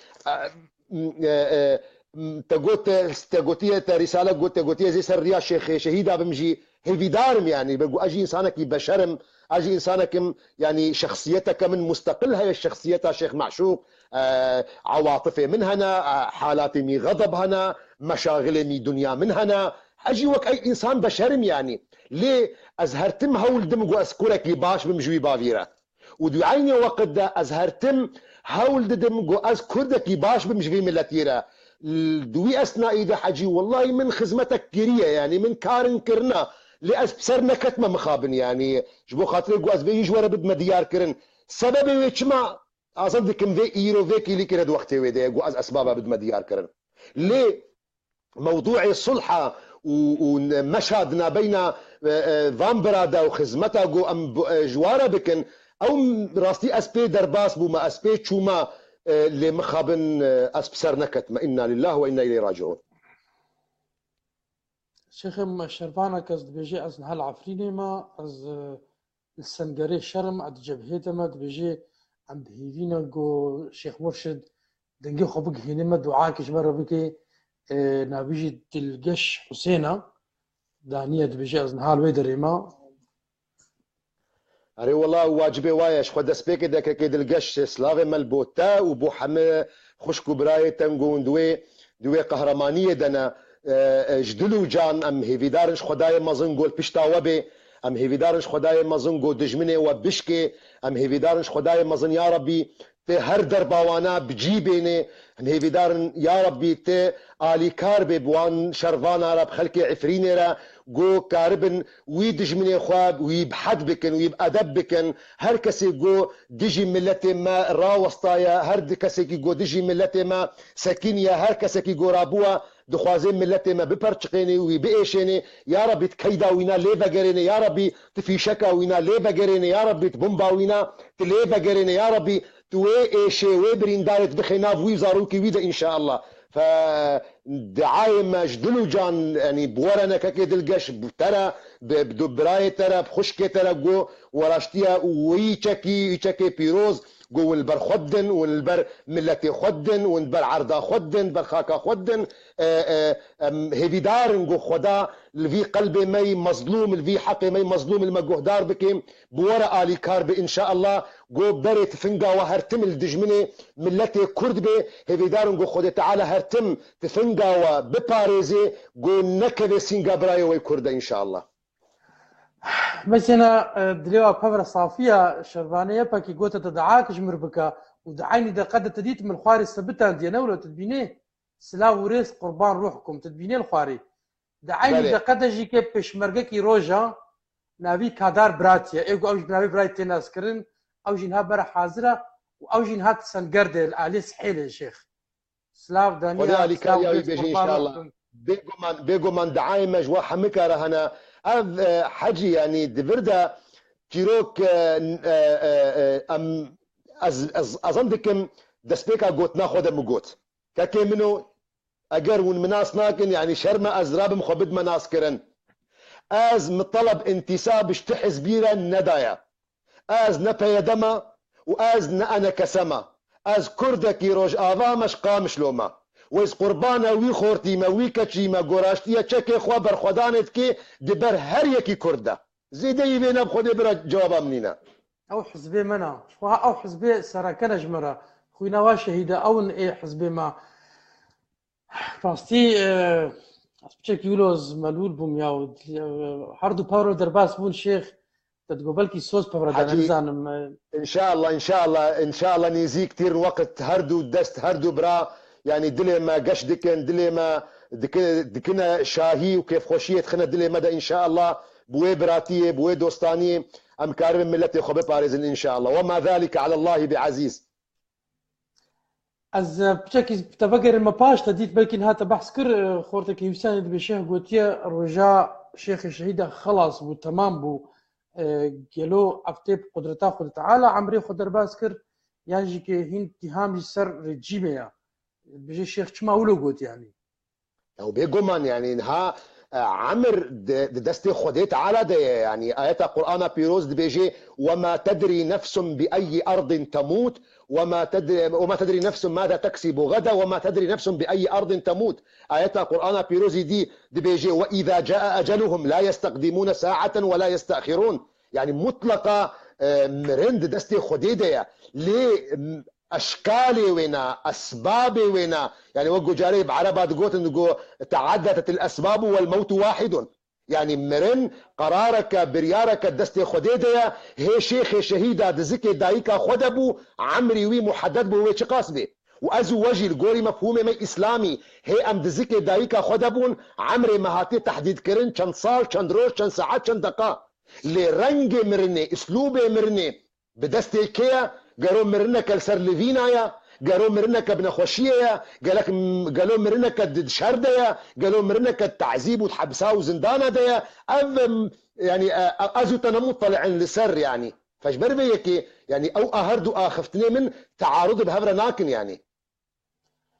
تقوتيه رساله قوتيه زي سر ريا شيخ شهيده بمجي هيفي دارم يعني بقو اجي انسانك بشرم اجي انسانك يعني شخصيتك من مستقل هي شخصيتها شيخ معشوق عواطفي من هنا حالاتي مي غضب هنا مشاغلي مي دنيا من هنا اجي وك اي انسان بشرم يعني ليه ازهرتم هول دمقو اسكرك باش بمجوي بافيرا ودعيني وقت دا ازهرتم هول دمقو اسكردك باش بمجوي ملتيرا دوي اثناء اذا حجي والله من خدمتك كريه يعني من كارن كرنا لأس بسرنا كتمة مخابن يعني جبو خاطري قواز بيجي جوارا بد مديار كرن سببي ويتشما اصلا كم في ايرو فيكي اللي كرد وقتي ويدي قواز اسبابها بد مديار كرن ليه موضوع الصلحة ومشهدنا بين فامبرادا وخزمتا جو ام جوارا بكن او راستي اسبي درباس بو ما اسبي تشوما اللي مخابن اسبسرنا كتمة انا لله وانا اليه راجعون شيخ شرفانك از دبيجي از نهال عفريني ما از السنقري شرم اد جبهيتا ما دبيجي عم بهيفينا جو شيخ مرشد دنجي خبق هينما دعاك جبر بكي نابيجي تلقش حسينا دانية دبيجي از نهال ويدري ما اري والله واجبي وايش خد سبيك دك كيد القش سلافي ملبوتا وبو حمى خشكو براي تنقون دوي قهرمانيه دنا جدلو جان ام هيفيدارش خداي مازنقول بيشتا وبي ام هيفيدارش خداي مازنقو دجمنه وبشكي ام هيفيدارش خداي مازن يا ربي تي هر درباوانا بجيبيني ام هيفيدارن يا ربي تي آلي كاربي بوان شرفانا رب خلقي عفريني را جو كاربن وي دجمني خواب وي بحد بكن وي بأدب بكن هر كسي جو دجي ملتي ما راوسطايا هر كسي جو دجي ملتي ما سكينيا هر كسي جو رابوا دخوازين ملتي ما ببرچقيني وي بإيشيني يا ربي تكيدا وينا ليفا جريني يا ربي تفيشكا وينا ليفا جريني يا ربي تبومبا وينا تليفا جريني يا ربي توي ايشي وي بريندارت بخينا وي زاروكي ويدا ان شاء الله فدعاية مجدلو جان يعني بورنا كاكيد القش ترى بدبراي ترى بخشكي ترى جو وراشتيا ويشكي بيروز جو البر خدن والبر ملتي خدن والبر عرضا خدن برخاكا خدن هيفي دار جو خدا الفي قلبي مي مظلوم الفي حقي مي مظلوم المجهدار بكيم بورا آلي كارب إن شاء الله جو بريت فنجا وهرتم الدجمني ملتي كرد بي هيفي دار جو خدا تعالى هرتم تفنجا وبباريزي جو نكذا سينجا براي ويكرد إن شاء الله بس انا دليوا بفر صافيه شربانيه باكي قوت تدعاك جمر بكا ودعيني دا قد تديت من الخواري ثبتها دينا ولا تدبينيه سلا وريس قربان روحكم تدبينيه الخواري دعيني دا قد جي كي بشمرقكي روجا نابي كادار براتيا ايغو اوج نابي براتي ناس كرن اوجي نها برا حاضره واوجي نها تسنقرد الالي سحيل يا شيخ سلاف دانيا ولا عليك يا بيجي ان شاء الله بيجو من دعاي مجوا حمكه رهنا حجي يعني دبردا كيروك ام اظن دكم دسبيكا قوت ناخذ مقوت كاكي منو اجر ون مناس ناكن يعني شرمه ازراب مخبد مناس كرن از مطلب انتساب اشتحز بيرا ندايا از نبا دما واز انا كسما از كردكي روج افا مش قامش لوما ويز قربانا وي خورتيما وي كتشيما قراشتيا تشكي خوا برخدانت كي دبر هر يكي كرده زيدي بينا بخدي برا جوابا منينا او حزبي منا شوها او حزبي سراكنا جمرة خوينا وا شهيدة او ايه حزبي ما فاستي اسبتشك يولوز ملول بوم ياود هاردو باورو درباس بون شيخ تتقبلكي صوص باورو دانزانم ان شاء الله ان شاء الله ان شاء الله نيزي كتير وقت هردو دست هردو برا يعني دلي ما قش دكن دلي ما دكنا شاهي وكيف خوشية خنا دلي مدى ان شاء الله بوي براتيه بوي دوستانيه ام كارم ملتي خبي باريزن ان شاء الله وما ذلك على الله بعزيز از بچکی تفکر ما پاش تدیت بلکن هات بحث کر خورتك يوسان بشيخ قوتيا رجاء شيخ الشهيدة خلاص بو تمام بو قالوا افتيب قدرته خود تعالى عمري خود درباس كر يعني كي هين اتهام سر رجيمه بيجي الشيخ شما ولو قوت يعني او بيجومان يعني انها عمر دستي خديت على ده يعني آيات القرآن بيروز بيجي وما تدري نفس بأي أرض تموت وما تدري نفس ماذا تكسب غدا وما تدري نفس بأي أرض تموت. آيات القرآن بيروز دي بيجي وإذا جاء أجلهم لا يستقدمون ساعة ولا يستأخرون. يعني مطلقة مرند دستي خديدة ليه اشكالي وينا اسبابي وينا يعني وقو جاري بعربة تقول انه تعددت الاسباب والموت واحد. يعني مرن قرارك بريارك دستي خديدة هي شيخ شهيدة دزكي دايكا خدبو عمري وي محدد بو ويش قاسبي وازو وجي الجوري مفهومي مي اسلامي هي ام دزكي دايكا خدبون عمري ما هاتي تحديد كرن كان صال كان روش كان ساعات كان دقائق لرنجي مرني اسلوبي مرني بدستي كيا قالوا مرنك السر لفينايا قالوا مرنك ابن خوشيه قالوا مرنك الشرديا قالوا مرنك التعذيب وتحبسها وزندانه ديا يعني ازو تنموت طلعن لسر يعني فجبر بيكي يعني او اهردو اخفتني من تعارض بهبره ناكن يعني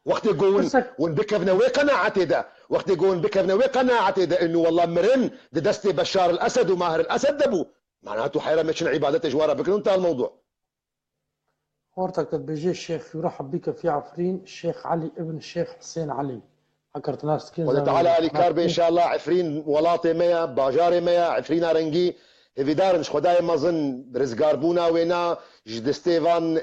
وقت يقولون ونبكفنا وي قناعتي ده وقت يقولون بكفنا وي قناعتي ده انه والله مرن دستي بشار الاسد وماهر الاسد دبو معناته حيرة مشن عبادته جوارا بكن انتهى الموضوع. خورتك بيجي الشيخ يرحب بك في عفرين الشيخ علي ابن الشيخ حسين علي حكرت ناس كنزة قلت تعالى الي كاربي ان شاء الله عفرين ولاطي ميا باجاري ميا عفرين رنجي هفيدارنش خداي مازن رزقاربونا وينا جدستيفان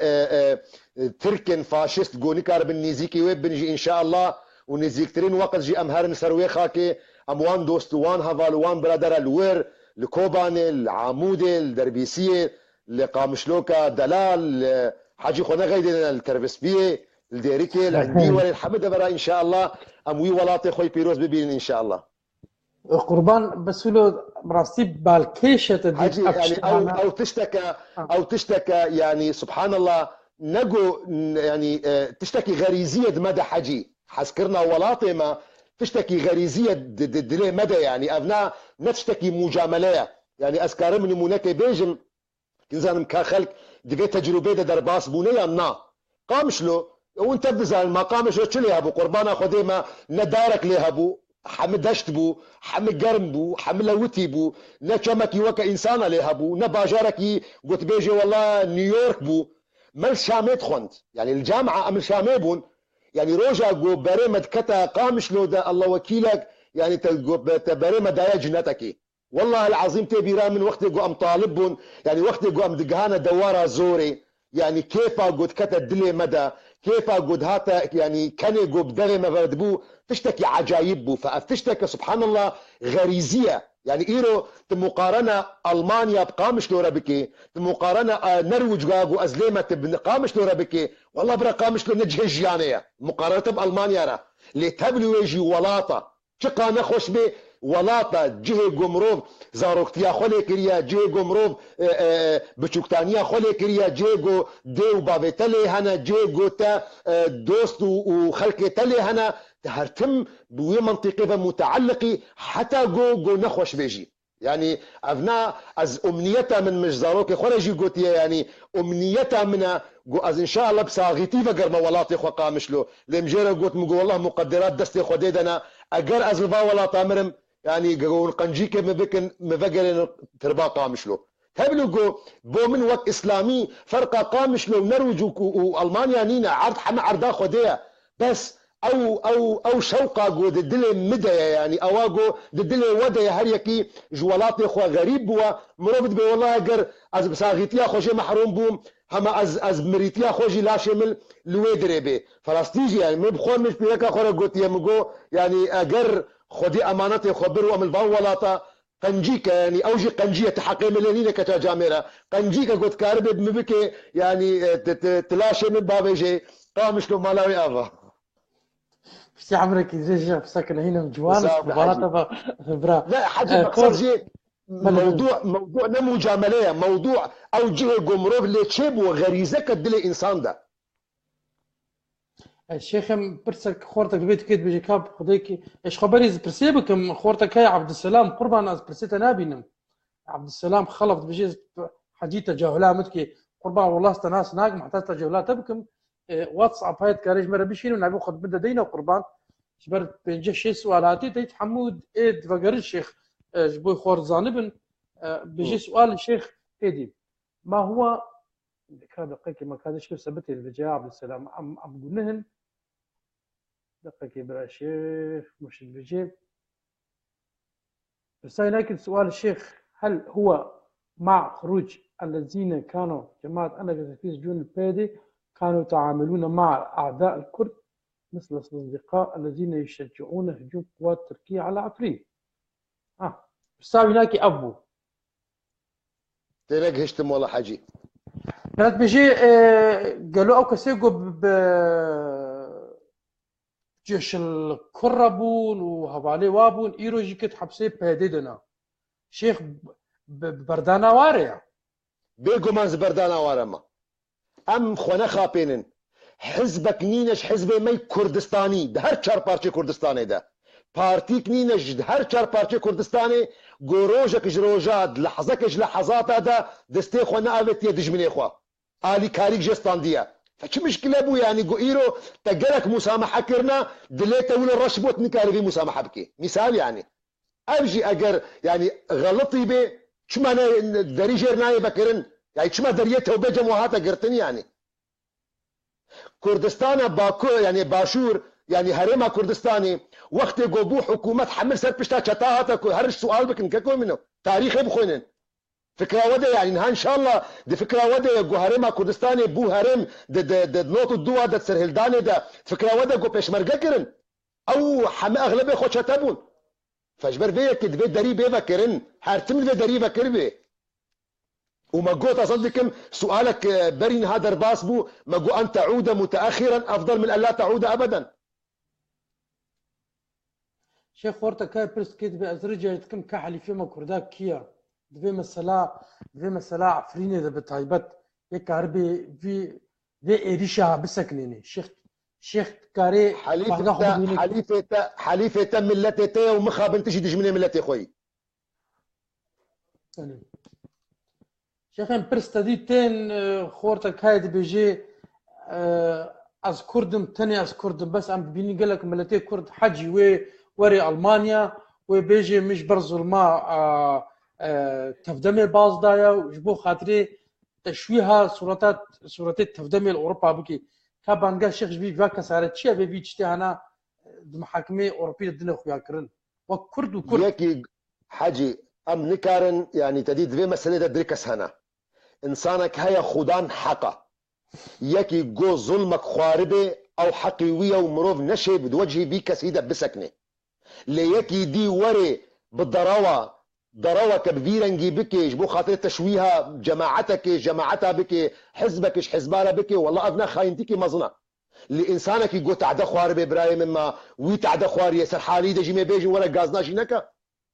تركن فاشست قوني كاربن نيزيكي ويب بنجي ان شاء الله ونزيكترين وقت جي امهار سروي خاكي اموان دوست وان هافال وان برادر الوير لكوباني العامودي الدربيسيه لقامشلوكا دلال حاجي خونا غيدنا التربسبيه الديريكي العندي ولي الحمد برا ان شاء الله اموي ولاطي خوي بيروز ببين ان شاء الله قربان بس له براستي بالكيشه حاجي يعني او تشتكى يعني سبحان الله نجو يعني تشتكي غريزيه مدى حجي حسكرنا ولاطي ما تشتكي غريزيه دلي مدى يعني ابناء نتشتكي مجامله يعني اسكار من مونك بيجم كنزان مكاخلك دقي تجربه درباس بونيا نا قامشلو وانت بزال ما قامشلو تشلي ابو قربان اخذ ما ندارك لها ابو حمدشت بو حمقرم بو حملوتي بو نشمك وكا انسان لها بو نباجرك قلت بيجي والله نيويورك بو مل شامت خنت يعني الجامعه ام شامبون يعني روجا جو بريمد كتا قامشلو ده الله وكيلك يعني تبريمد دايا جنتك والله العظيم تبيرا من وقت جو ام طالبون يعني وقت جو ام دقهانا دوارا زوري يعني كيف قد كتا دلي مدى كيف قد هاتا يعني كان جو بدغي ما بردبو تشتكي عجايب بو فتشتكي سبحان الله غريزيه يعني ايرو مقارنه المانيا بقامش لورا بكي مقارنه نرويج قاقو ازليمه بقامش لورا بكي والله برا قامش لو نجه جيانيه مقارنه بالمانيا را اللي تبلو يجي ولاطه شقا نخوش به ولاطه جهه جمروف زاروكتيا خولي كريا جهه جمروف بچوكتانيا خولي كريا جهه ديو بابتلي هنا جهه تا دوست وخلق تلي هنا هرتم بوي منطقه متعلقي حتى جو نخوش بيجي يعني ابناء از امنيتها من مش زاروك خرجي قلت يعني امنيتها من جو از ان شاء الله بساغيتي فقر مولاتي خو قامش له لمجيره قلت مقول والله مقدرات دستي خديدنا اجر از الفا ولا تامرم يعني جو القنجيكه مبكن مفقر تربا قامش له تبلغوا بو من وقت اسلامي فرقه قامش له نرويج والمانيا نينا عرض حما عرضا خديه بس او شوقا جو ددلي مدايا يعني اواغو ددلي ودايا هريكي جوالاتي خو غريب بوا مروفت بي والله اگر از بساغيتيا خوجي محروم بوم هما از مريتيا خوجي لا شمل لويدري بي فلسطيجي يعني مبخور مش بيكا خورا قوتي مگو يعني اگر خدي امانتي خبر وامل بان ولاتا قنجيكا يعني اوجي قنجيه تحقي مليانين كتا جاميرا قنجيكا قلت كاربي بمبكي يعني تلاشي من بابيجي قامش له مالاوي افا في عمرك زي ساكن هنا مجوانس مباراة برا لا حاجة مقصد موضوع نمو جاملية موضوع او جهة جمروف اللي تشيب وغريزة كدلي انسان ده الشيخ برسك خورتك بيت كيد بيجي كاب خديك ايش خبري برسيبك خورتك هاي عبد السلام قربان از برسيتا نابينم عبد السلام خلط بجيز حجيته جاهلا متكي قربان والله استناس ناق محتاج جاهلا تبكم واتساب هاي كاريج مرة بيشين ونبي خد بده دينا قربان جبر بينجي شي سؤالاتي تيت حمود ايد فقر الشيخ جبوي خور زانبن بيجي سؤال الشيخ ايدي ما هو كان دقيقة ما كان شيء ثبت الفيجا عبد السلام أم قلنهن دقيقة برا شيخ مش الفيجا بس لكن سؤال الشيخ هل هو مع خروج الذين كانوا جماعة أنا في سجون البادي كانوا يتعاملون مع أعداء الكرد مثل الأصدقاء الذين يشجعون هجوم قوات تركيا على عفرين بس هناك أبو تلاقي هشتم ولا حاجي كانت بيجي قالوا أو كسيقوا جيش الكربون وهبالي وابون إيرو جيكت حبسي بهديدنا شيخ بردانا واريا بيقو مانز بردانا وارما ام خونا خابينن حزبك نينش حزب مي كردستاني ده هر چار پارچه كردستاني ده پارتيك نينش ده هر چار پارچه كردستاني گوروجك جروجاد لحظك لحظات ده دستي خونا اوت يدجمني خوا آلي كاريك جستاندية فش مشكلة بو يعني قو إيرو تقلك مسامحة كرنا دليتا ولا الرشبوت نكاري في مسامحة بكي مثال يعني أبجي أجر يعني غلطي بي شو ما دريجر ناي بكرن يعني شو ما دريته وبيجا موهاتا قرتني يعني كردستان باكو يعني باشور يعني هرما كردستاني وقت قبو حكومة حمل سر بشتا شتاهاتا هرش سؤال بكن كاكو منه تاريخي بخوينن فكرة وده يعني انها ان شاء الله دي فكرة وده يقو هرما كردستاني بو هرم ده نوت الدوا ده سرهلداني ده فكرة وده يقو بيشمرقا كرن او حما اغلبية خوش هتابون فجبر بيك دبي دري بي بكرن هارتم دبي دري بكر بي وما قوت اصدقكم سؤالك برين هذا الباس بو ما قو ان تعود متاخرا افضل من ان لا تعود ابدا شيخ ورتا كاي برس كيد بأزرجة كم كحلي فيما كرداك كيا دبي مسلا عفريني ده بتايبت يك عربي في إيريشا بسكنيني شيخ كاري حليفة ملتي تي ومخا بنتشي دجمني ملتي خوي شيخ برس تديتين خورتا كاي دي بيجي از كردم تاني از كردم بس عم بيني قالك ملتي كرد حجي وري ألمانيا وبيجي مش برزو الماء تفدمي باز دايا وجبو خاطري تشويها صورتات تفدمي الأوروبا بكي كابان قال شيخ جبي فاكا صارت شيء بيجي تشتي هنا محاكمة أوروبية الدنيا خويا كرن وكرد وكرد يكي حاجي أم نكارن يعني تديد في مسألة دريكس هنا إنسانك هيا خدان حقا يكي جو ظلمك خواربي أو حقيوية ومروف نشي بدوجهي بيك سيدة بسكنه ليكي دي وري بالضراوة ضراوة كبيرنجي بكي بو خاطر تشويها جماعتها بكي حزبك حزبانا بكي والله أبنا خاينتكي مظنة لإنسانك يقول تعدى خوار بإبراهيم إما وي تعدى خوار يسر حالي دجي ما بيجي ولا غازناشي نكا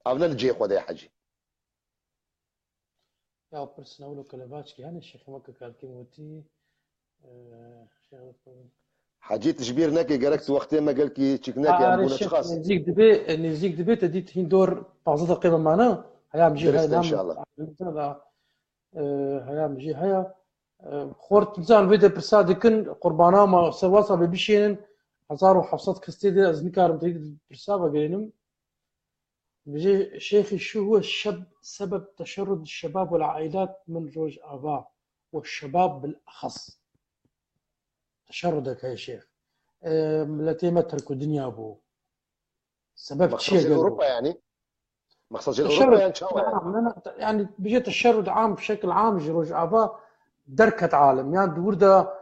أبنا نجي خدا يا حجي يا برسنا ولو كلباتشكي هنا الشيخ مكة كالكيموتي حجي تشبير نكي قالك وقتين ما قالك تشكناكي أم بونا شخاص نزيك دبي تديت هين دور بعض قيمة معنا هيا مجي هيا إن شاء الله هيا مجي هيا خورت نزال فيدا برسادي كن قربانا ما سواسا ببيشين هزارو حفصات كستيدي از نكارم تريد برسابة قينم بيجي شيخي شو هو سبب تشرد الشباب والعائلات من روج آباء والشباب بالأخص تشردك يا شيخ التي ما تركوا دنيا ابو سبب شيء اوروبا يعني مخصوص اوروبا يعني ان شاء الله يعني بيجي تشرد عام بشكل عام جروج ابا دركة عالم يعني دوردا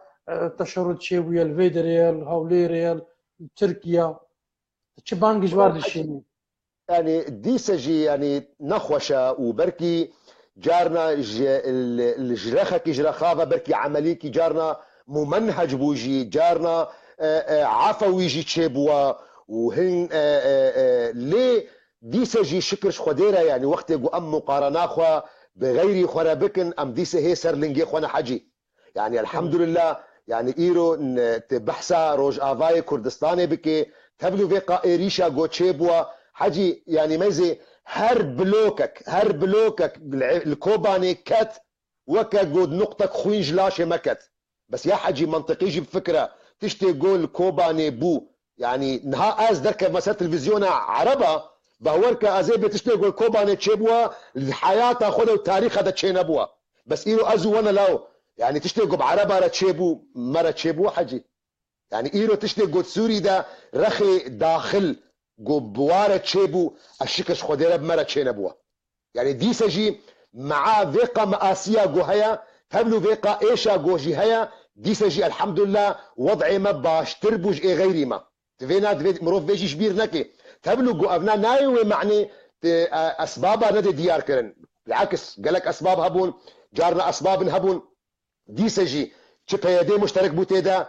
تشرد شيء ويا الفيدريال هاوليريال تركيا تشبان جوار الشيء يعني دي سجي يعني نخوشة وبركي جارنا الجرخة جرخافة بركي عمليكي جارنا ممنهج بوجي جارنا عفوي جي تشيبوا وهن ليه ديسة جي شكرش خديرة يعني وقت يقو أم مقارنة خوا بغيري خورا بكن أم ديسة هي سر لنجي خوانا حجي يعني الحمد لله يعني ايرو بحثا روج آفاي كردستاني بكي تبلو فيقا ايريشا غوتشيبوا حجي يعني ميزي هر بلوكك الكوباني كت وكا جود نقطك خوين جلاشي مكت بس يا حجي منطقي جيب فكرة تشتي جول كوباني بو يعني نها از دركب مسات تلفزيون عربة بهوركا ازيبي تشتي جول كوباني تشيبوا الحياة تاخذها والتاريخ هذا تشينبوا بس ايرو ازو وانا لو يعني تشتي جو بعربة رتشيبو مرة تشيبو حجي يعني ايرو تشتي جو سوري دا رخي داخل جو بوارة تشيبو الشكش خديرة بمرة تشينبوا يعني دي سجي مع فيقا مآسيا جو هيا تبلو فيقا ايشا جو جي هيا دي سجي الحمد لله وضعي ما باش تربوج اي غيري ما تفينا مروف فيجي شبير نكي تبلو جو ابنا نايوي معني اسبابها ندي ديار كرن بالعكس قالك اسباب هبون جارنا اسباب هبون دي سجي تشبه مشترك بوتيدا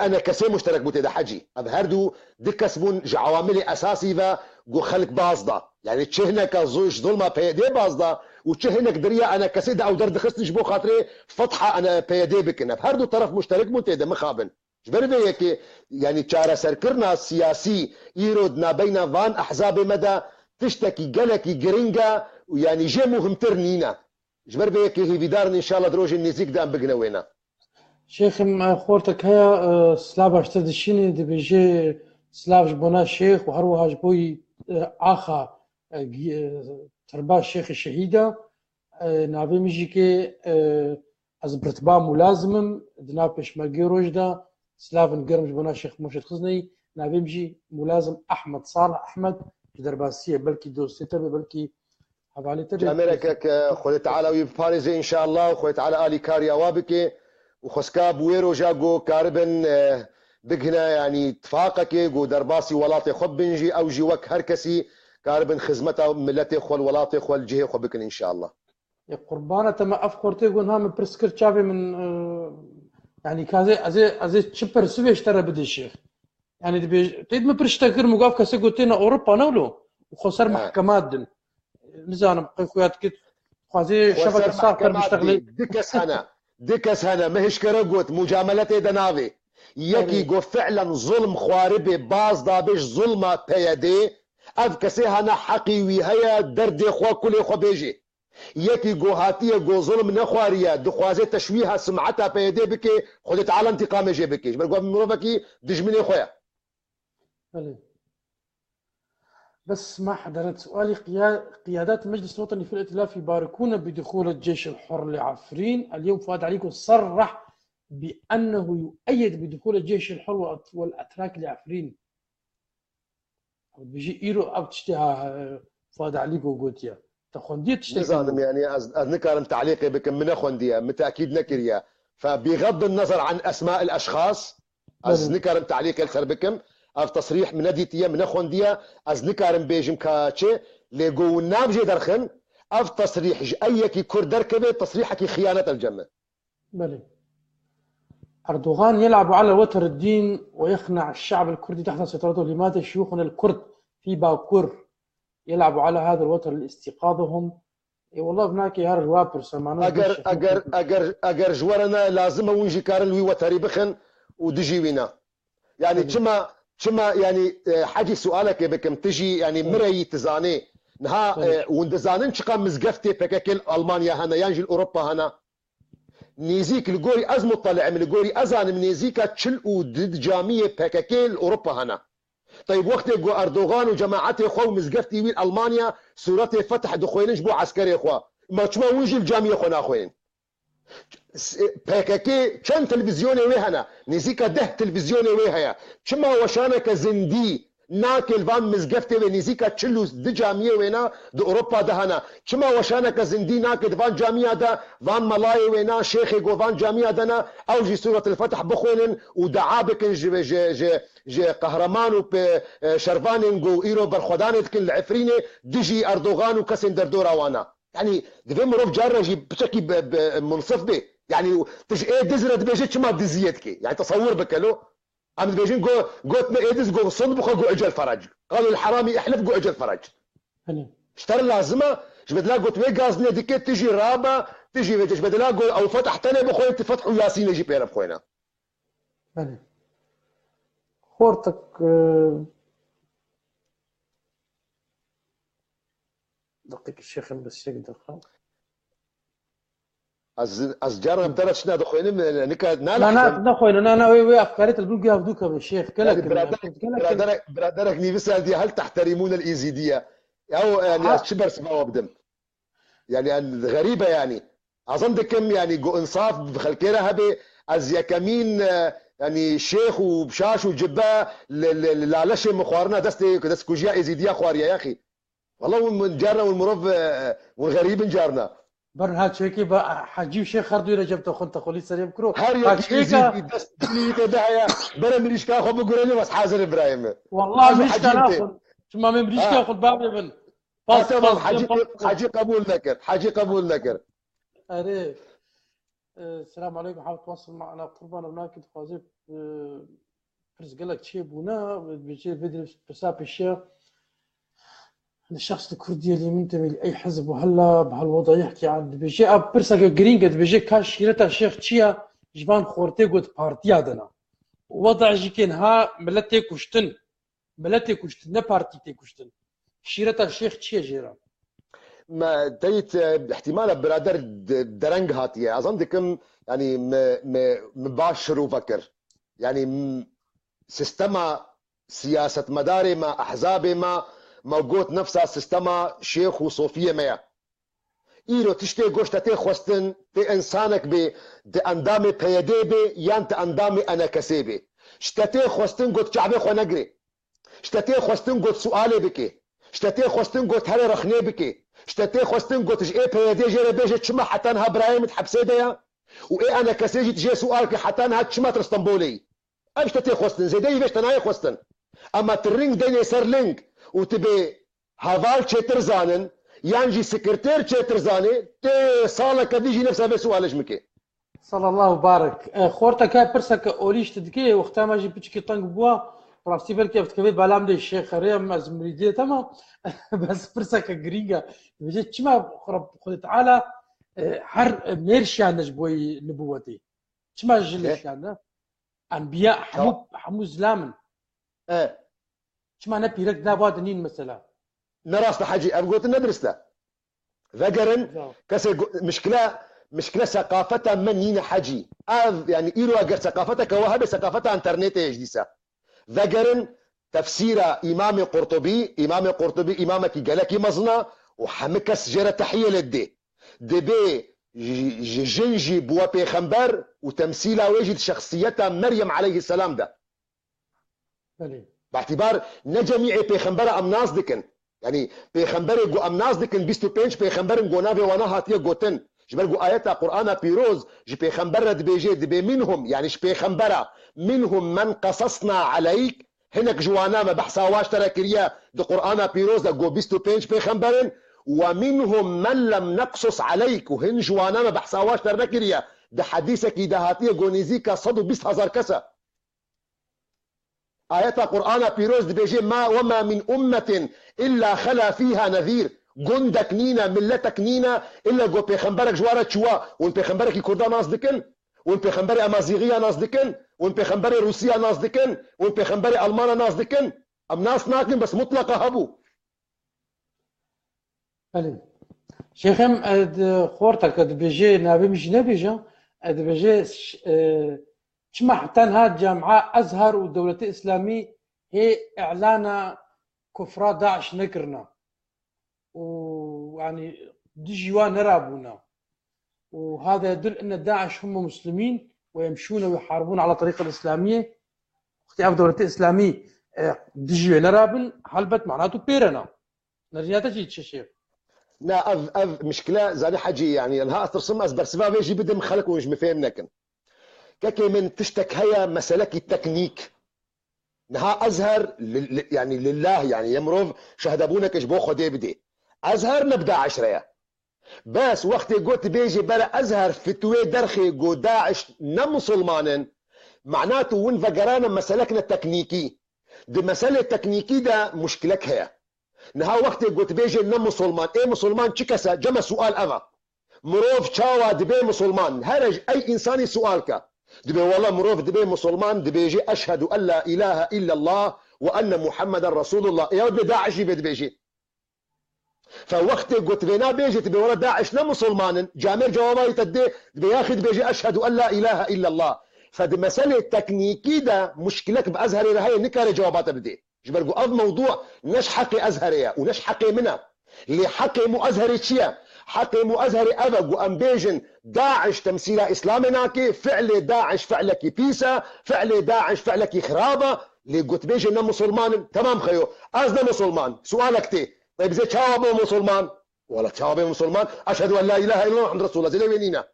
انا كسي مشترك بوتيدا حجي هردو دكسبون عوامل اساسي ذا جو خلق بازدا يعني تشهنك زوج ظلمه بيدي بازدا وتشهنك دريا انا كسيدا او درد خصني جبو خاطري فتحه انا بيدي بكنا هردو طرف مشترك بوتيدا مخابن جبر بيك يعني تشارا سركرنا السياسي يرودنا بين فان احزاب مدى تشتكي قلكي جرينجا ويعني جي مهمترنينا جبر بيك هي بدار ان شاء الله دروج النزيك دام بقنا وينا شيخ خورتك هيا سلاف اشتد الشيني دي بيجي سلاف جبونا الشيخ وهروها جبوي اخا تربا الشيخ الشهيدة نابي ميجي كي از برتبا ملازمم دنا بيش مالقي روجدا سلاف نقرم جبونا الشيخ مرشد خزني نابي ميجي ملازم احمد صالح احمد درباسية بلكي دوستي بلكي حوالي تربي جامرك خوي تعالى ويباريزي ان شاء الله وخوي تعالى الي كاريا وابكي وخسكا بويرو جاكو كاربن بقنا يعني اتفاقك جو درباسي ولاتي خب بنجي او جي وك هركسي كاربن خزمته ملتي خو الولاتي خو الجهه خو بكن ان شاء الله يا قربانة تما افكرتي قول هم برسكر تشافي من يعني كازي ازي تشبر سوي اشترى بدي الشيخ يعني تيد ما برشتكر مقاف كاسي قلتينا اوروبا نولو وخسر محكمات دن نزانم خويات كت خوازي شبكه صافر مشتغلين دكس هنا مهش كرقوت مجاملتي دنافي يكي جو فعلا ظلم خواربي باز دابش ظلمة بيدي أذكسي هنا حقي وهيا دردي خوا كل خوا بيجي يكي جو هاتية جو ظلم نخوارية دخوازي تشويها سمعتها بيدي بكي خدت على انتقام جي بكي جبر قوة مروفكي دجمني خويا بس ما حضرت سؤالي قيادات المجلس الوطني في الائتلاف يباركون بدخول الجيش الحر لعفرين. اليوم فؤاد عليكم صرح بأنه يؤيد بدخول الجيش الحر والأتراك لعفرين. بيجي إيرو أو تشتها فؤاد عليكم قلت يا تخوندية تشتها نظام يعني أذكر تعليقي بك من خوندية متأكيد نكريا فبغض النظر عن أسماء الأشخاص أذكر تعليقي السر بكم اف تصريح من ديتيا من خونديا از نكارم بيجم كاتشي لقو نابجي درخن اف تصريح ايكي كردر كبه تصريحك خيانة الجنة. بلي أردوغان يلعب على وتر الدين ويقنع الشعب الكردي تحت سيطرته. لماذا شيوخنا الكرد في باكور يلعبوا على هذا الوتر لاستيقاظهم؟ اي والله هناك يا الوابر سمعنا اجر جورنا لازم ونجي كارن وي وتري بخن ودجي وينا يعني كما يعني حاجي سؤالك بكم تجي يعني مري تزاني نها وندزانن شقا مزقفتي بككل المانيا هنا ينجي اوروبا هنا نيزيك الجوري از مطلع من الجوري ازان من نيزيكا تشل ودد جاميه بككل اوروبا هنا. طيب وقت جو اردوغان وجماعته خو مزقفتي وين المانيا صورته فتح دخوينش بو عسكري اخوا ما تشما ويجي الجاميه خونا اخوين بككي كم تلفزيوني وهنا نيزيكا ده تلفزيوني وهيا كما وشانك زندي ناكل فان مزقفتي ونيزيكا تشلو دي جاميه وينا دي اوروبا ده هنا كما وشانك زندي ناكل فان جاميه ده فان ملاي وينا شيخي جو فان جاميه دنا او جي سوره الفتح بخوين ودعابك جي قهرمان وشرفان جو ايرو برخدان تكن العفريني ديجي اردوغان وكسن دردورا وانا يعني دفي مروف جارجي بشكي منصف به يعني تج ايه دزرت بيجي ما دزيتك يعني تصور بكلو عم بيجين قوت ما ايدز جو صندوق جو اجل فرج قالوا الحرامي احلف جو اجل فرج اشترى لازمه جبد لا قوت وي غاز ديك تجي رابا تجي جبد لا او فتح تاني بخوين تفتحوا ياسين يجي بيرب خوينا بله خورتك دقيق الشيخ بس يقدر از جارنا بدرت شنا دخوينم نكا لا نالحتم نخوي انا وي افكاري تلقوا ياخذوك بالشيخ يعني كلك برادرك ني بسال دي هل تحترمون الايزيديه او يعني شبر سبا وبدم يعني غريبه يعني اظن كم يعني جو انصاف بخلكيرها هبه از يكمين يعني شيخ وبشاش وجبه لا شيء مخوارنا دست كوجيا ايزيديه خواريا يا اخي والله من جارنا والمروف والغريب جارنا بر هاد شيكي حجيب شيخ خردو الى جبته خنت خولي سريم كرو هر هاد يكي ايزيدي شيكا دست بليته دهيا بلا مريشكا خو بقولني بس حاضر ابراهيم والله مش كان حجيبتي اخذ ثم من بريش ها ياخذ بابي من تمام فاز حاجي قبول نكر حاجي قبول نكر اري السلام عليكم حاول تواصل معنا قربان هناك تفاصيل فرز قال لك شيء بونا بيجي فيديو بساب الشيخ الشخص الكردي اللي منتمي لاي حزب وهلا بهالوضع يحكي عن بيجي برسا جرين قد بيجي كاش شيرتا الشيخ تشيا جبان خورتي قد بارتي عدنا وضع جيكين ها ملتي كشتن نه بارتي كشتن شيرتا الشيخ تشيا جيران ما ديت احتمال برادر درنج هاتيه اظن دكم يعني مباشر وفكر يعني سيستما سياسة مداري ما أحزابي ما موجود نفسها سيستما شيخ وصوفية ما إيرو تشتي قوشتا تي خوستن تي إنسانك بي دي أندامي بيدي بي يان تي أندامي أنا كسيبي شتاتي خوستن قد شعبي خو نقري شتاتي خوستن قد سؤالي بكي شتاتي خوستن قد هري رخني بكي شتاتي خوستن قد ايه بيدي جيري بيجي تشما حتى انها برايم تحبسي ديا وايه أنا كسيجي تجي سؤالك حتى انها تشما ترستنبولي أمش تتي خوستن زي دي بيش تناي خوستن اما ترينج ديني سر لينك وتبي هافال تشيتر زانن يانجي سكرتير تشيتر زاني تي صالك ديجي نفسها بسؤالش مكي صلى الله وبارك خورتا كاي برسك اوليش تدكي وقتها ما جي بيتشكي طنق بوا برافتي بالكي بتكبي بالام دي الشيخ ريم ازمريدي تمام بس برسك جرينجا بيجي تشما خرب تعالى حر ميرشان نجبوي نبوتي تشما جلشان انبياء حمو زلامن تشما نبيرك ناباد نين مثلا نراس حاجي ابغوت ندرسته ذكرن كسي مشكله ثقافته منين حجي يعني ايرو اگر ثقافتك وهب ثقافته انترنت اجديسه ذكرن تفسير امام قرطبي امامك جلكي مزنا وحمكس جرى تحيه للدي دبي جنجي بوا بيخمبر وتمثيلها وجد شخصيتها مريم عليه السلام ده باعتبار نجميع بيخمبر ام ناس دكن يعني بيخمبر جو ام ناس دكن بيستو بينش بيخمبر جو نافي وانا هاتيه جوتن جبر جو ايات قرانا بيروز جي بيخمبر دبيجي دبي منهم يعني ش بيخمبر منهم من قصصنا عليك هناك جوانا ما بحثا واش ترى كريا دو قرانا بيروز دا جو بيستو بينش بيخمبرن ومنهم من لم نقصص عليك وهن جوانا ما بحثا واش ترى كريا ده حديثك ده هاتيه جو نيزيكا صدو 20000 كسا آيات القرآن بيروز دبيجي ما وما من أمة إلا خلا فيها نذير جندك نينا ملتك نينا إلا جو بيخمبرك جوارة شوا وان بيخمبرك كردان ناس دكن وان بيخمبري أمازيغية ناس دكن وان بيخمبري روسيا ناس دكن وان بيخمبري ألمانيا ناس دكن أم ناس ناكن بس مطلقة هبو بله شيخم خورتك دبيجي نابي مش نبيجا دبيجي شما حتى هاد جامعة أزهر والدولة الإسلامية هي إعلان كفر داعش نكرنا ويعني دجوا نرابونا وهذا يدل أن داعش هم مسلمين ويمشون ويحاربون على طريقة الإسلامية اختلاف دولة الإسلامية دجوا نرابن حلبت معناته بيرنا نرجع تجي تشيخ لا أذ مشكلة زادي حاجي يعني انها أترسم أزبر سباب يجي بدم خلق ومش مفهم لكن كاكي من تشتك هيا مسلك التكنيك نها أزهر يعني لله يعني يمرض شهدبونك إشبو خدي بدي أزهر نبدأ عشرية بس وقت قلت بيجي بلا أزهر فتوى درخي قو داعش نمسلمان معناته وين فقرانا مسلكنا التكنيكي دي مسألة تكنيكي ده مشكلك هي نها وقت قلت بيجي نمسلمان ايه مسلمان تشكسا جمع سؤال أغا مروف شاوا دبي مسلمان هرج أي إنساني سؤالك دبي والله مروف دبي مسلمان دبي يجي اشهد ان لا اله الا الله وان محمد رسول الله يا ودي داعش يبي يجي. فوقت قلت بينا بيجي تبي والله داعش لا مسلمان جامر جوابي تدي دبي ياخذ بيجي اشهد ان لا اله الا الله. فدي مساله تكنيكي ده مشكلك بازهري هي نكره جوابات بدي جبرقو اض موضوع نش حقي ازهريه ونش حقي منها اللي حقي مو ازهري تشيا حقي مو ازهري ابق وامبيجن داعش تمثيل اسلامي ناكي فعل داعش فعلك بيسا فعل داعش فعلك خرابه اللي قلت بيجي انه مسلمان تمام خيو ازنا مسلمان سؤالك تي طيب زي تشاوبوا مسلمان ولا تشاوبوا مسلمان اشهد ان لا اله الا الله محمد رسول الله زي وينينا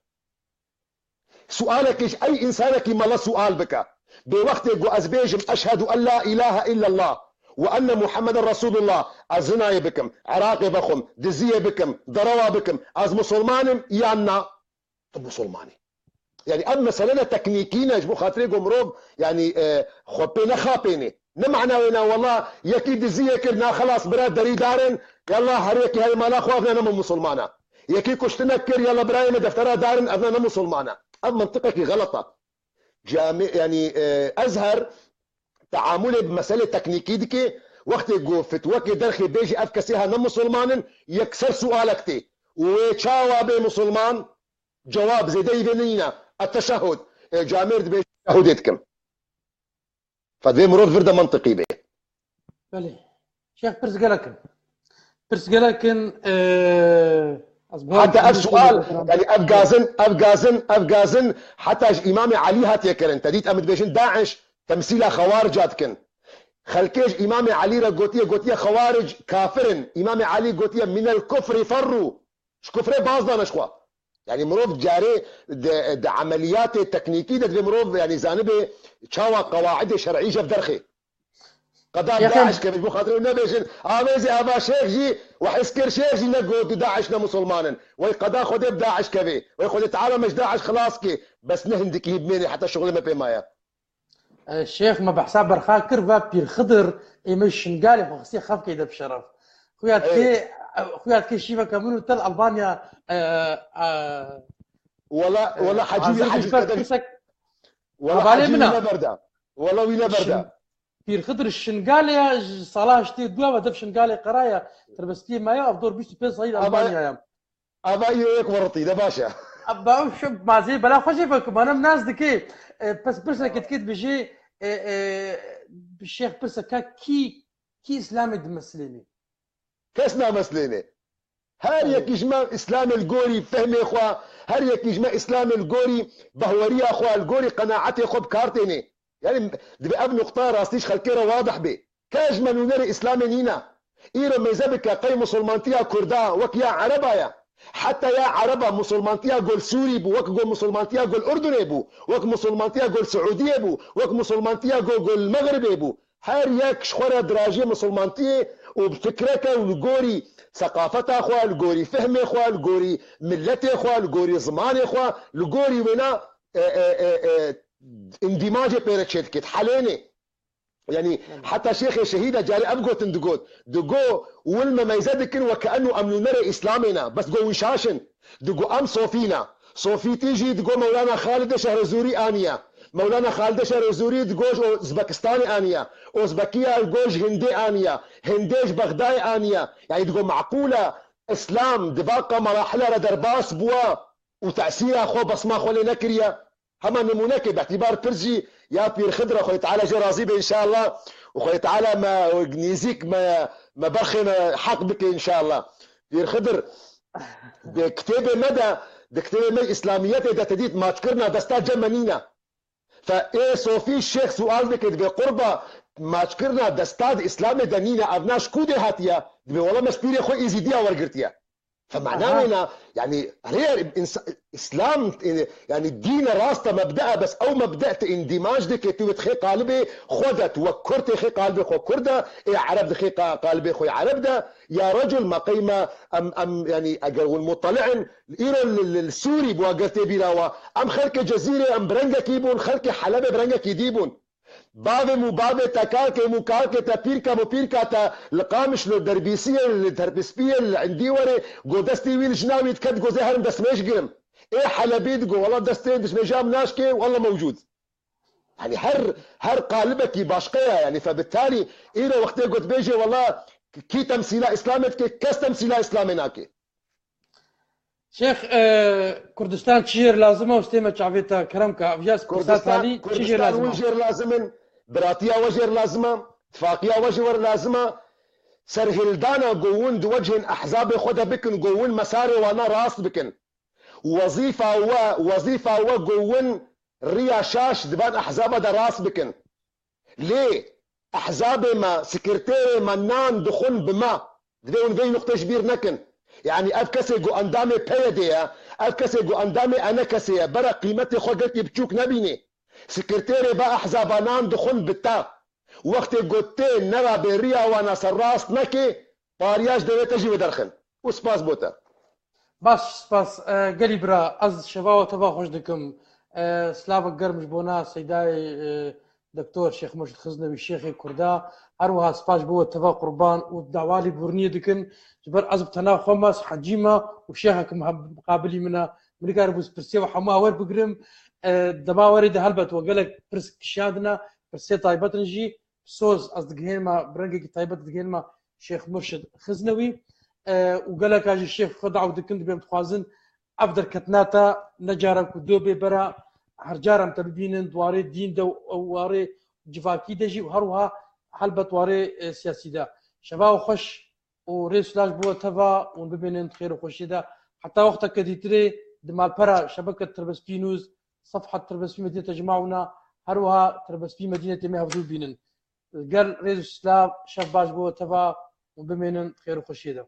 سؤالك ايش اي انسانك ما له سؤال بك بوقت ازبيجم اشهد ان لا اله الا الله وان محمد رسول الله ازناي بكم عراقي بكم دزيه بكم ضروا بكم از مسلمان يانا مسلماني يعني اما مساله تكنيكينا جبو خاطري قمروب يعني خبينا خابيني نمعنا وينا والله يكي دزيه كرنا خلاص براد دري دارن يلا هريكي هاي مالا خوافنا نم مسلمانا يكي كشتنا كر يلا برايم دفترا دارن اذنا مسلمانا اما منطقك غلطه جامع يعني ازهر تعامله بمساله تكنيكي دكي وقت يقول فتوكي درخي بيجي افكسيها نم مسلمان يكسر سؤالك تي ويتشاوى بمسلمان جواب زي دي بنينا التشهد جامير بيجي تشهدتكم فدي مرور فرده منطقي به بله شيخ برزقلكن حتى السؤال يعني ابغازن حتى امام علي هات يكرن تديت امد بيجن داعش تمثيل خوارجاتكن خلكيج امام علي قوتيه خوارج كافرن امام علي قوتيه من الكفر فروا اش كفر بازنا نشخوا يعني مروف جاري د عمليات تكنيكيه د مروف يعني زانبه تشاوى قواعد شرعيه في درخي قضاء داعش كيف بو خاطر النبي امازي ابا شيخ جي وحسكر شيخ جي نقول داعشنا مسلمان وي قضاء خذ داعش كيف وي خذ تعالى مش داعش خلاص كي بس نهندك يبني حتى شغل ما بمايا الشيخ ما بحساب برخا كرفا بير خضر يمش نقالي بخصي خاف كيدا بشرف خويات كي شيفا كمنو تل البانيا ولا حجي ولا ولا بردا ولا ويلا بردا بير خضر الشنقالي صلاح شتي دوا بدف شنقالي قرايه تربستي مايا افدور بيش بي صعيد البانيا يا ابا يك ورطي ده باشا ابا شوف ما زي بلا خوشي فيكم انا من ناس دكي بس برسا كتكيت بيجي بالشيخ برسا كي اسلامي دمسليني كسنا مسليني هر يك يجمع اسلام الجوري فهمي اخوا هر يك يجمع اسلام الجوري بهوريه اخوا الجوري قناعتي اخو بكارتيني يعني دبي اب نقطه راستيش خلكيره واضح بي كاجمل نوري اسلامي نينا ايرا ميزبك قي مسلمانتيا كردا وك يا عربايا حتى يا عربا مسلمانتيا قول سوري بو وك قول مسلمانتيا قول اردني بو وك مسلمانتيا قول سعوديه بو وك مسلمانتيا قول المغربي بو هر يك شخوره دراجي مسلمانتي وبفكرك والجوري ثقافتها اخوة الجوري فهمي اخوة الجوري ملتي اخوة الجوري زماني اخوة الجوري ونا اندماجي بيرتشيتكت حاليني يعني حتى شيخ شهيده جاري ابقو تندقوت دقو والما ما يزدكن وكانه امنو نرى اسلامنا بس قو وشاشن دقو ام صوفينا صوفي تيجي دقو مولانا خالد شهرزوري انيا مولانا خالد شهرزوري دقوش اوزبكستاني انيا اوزبكيه الجوج هندي انيا هنديش بغداي انيا يعني دقو معقوله اسلام دباقه مراحل درباس بوا وتاثيرها خو بصمه خو لنكريا هما نمونك باعتبار برجي يا بير خضره خويا تعالى جي راضي ان شاء الله وخويا تعالى ما نيزيك ما برخي حق بك ان شاء الله بير خضر بكتاب مدى بكتاب مدى اسلاميات اذا تديت ما تذكرنا دستات جمانينا فايه صوفي الشيخ سؤال بك بقربه ما تذكرنا دستات اسلامي دنينا ابناش كودي هاتيا والله مسبيري اخوي ايزيديا ورقرتيا فمعناه هنا يعني اسلام يعني الدين راسته مبدأ بس او مبدأ اندماج دك تخي قالبي خدت وكرت خي قالبي خو كرده يا عرب دخي قالبي خو عرب ده يا رجل ما قيمه ام يعني والمطلعن ايران السوري بواقرتي بلاوا ام خلك جزيره ام برنجا كيبون خلك حلبه برنجا كيديبون بابي مو بابي تكاكي مو كاكي تبيركا مو بيركا تا القامش الدربيسيه التربسبيه اللي عندي وري قدستي ويل جناوي تكد جوزي هرم دسميش قرم ايه حلبي تقول والله دستين دش نجام ناشكي والله موجود. يعني هر قالبك باشقيها يعني. فبالتالي إلى وقت قلت بيجي والله كي تمثيلها اسلامي كاس تمثيلها اسلامي ناكي شيخ كردستان تشير لازمه وستيمة شعبيتها كرمك افجاز قصات هالي تشير كردستان لازمه وجر لازما، براتيا وجر لازمه، اتفاقية وجر لازمه، سرهلدانا قوون دوجهن احزاب خدها بكن قوون مساري وانا راس بكن وظيفه قوون ريا شاش دبان احزاب دا راس بكن. ليه احزاب ما سكرتيري منان دخون بما دبيون في نقطه كبير نكن يعني ابكسي جو اندامي بيديا ابكسي جو اندامي انا كسي برا قيمتي خدت بتشوك نبيني سكرتيري با احزابانان دخون بتا وقت قلتين نرى بريا وانا سراس نكي طارياش دوي تجي بدرخن وسباس بوتا باش قالي برا از شباب تبا خوش دكم سلافك قرمش بونا سيداي دكتور شيخ مرشد خزنوي الشيخ كردا هروها سباش بو تبا قربان والدعوالي بورنيه دكن جبر ازب تنا خمس حجيمه وشيخك مقابلي منا من قاربوس برسي وحما ور بقرم دبا ورد هلبت وقالك برس كشادنا برسي طيبت نجي سوز اصدقين ما برنقي طيبت دقين ما شيخ مرشد خزنوي وقالك اجي الشيخ خدع ودكن بهم تخوازن افضل كتناتا نجارم كدوبي برا هرجارم تبدين دواري دين دو واري جفاكي دجي وهروها هلبت واري سياسي دا شباب خوش وريس لاش بو تفا ونبين خير وخوشي دا حتى وقتك كديتري دمال برا شبكه تربسبي نيوز صفحه تربسبي مدينه تجمعنا هروها تربسبي مدينه مهفدو بينن قال ريس لاش شباش بو تفا ونبين خير وخوشي دا